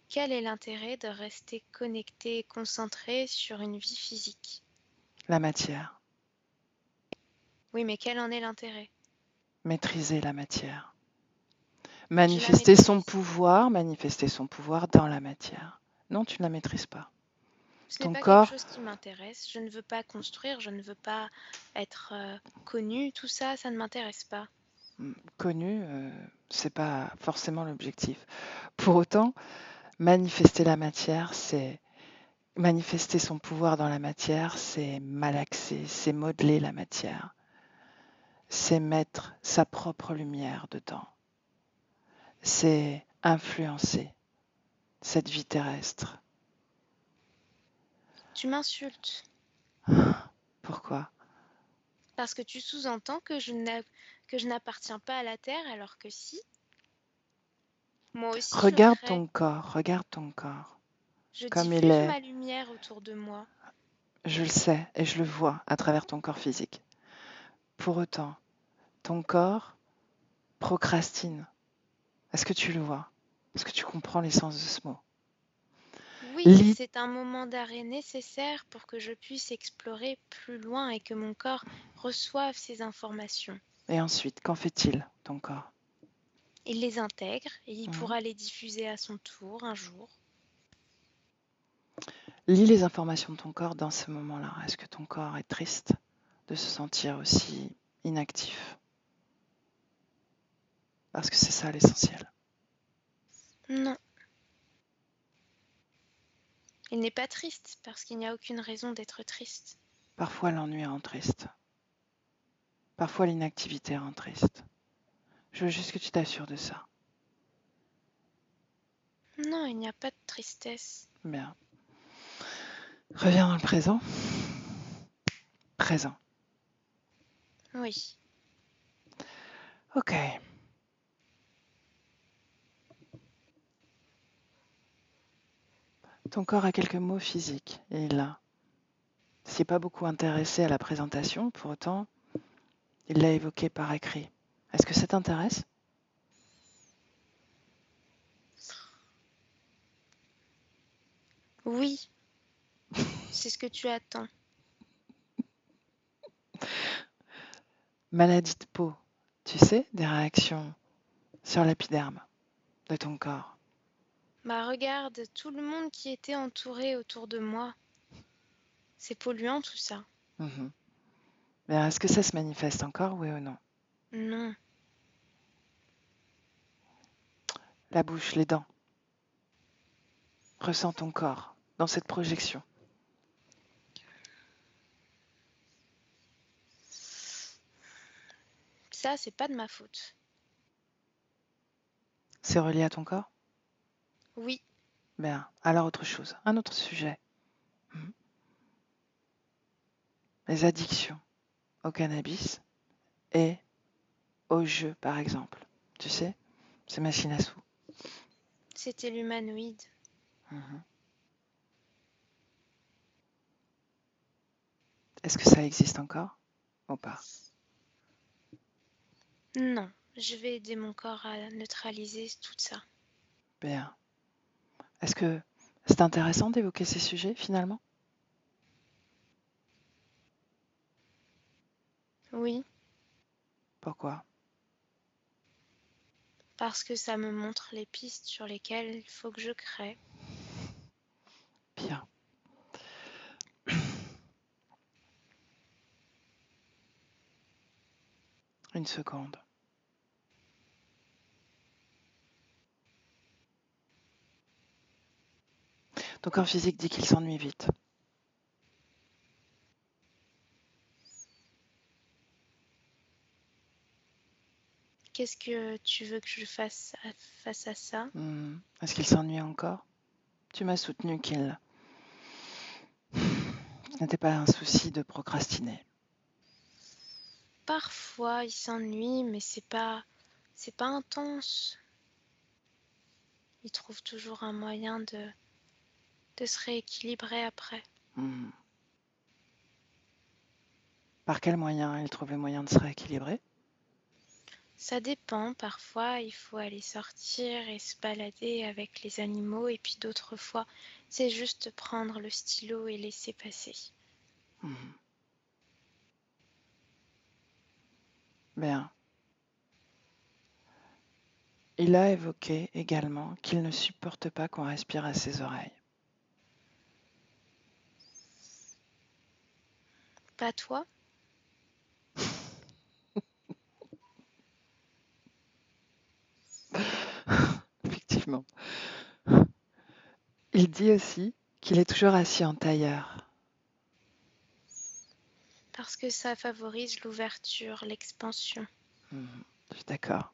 S3: Quel est l'intérêt de rester connecté et concentré sur une vie physique?
S1: la matière,
S3: Oui, mais quel en est l'intérêt?
S1: maîtriser la matière,
S3: Je la maîtrise.
S1: manifester son pouvoir dans la matière. Non, tu ne la maîtrises pas.
S3: Ce n'est
S1: Ton
S3: pas quelque
S1: corps,
S3: chose qui m'intéresse. Je ne veux pas construire, je ne veux pas être connue. Tout ça, ça ne m'intéresse pas.
S1: connu, c'est pas forcément l'objectif. Pour autant, manifester la matière, c'est manifester son pouvoir dans la matière, c'est malaxer, c'est modeler la matière, c'est mettre sa propre lumière dedans, c'est influencer cette vie terrestre.
S3: Tu m'insultes
S1: Pourquoi?
S3: parce que tu sous-entends que je n'appartiens pas à la Terre alors que si. Moi aussi, je le
S1: Regarde
S3: ferais.
S1: ton corps, regarde ton corps,
S3: Je
S1: comme il
S3: diffuse
S1: est.
S3: ma lumière autour de moi.
S1: Je le sais et je le vois à travers ton corps physique. Pour autant, ton corps procrastine. Est-ce que tu le vois? Est-ce que tu comprends l'essence de ce mot?
S3: Oui,
S1: Lis
S3: c'est un moment d'arrêt nécessaire pour que je puisse explorer plus loin et que mon corps reçoive ces informations.
S1: et ensuite, qu'en fait-il, ton corps?
S3: Il les intègre et il
S1: Mhm.
S3: pourra les diffuser à son tour un jour.
S1: Lis les informations de ton corps dans ce moment-là. Est-ce que ton corps est triste de se sentir aussi inactif? Parce que c'est ça l'essentiel.
S3: Non, il n'est pas triste parce qu'il n'y a aucune raison d'être triste.
S1: Parfois l'ennui rend triste. Parfois l'inactivité rend triste. Je veux juste que tu t'assures de ça.
S3: Non, il n'y a pas de tristesse.
S1: Bien. Reviens dans le présent. Présent.
S3: Oui,
S1: Ok. Ton corps a quelques mots physiques et il ne s'est pas beaucoup intéressé à la présentation, pour autant, il l'a évoqué par écrit. Est-ce que ça t'intéresse?
S3: oui, c'est ce que tu attends.
S1: Maladie de peau, tu sais, des réactions sur l'épiderme de ton corps.
S3: Bah regarde, tout le monde qui était entouré autour de moi. C'est polluant tout ça.
S1: Mhm. Mais est-ce que ça se manifeste encore, oui ou non?
S3: Non,
S1: La bouche, les dents. Ressens ton corps dans cette projection.
S3: ça c'est pas de ma faute.
S1: C'est relié à ton corps?
S3: Oui,
S1: Bien, alors autre chose, un autre sujet. Mhm. Les addictions au cannabis et au jeu, par exemple. Tu sais, ces machines à sous.
S3: c'était l'humanoïde.
S1: Mhm. Est-ce que ça existe encore ou pas?
S3: Non, je vais aider mon corps à neutraliser tout ça.
S1: Bien. Est-ce que c'est intéressant d'évoquer ces sujets finalement?
S3: Oui,
S1: Pourquoi?
S3: parce que ça me montre les pistes sur lesquelles il faut que je crée.
S1: Bien. Une seconde. Ton corps physique dit qu'il s'ennuie vite.
S3: Qu'est-ce que tu veux que je fasse face à ça?
S1: Est-ce qu'il s'ennuie encore? Tu m'as soutenu qu'il n'était pas un souci de procrastiner.
S3: Parfois, il s'ennuie, mais c'est pas intense. Il trouve toujours un moyen de se rééquilibrer après.
S1: Hmm. Par quel moyen il trouve le moyen de se rééquilibrer?
S3: Ça dépend, parfois il faut aller sortir et se balader avec les animaux, et puis d'autres fois, c'est juste prendre le stylo et laisser passer.
S1: Hmm. Bien. Il a évoqué également qu'il ne supporte pas qu'on respire à ses oreilles.
S3: Pas toi?
S1: Effectivement. Il dit aussi qu'il est toujours assis en tailleur.
S3: Parce que ça favorise l'ouverture, l'expansion.
S1: Je suis d'accord.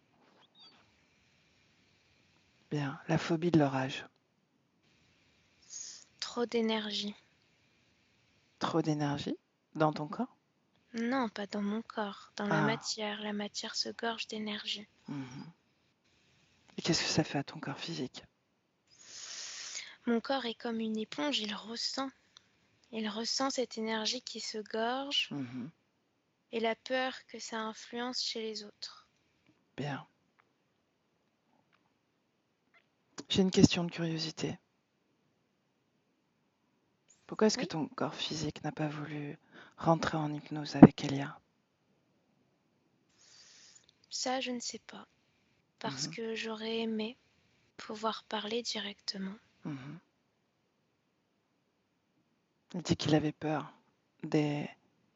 S1: Bien. La phobie de l'orage.
S3: Trop d'énergie.
S1: Trop d'énergie dans ton corps?
S3: Non, pas dans mon corps, dans
S1: Ah.
S3: la matière se gorge d'énergie.
S1: Mhm. Et qu'est-ce que ça fait à ton corps physique?
S3: Mon corps est comme une éponge, il ressent. Il ressent cette énergie qui se gorge
S1: Mhm.
S3: et la peur que ça influence chez les autres.
S1: Bien. J'ai une question de curiosité. Pourquoi est-ce que
S3: Oui,
S1: ton corps physique n'a pas voulu rentrer en hypnose avec Elia?
S3: ça je ne sais pas, parce
S1: Mhm.
S3: que j'aurais aimé pouvoir parler directement.
S1: Mhm. Il dit qu'il avait peur des,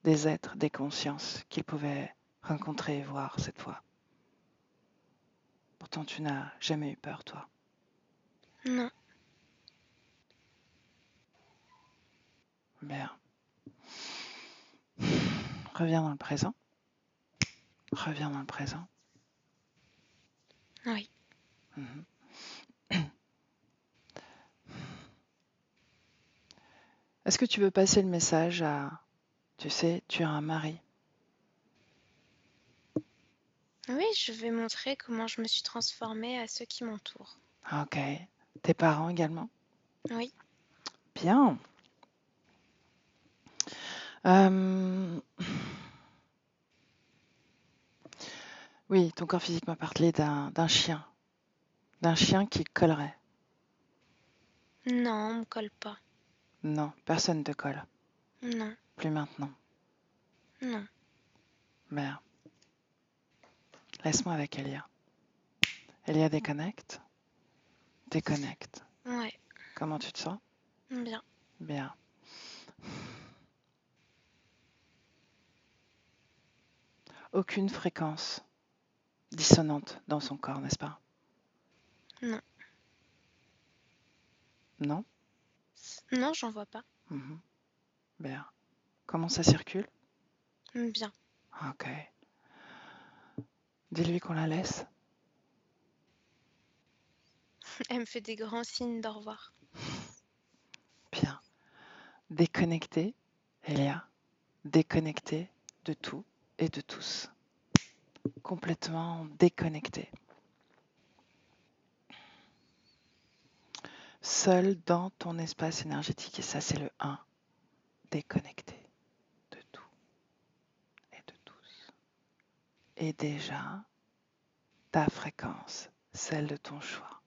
S1: des êtres, des consciences qu'il pouvait rencontrer et voir cette fois. Pourtant, tu n'as jamais eu peur, toi.
S3: Non,
S1: Bien. Reviens dans le présent. Reviens dans le présent.
S3: oui.
S1: Mhm. Est-ce que tu veux passer le message à, tu sais, tu as un mari?
S3: Oui, je vais montrer comment je me suis transformée à ceux qui m'entourent.
S1: Ok. Tes parents également?
S3: Oui,
S1: Bien. Euh, Oui, ton corps physique m'a parlé d'un chien. D'un chien qui collerait.
S3: non, on me colle pas.
S1: Non, personne ne te colle.
S3: Non,
S1: Plus maintenant.
S3: non.
S1: Merde. Laisse-moi avec Elia. Elia déconnecte. Déconnecte.
S3: Ouais,
S1: Comment tu te sens?
S3: bien.
S1: Bien. Aucune fréquence dissonante dans son corps, n'est-ce pas?
S3: Non,
S1: Non?
S3: non, j'en vois pas.
S1: Mhm. Bien. Comment ça circule?
S3: Bien.
S1: Ok. Dis-lui qu'on la laisse.
S3: Elle me fait des grands signes d'au revoir.
S1: Bien. Déconnecté, Elia. Déconnecté de tout et de tous. Complètement déconnecté. Seul dans ton espace énergétique. Et ça, c'est le 1. Déconnecté de tout et de tous. Et déjà, ta fréquence, celle de ton choix,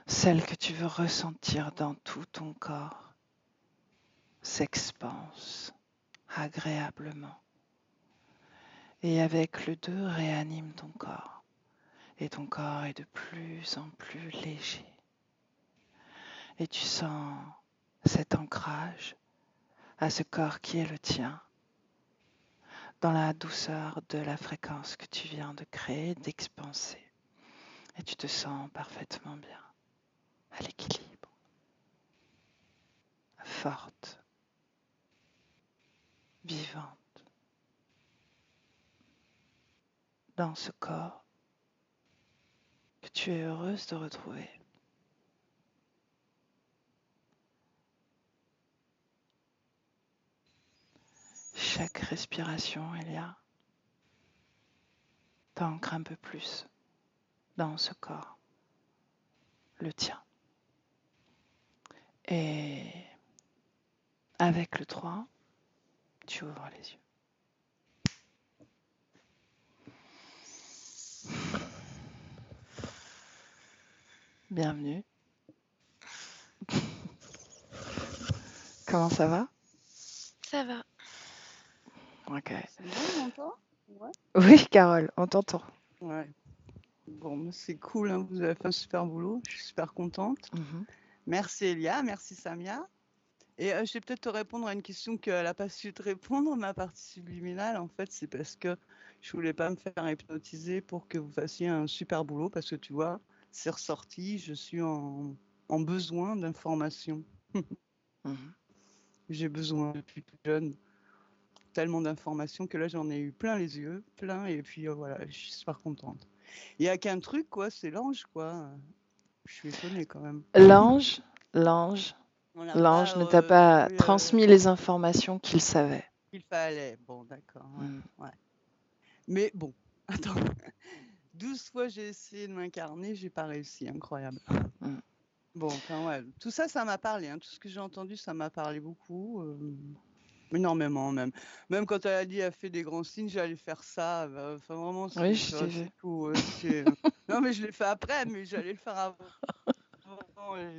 S1: celle que tu veux ressentir dans tout ton corps, s'expanse agréablement. Et avec le 2, réanime ton corps. Et ton corps est de plus en plus léger. Et tu sens cet ancrage à ce corps qui est le tien, dans la douceur de la fréquence que tu viens de créer, d'expanser. Et tu te sens parfaitement bien, à l'équilibre, forte, vivante, dans ce corps que tu es heureuse de retrouver. Chaque respiration, Elia, t'ancre un peu plus dans ce corps, le tien. Et avec le 3, tu ouvres les yeux. Bienvenue. Comment ça va?
S3: Ça va.
S1: Ok.
S2: C'est bon, on m'entend? Ouais.
S1: Oui, Carole, on t'entend.
S2: Ouais. Bon, bah, c'est cool, hein, vous avez fait un super boulot, je suis super contente.
S1: Mhm.
S2: Merci Elia, merci Samia. Et je vais peut-être te répondre à une question qu'elle n'a pas su te répondre, ma partie subliminale. En fait, c'est parce que je voulais pas me faire hypnotiser pour que vous fassiez un super boulot, parce que tu vois, c'est ressorti, je suis en besoin d'informations.
S1: Mhm.
S2: J'ai besoin depuis tout jeune, tellement d'informations que là j'en ai eu plein les yeux, plein, et puis voilà, je suis super contente. Il n'y a qu'un truc, quoi, c'est l'ange, quoi. Je suis étonnée quand même.
S1: L'ange, l'ange,
S2: On n'a
S1: l'ange
S2: pas
S1: ne t'a pas
S2: trouvé
S1: transmis les informations qu'il savait.
S2: qu'il fallait. Bon, d'accord, ouais,
S1: Mhm.
S2: ouais. Mais bon, attends. 12 fois j'ai essayé de m'incarner, j'ai pas réussi, incroyable.
S1: Mm.
S2: Bon, enfin ouais, tout ça, ça m'a parlé, hein. Tout ce que j'ai entendu, ça m'a parlé beaucoup, énormément même. Même quand elle a dit, elle fait des grands signes, j'allais faire ça. Enfin vraiment,
S1: Oui,
S2: c'est
S1: je
S2: tu
S1: t'ai
S2: vois,
S1: vu.
S2: c'est tout. Non, mais je l'ai fait après, mais j'allais le faire avant.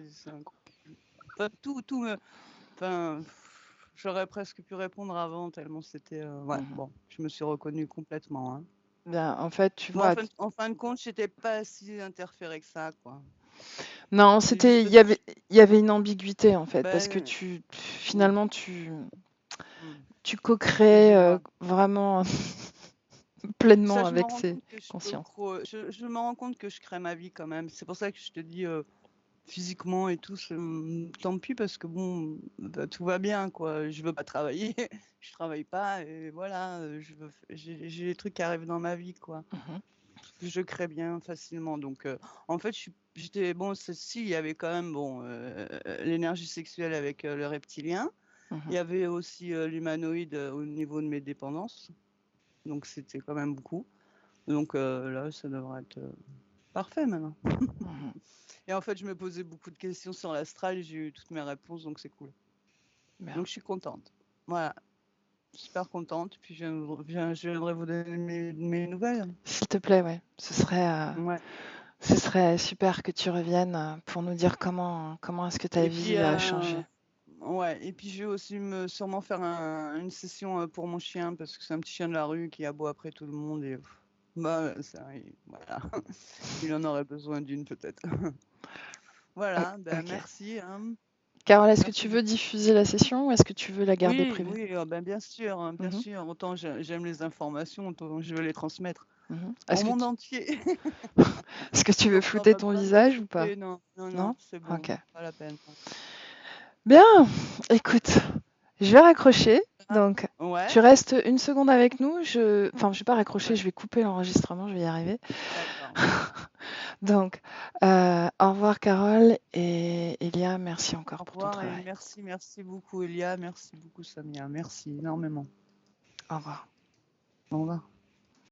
S2: C'est incroyable. Enfin, tout me. Enfin, j'aurais presque pu répondre avant, tellement c'était. Ouais,
S1: Mhm.
S2: bon, je me suis reconnue complètement, hein.
S1: Bien, en fait, tu
S2: Mais en
S1: vois,
S2: en fin de compte, j'étais pas si interférée que ça, quoi.
S1: non,
S2: C'est juste
S1: c'était,
S2: que.
S1: il y avait une ambiguïté en fait, parce que
S2: Ben, oui.
S1: finalement,
S2: Hmm.
S1: tu
S2: Oui,
S1: co-crées
S2: je vois.
S1: pleinement
S2: Ça, je me
S1: avec
S2: rends
S1: ces
S2: compte que je peux
S1: consciences.
S2: je me rends compte que je crée ma vie quand même. C'est pour ça que je te dis, physiquement et tout, tant pis parce que bon, bah, tout va bien, quoi. Je veux pas travailler, je travaille pas et voilà, j'ai les trucs qui arrivent dans ma vie, quoi.
S1: Mhm,
S2: Je crée bien facilement donc en fait, j'étais bon, si, il y avait quand même, bon, l'énergie sexuelle avec, le reptilien. Il
S1: mhm.
S2: y avait aussi, l'humanoïde, au niveau de mes dépendances, donc c'était quand même beaucoup. Donc là, ça devrait être, parfait maintenant.
S1: Mhm.
S2: Et en fait, je me posais beaucoup de questions sur l'astral et j'ai eu toutes mes réponses, donc c'est cool.
S1: Bien.
S2: Donc je suis contente. Voilà, super contente. Puis je viendrai vous donner mes nouvelles.
S1: S'il te plaît, ouais.
S2: Ouais.
S1: Ce serait super que tu reviennes pour nous dire comment est-ce que ta
S2: Et puis,
S1: vie a changé.
S2: ouais. Et puis je vais aussi sûrement faire une session pour mon chien parce que c'est un petit chien de la rue qui aboie après tout le monde et bah voilà, il en aurait besoin d'une peut-être. Voilà, ben
S1: Ok.
S2: merci, hein.
S1: Carole, est-ce que
S2: Merci
S1: tu veux
S2: beaucoup.
S1: diffuser la session ou est-ce que tu veux la garder
S2: Oui,
S1: privée?
S2: oui, ben bien sûr, hein, bien
S1: Mhm,
S2: sûr. Autant j'aime les informations, autant je veux les transmettre
S1: mhm.
S2: au monde entier.
S1: Est-ce que tu veux
S2: Donc on
S1: flouter
S2: va
S1: ton
S2: pas me
S1: visage ou pas?
S2: flouter, non, non, non,
S1: Non?
S2: c'est
S1: Ok.
S2: bon, pas la peine.
S1: Bien, écoute, je vais raccrocher.
S2: Ah,
S1: Donc,
S2: ouais,
S1: tu restes une seconde avec nous. Enfin, je vais pas raccrocher,
S2: ouais,
S1: je vais couper l'enregistrement, je vais y arriver.
S2: d'accord.
S1: Donc, au revoir Carole et Elia, merci encore
S2: Au
S1: pour ton
S2: revoir et
S1: travail.
S2: merci beaucoup Elia, merci beaucoup Samia, merci énormément.
S1: Au revoir.
S2: Au revoir.